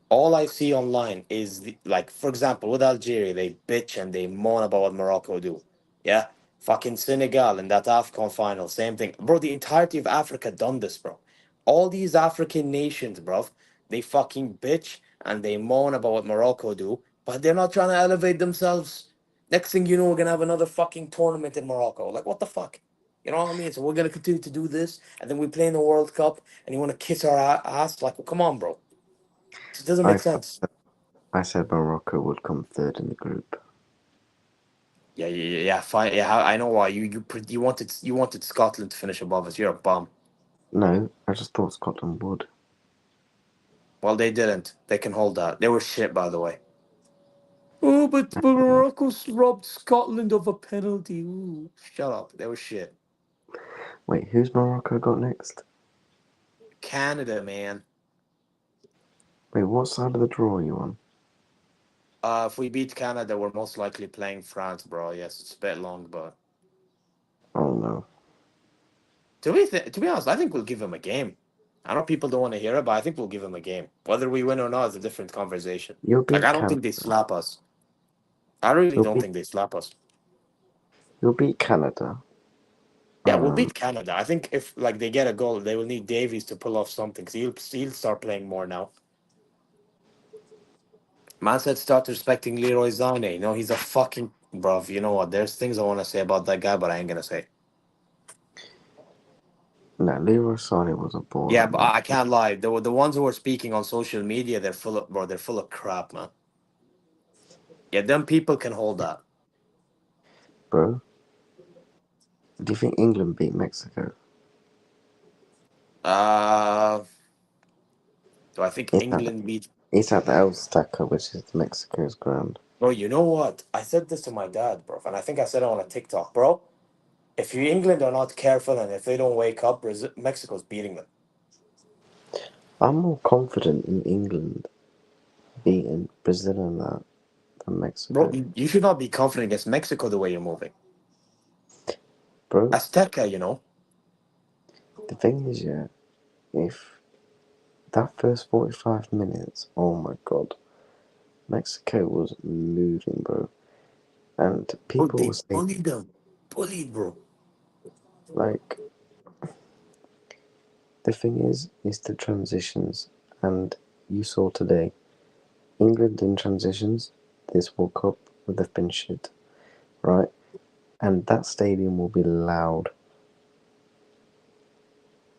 All I see online is like, for example, with Algeria, they bitch and they moan about what Morocco do. Yeah, fucking Senegal in that AFCON final, same thing, bro. The entirety of Africa done this, bro. All these African nations, bro, they fucking bitch and they moan about what Morocco do, but they're not trying to elevate themselves. Next thing you know, we're gonna have another fucking tournament in Morocco. Like, what the fuck? You know what I mean? So we're gonna continue to do this, and then we play in the World Cup, and you want to kiss our ass? Like, well, come on, bro. It doesn't I make thought sense. I said Morocco would come third in the group. Yeah. Fine. Yeah, I know why you wanted Scotland to finish above us. You're a bum. No, I just thought Scotland would. Well, they didn't. They can hold that. They were shit, by the way. Oh, but Morocco's robbed Scotland of a penalty. Ooh, shut up. They were shit. Wait, who's Morocco got next? Canada, man. Wait, what side of the draw are you on? If we beat Canada, we're most likely playing France, bro. Yes, it's a bit long, but Oh no. to be honest, I think we'll give them a game. I know people don't want to hear it, but I think we'll give them a game. Whether we win or not is a different conversation. You'll Like, beat I don't Canada. think they slap us. I really You'll don't beat think they slap us. you'll beat Canada. Yeah, we'll Um beat Canada. I think if like they get a goal, they will need Davies to pull off something because he'll start playing more now. Man said start respecting Leroy Zane. He's a fucking bruv. You know what? There's things I want to say about that guy, but I ain't gonna say. no, Leroy Sané was a Yeah, baller, but man. I can't lie. The ones who are speaking on social media, they're full of bro. They're full of crap, man. Yeah, them people can hold that. Bro, do you think England beat Mexico? Uh, do I think It's at England beat? it's at the El Stacker, which is Mexico's ground. Bro, you know what? I said this to my dad, bro, and I think I said it on a TikTok, bro. If you England are not careful and if they don't wake up, Mexico's beating them. I'm more confident in England beating Brazil and that than Bro, Mexico. you should not be confident against Mexico the way you're moving. Bro, Azteca. the thing is, yeah, if that first 45 minutes, oh my god, Mexico was moving, bro. And Bro, people they were saying, bullied them. Bullied, bro. like, the thing is the transitions. And you saw today, England in transitions, this World Cup would have been shit, right? And that stadium will be loud.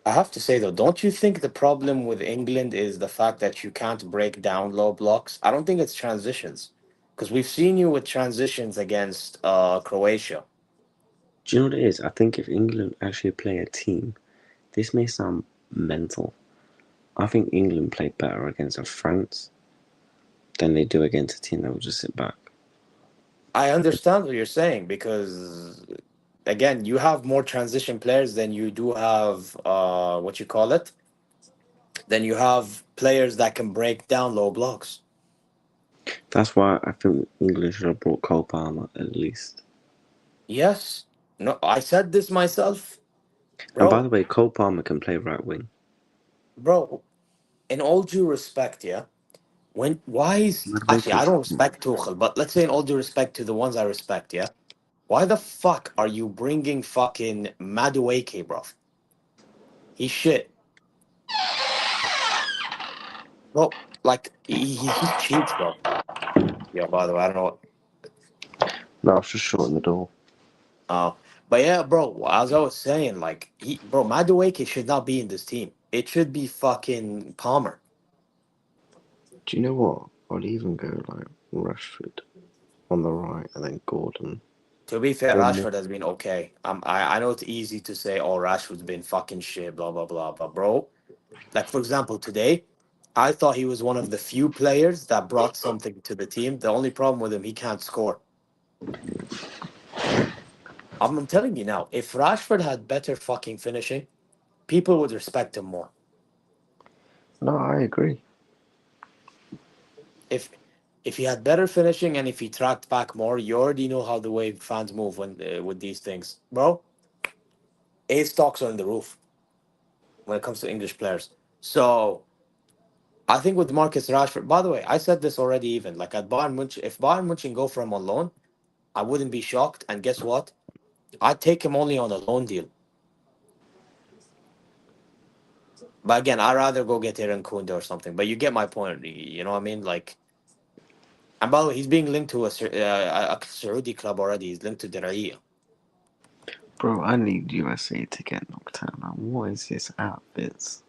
I have to say though, don't you think the problem with England is the fact that you can't break down low blocks? I don't think it's transitions, because we've seen you with transitions against Croatia. Do you know what it is? I think if England actually play a team, this may sound mental. I think England played better against a France than they do against a team that will just sit back. I understand what you're saying because again, you have more transition players than you do have what you call it. Then you have players that can break down low blocks. That's why I think England should have brought Cole Palmer at least. Yes. No, I said this myself. And by Bro, the way, Cole Palmer can play right wing. bro, in all due respect, yeah. Why is actually Madueke I is don't respect Tuchel, but let's say in all due respect to the ones I respect, yeah. Why the fuck are you bringing fucking Madueke, bro? He's shit. Bro, like he cheats, bro. Yeah, by the way, I don't know. no, I was just short in the door. Uh, But yeah, bro, as I was saying, like, Madueke should not be in this team. It should be fucking Palmer. Do you know what? I'd even go like Rashford on the right and then Gordon. To be fair, Or more. Rashford has been okay. I know it's easy to say, oh, Rashford's been fucking shit, blah, blah, blah. But, bro, like, for example, today, I thought he was one of the few players that brought something to the team. The only problem with him, he can't score. I'm telling you now, if Rashford had better fucking finishing, people would respect him more. No, I agree. If if he had better finishing and if he tracked back more, you already know how the way fans move when with these things, bro. A stocks are in the roof when it comes to English players. So I think with Marcus Rashford. By the way, I said this already. Even like at Bayern Munich, if Bayern Munich go for him on loan, I wouldn't be shocked. And guess what? I'd take him only on a loan deal. But again, I'd rather go get Aaron Kunda or something. But you get my point. You know what I mean? Like, and by the way, he's being linked to a Saudi club already. He's linked to Diriyah. Bro, I need USA to get knocked out. Now, what is this outfits?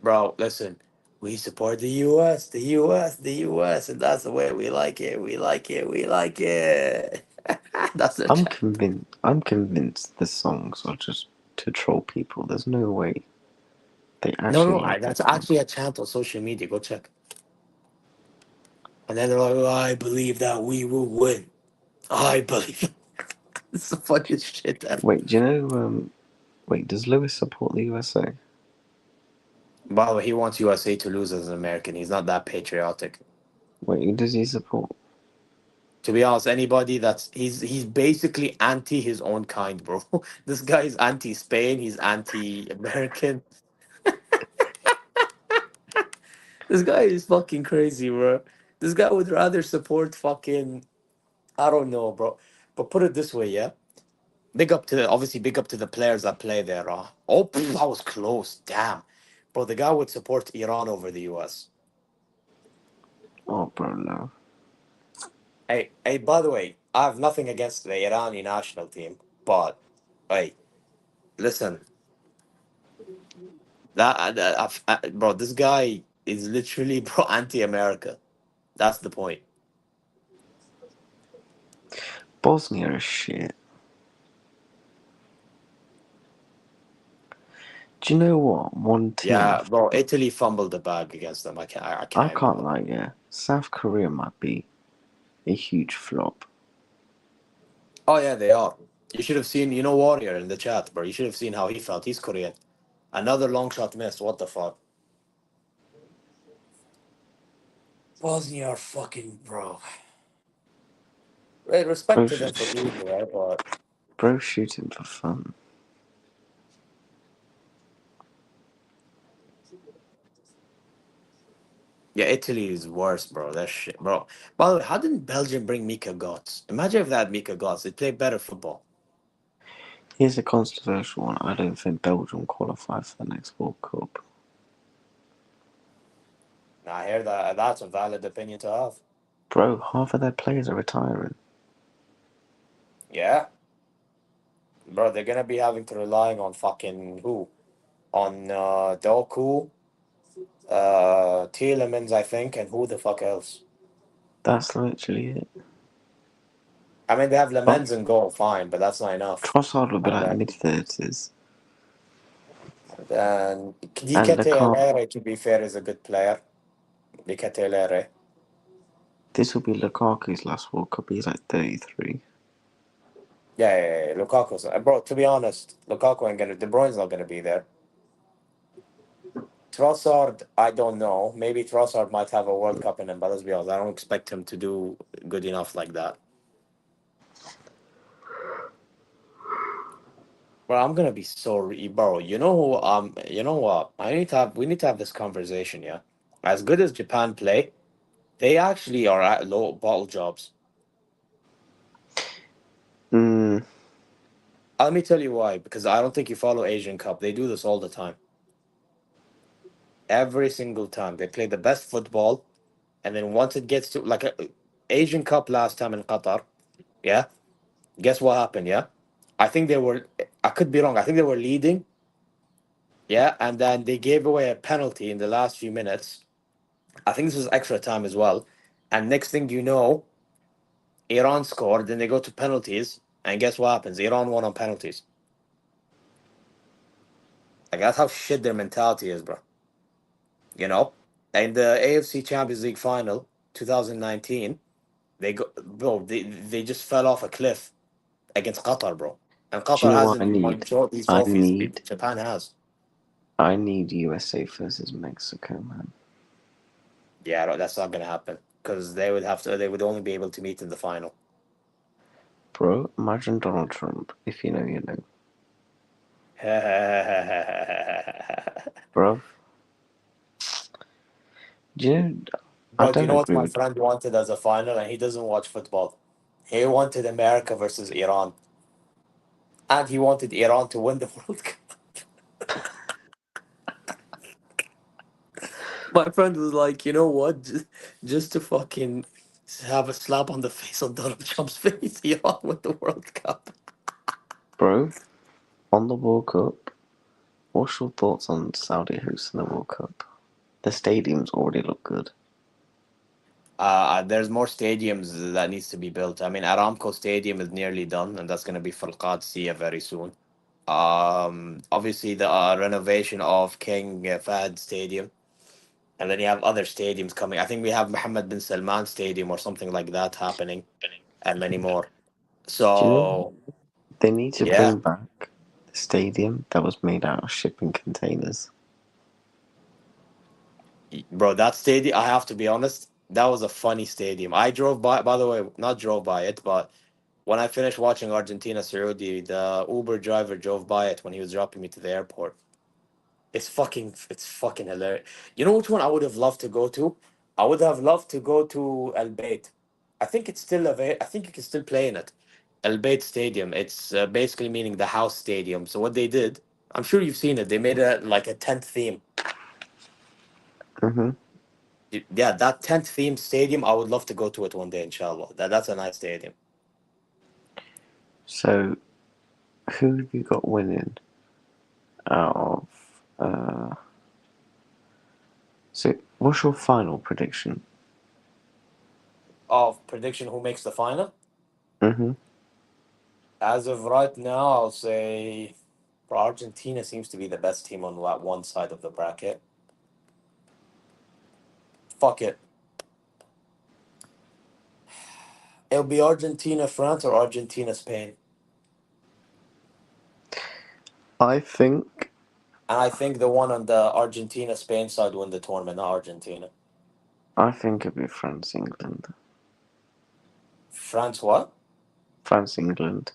Bro, listen, we support the US, the US, the US, and that's the way we like it. We like it. We like it. That's the chat. I'm convinced the songs are just to troll people. There's no way they No, actually no, like that's that song. actually a chant on social media. Go check. And then they're like, oh, I believe that we will win. I believe. It's the funniest shit ever. Wait, do you know? Wait, does Lewis support the USA? By the way, he wants USA to lose as an American. He's not that patriotic. Wait, who does he support? To be honest, anybody he's basically anti his own kind, bro. This guy is anti Spain. He's anti American. This guy is fucking crazy, bro. This guy would rather support fucking I don't know, bro. But put it this way, yeah. Big up to the players that play there. That was close. Damn, bro. The guy would support Iran over the US. Oh, bro, no. Hey. By the way, I have nothing against the Irani national team, but hey, listen, bro. This guy is literally bro anti-America. That's the point. Bosnia is shit. Do you know what? One team Yeah, bro. Italy fumbled the bag against them. I I can't even can't lie. like. Yeah, South Korea might be a huge flop. Oh yeah, they are. You should have seen, Warrior in the chat, bro. You should have seen how he felt. He's Korean. Another long shot missed. What the fuck? Bosnia are fucking bro. Right, respect Bro, to them for being there, but bro, shooting for fun. yeah, Italy is worse, bro. That shit, bro. By the way, how didn't Belgium bring Mika Götze? Imagine if they had Mika Götze. They play better football. Here's a controversial one. I don't think Belgium qualify for the next World Cup. Now, I hear that that's a valid opinion to have. Bro, half of their players are retiring. Yeah, bro. They're gonna be having to relying on fucking who? On Doku, Tielemans, I think, and who the fuck else? That's literally it. I mean, they have But Lemens and goal, fine, but that's not enough. Trossard will be And like then, mid-30s. then And Dikete Lukaku, Elere, to be fair, is a good player. Dikete Elere. this will be Lukaku's last World Cup. He's like 33. Yeah. Lukaku's. Bro, to be honest, Lukaku ain't gonna. De Bruyne's not gonna be there. Trossard, I don't know. Maybe Trossard might have a World Cup in him, but let's be honest, I don't expect him to do good enough like that. Bro, I'm gonna be bro. You know what? We need to have this conversation. Yeah, as good as Japan play, they actually are at low ball jobs. Mm, Let me tell you why. Because I don't think you follow Asian Cup. They do this all the time. Every single time they play the best football, and then once it gets to like a Asian Cup last time in Qatar, yeah, Guess what happened? Yeah, I think they were. I could be wrong. I think they were leading. Yeah, and then they gave away a penalty in the last few minutes. I think this was extra time as well. And next thing you know, Iran scored. Then they go to penalties, and guess what happens? Iran won on penalties. Like that's how shit their mentality is, bro. You know, in the AFC Champions League final, 2019, they just fell off a cliff against Qatar, bro. And Do you Qatar know what I hasn't won need? these I trophies. need Japan has. I need USA versus Mexico, man. Yeah, no, that's not gonna happen because they would have to. They would only be able to meet in the final. Bro, imagine Donald Trump. If you know, you know. Bro, do you know, I Bro, do you don't know what agree my with. friend wanted as a final? And he doesn't watch football. He wanted America versus Iran, and he wanted Iran to win the World Cup. My friend was like, you know what? Just to fucking have a slap on the face on Donald Trump's face, Iran win the World Cup. Bro, on the World Cup, what's your thoughts on Saudi hosting the World Cup? The stadiums already look good. There's more stadiums that needs to be built. I mean, Aramco Stadium is nearly done, and that's gonna be for Qadsiya very soon. Obviously the renovation of King Fahd Stadium, and then you have other stadiums coming. I think we have Mohammed bin Salman Stadium or something like that happening, and many more. Do you know So they need to yeah, bring back the stadium that was made out of shipping containers? bro, that stadium. I have to be honest, that was a funny stadium. I drove by. By the way, not drove by it, but when I finished watching Argentina Saudi, the Uber driver drove by it when he was dropping me to the airport. It's fucking hilarious. You know which one I would have loved to go to? I would have loved to go to El Bayt. I think it's still available. I think you can still play in it. El Bayt Stadium. It's basically meaning the house stadium. So what they did, I'm sure you've seen it. They made it like a tent theme. Mm-hmm. Yeah, that tent theme stadium. I would love to go to it one day, inshallah. That's a nice stadium. So, who have you got winning out of? So, what's your final prediction? Of prediction, who makes the final? Mm-hmm. As of right now, I'll say Argentina seems to be the best team on that one side of the bracket. Fuck it. It'll be Argentina, France, or Argentina, Spain. I think And I think the one on the Argentina, Spain side win the tournament, not Argentina. it'll be France England. France, what? France England.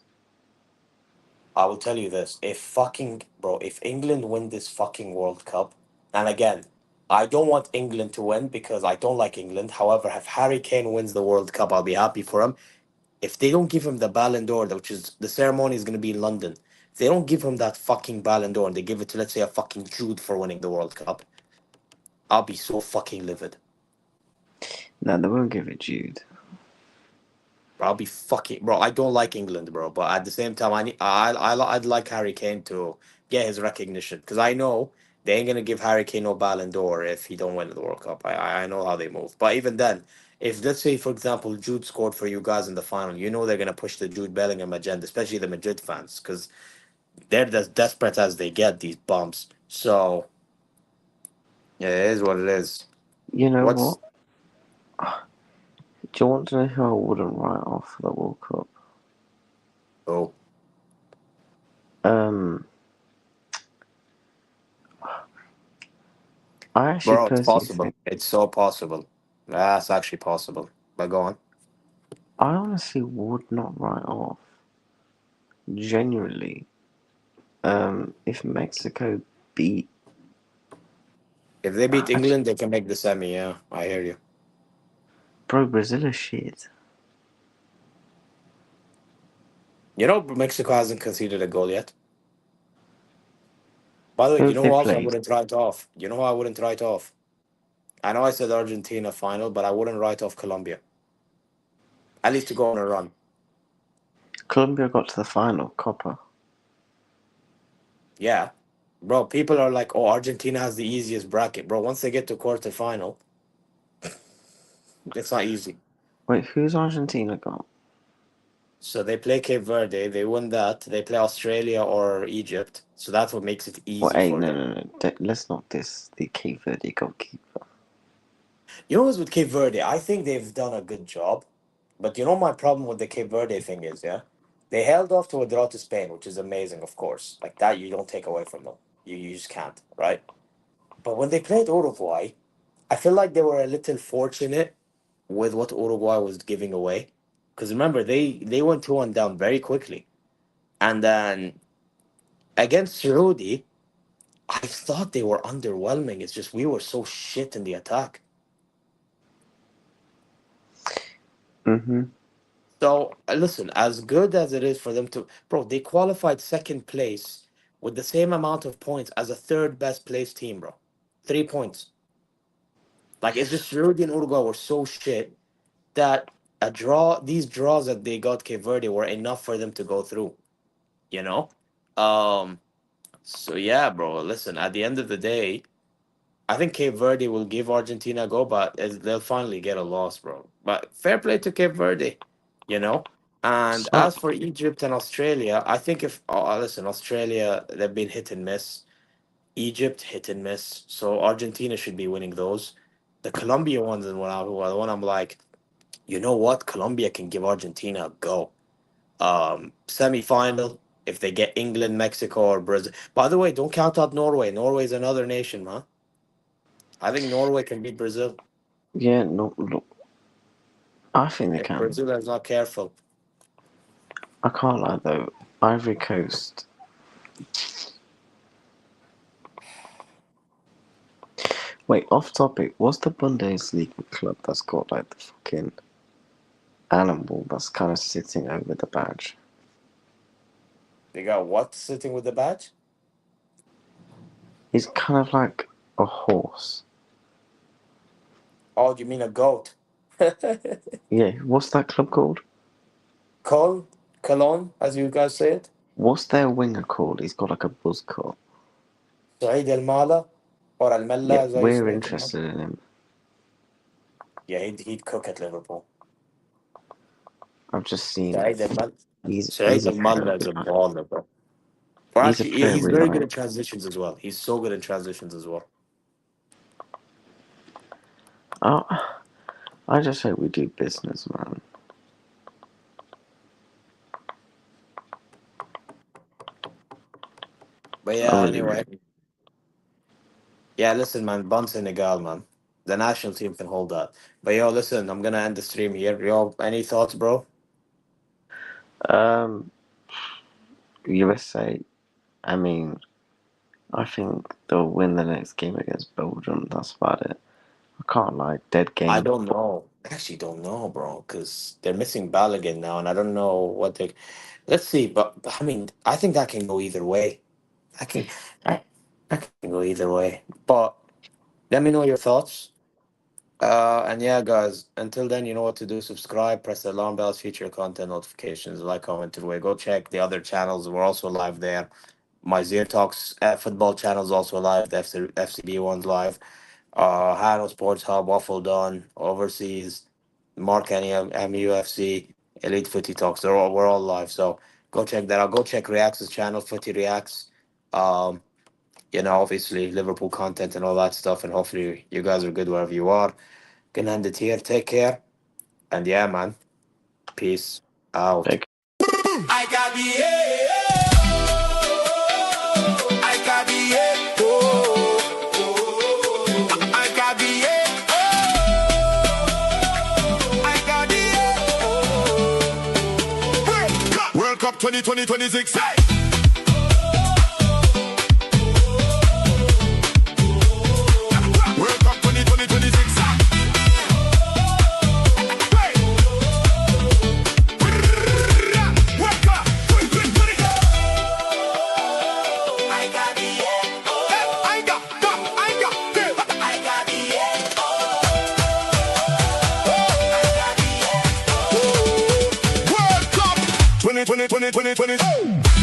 I will tell you this. If fucking, bro, if England win this fucking World Cup, and again, I don't want England to win because I don't like England. However, if Harry Kane wins the World Cup, I'll be happy for him. If they don't give him the Ballon d'Or, which is the ceremony is going to be in London, if they don't give him that fucking Ballon d'Or and they give it to, let's say, a fucking Jude for winning the World Cup, I'll be so fucking livid. No, they won't give it Jude. Bro, I'll be fucking bro. I don't like England, bro, but at the same time, I'd like Harry Kane to get his recognition because I know they ain't gonna give Harry Kane no Ballon d'Or if he don't win the World Cup. I know how they move, but even then, if let's say for example Jude scored for you guys in the final, you know they're gonna push the Jude Bellingham agenda, especially the Madrid fans, because they're as desperate as they get these bumps. So yeah, it is what it is. You know What's what? Do you want to know who I wouldn't write off for the World Cup? oh Um, I actually bro? It's personally possible. think It's so possible. That's actually possible. But go on. I honestly would not write off genuinely. If Mexico beat, If they beat actually, England, they can make the semi. Yeah, I hear you. bro, Brazil is shit. You know, Mexico hasn't conceded a goal yet. By the way, Who you have know they who else I played? wouldn't write off? You know who I wouldn't write off? I know I said Argentina final, but I wouldn't write off Colombia. At least to go on a run. Colombia got to the final, Copa. Yeah. Bro, people are like, oh, Argentina has the easiest bracket. Bro, once they get to quarterfinal, it's not easy. Wait, who's Argentina got? So they play Cape Verde, they win that. They play Australia or Egypt. So that's what makes it Well, easy hey, for no, them. no, no. Let's not diss the Cape Verde goalkeeper. You know what's with Cape Verde? I think they've done a good job. But you know my problem with the Cape Verde thing is, yeah? They held off to a draw to Spain, which is amazing, of course. Like that you don't take away from them. You just can't, right? But when they played Uruguay, I feel like they were a little fortunate with what Uruguay was giving away. Because remember, they went 2-1 down very quickly. And then against Saudi, I thought they were underwhelming. It's just we were so shit in the attack. Mm-hmm. So listen, as good as it is for them to, bro, they qualified second place with the same amount of points as a third best placed team, bro. 3 points. Like it's just Saudi and Uruguay were so shit that these draws that they got Cape Verde were enough for them to go through. You know, um. So yeah, bro. Listen, at the end of the day, I think Cape Verde will give Argentina a go, but they'll finally get a loss, bro. But fair play to Cape Verde, you know. And So, as for Egypt and Australia, I think if listen, Australia they've been hit and miss. Egypt hit and miss. So Argentina should be winning those. The Colombia ones and the one I'm like, you know what? Colombia can give Argentina a go. Semi-final if they get England, Mexico, or Brazil. By the way, don't count out Norway. Norway's another nation, man. I think Norway can beat Brazil. yeah, no, look, I think they If can. Brazil is not careful. I can't lie, though. Ivory Coast. Wait, off topic. What's the Bundesliga club that's got, like, the fucking animal that's kind of sitting over the badge? They got what sitting with the badge? It's kind of like a horse. Oh, you mean a goat? Yeah, what's that club called? Cologne, as you guys say it. What's their winger called? He's got like a buzz cut. Saeed Al Mala or Al Malla, Yeah, as I we're say it. interested in him. Yeah, he'd cook at Liverpool. I've just seen Saeed Al Malla. he's Saeed a Al player Malla is we a like. baller, bro. Or He's a actually, player he's we very good like. at transitions as well. He's so good at transitions as well. Oh, I just hope we do business, man. But I yeah, really, anyway. really. Yeah, listen, man. Bun Senegal, man. The national team can hold that. But yo, listen, I'm gonna end the stream here. Yo, any thoughts, bro? Um, USA. I mean, I think they'll win the next game against Belgium. That's about it. I can't lie. Dead I game. don't know. I actually don't know, bro, because they're missing Balogun now, and I don't know what they. Let's see, but I mean, I think that can go either way. I can, I, that can go either way. But let me know your thoughts. And yeah, guys, until then, you know what to do. Subscribe, press the alarm bells, future content notifications, like, comment, away. Go check the other channels. We're also live there. My Zero Talks football channel is also live. The FCB one's live. Hano Sports Hub, Waffle Done, Overseas, Mark Any, MUFC, Elite Footy Talks. We're all live. So go check that out. Go check Reacts' channel, Footy Reacts. Um, obviously Liverpool content and all that stuff. And hopefully you guys are good wherever you are. Gonna end it here. Take care. And yeah, man. Peace out. Big. I got the I got the I got the I got the World Cup 2026. World Cup 2026. 20, 20, 20, 20, 20.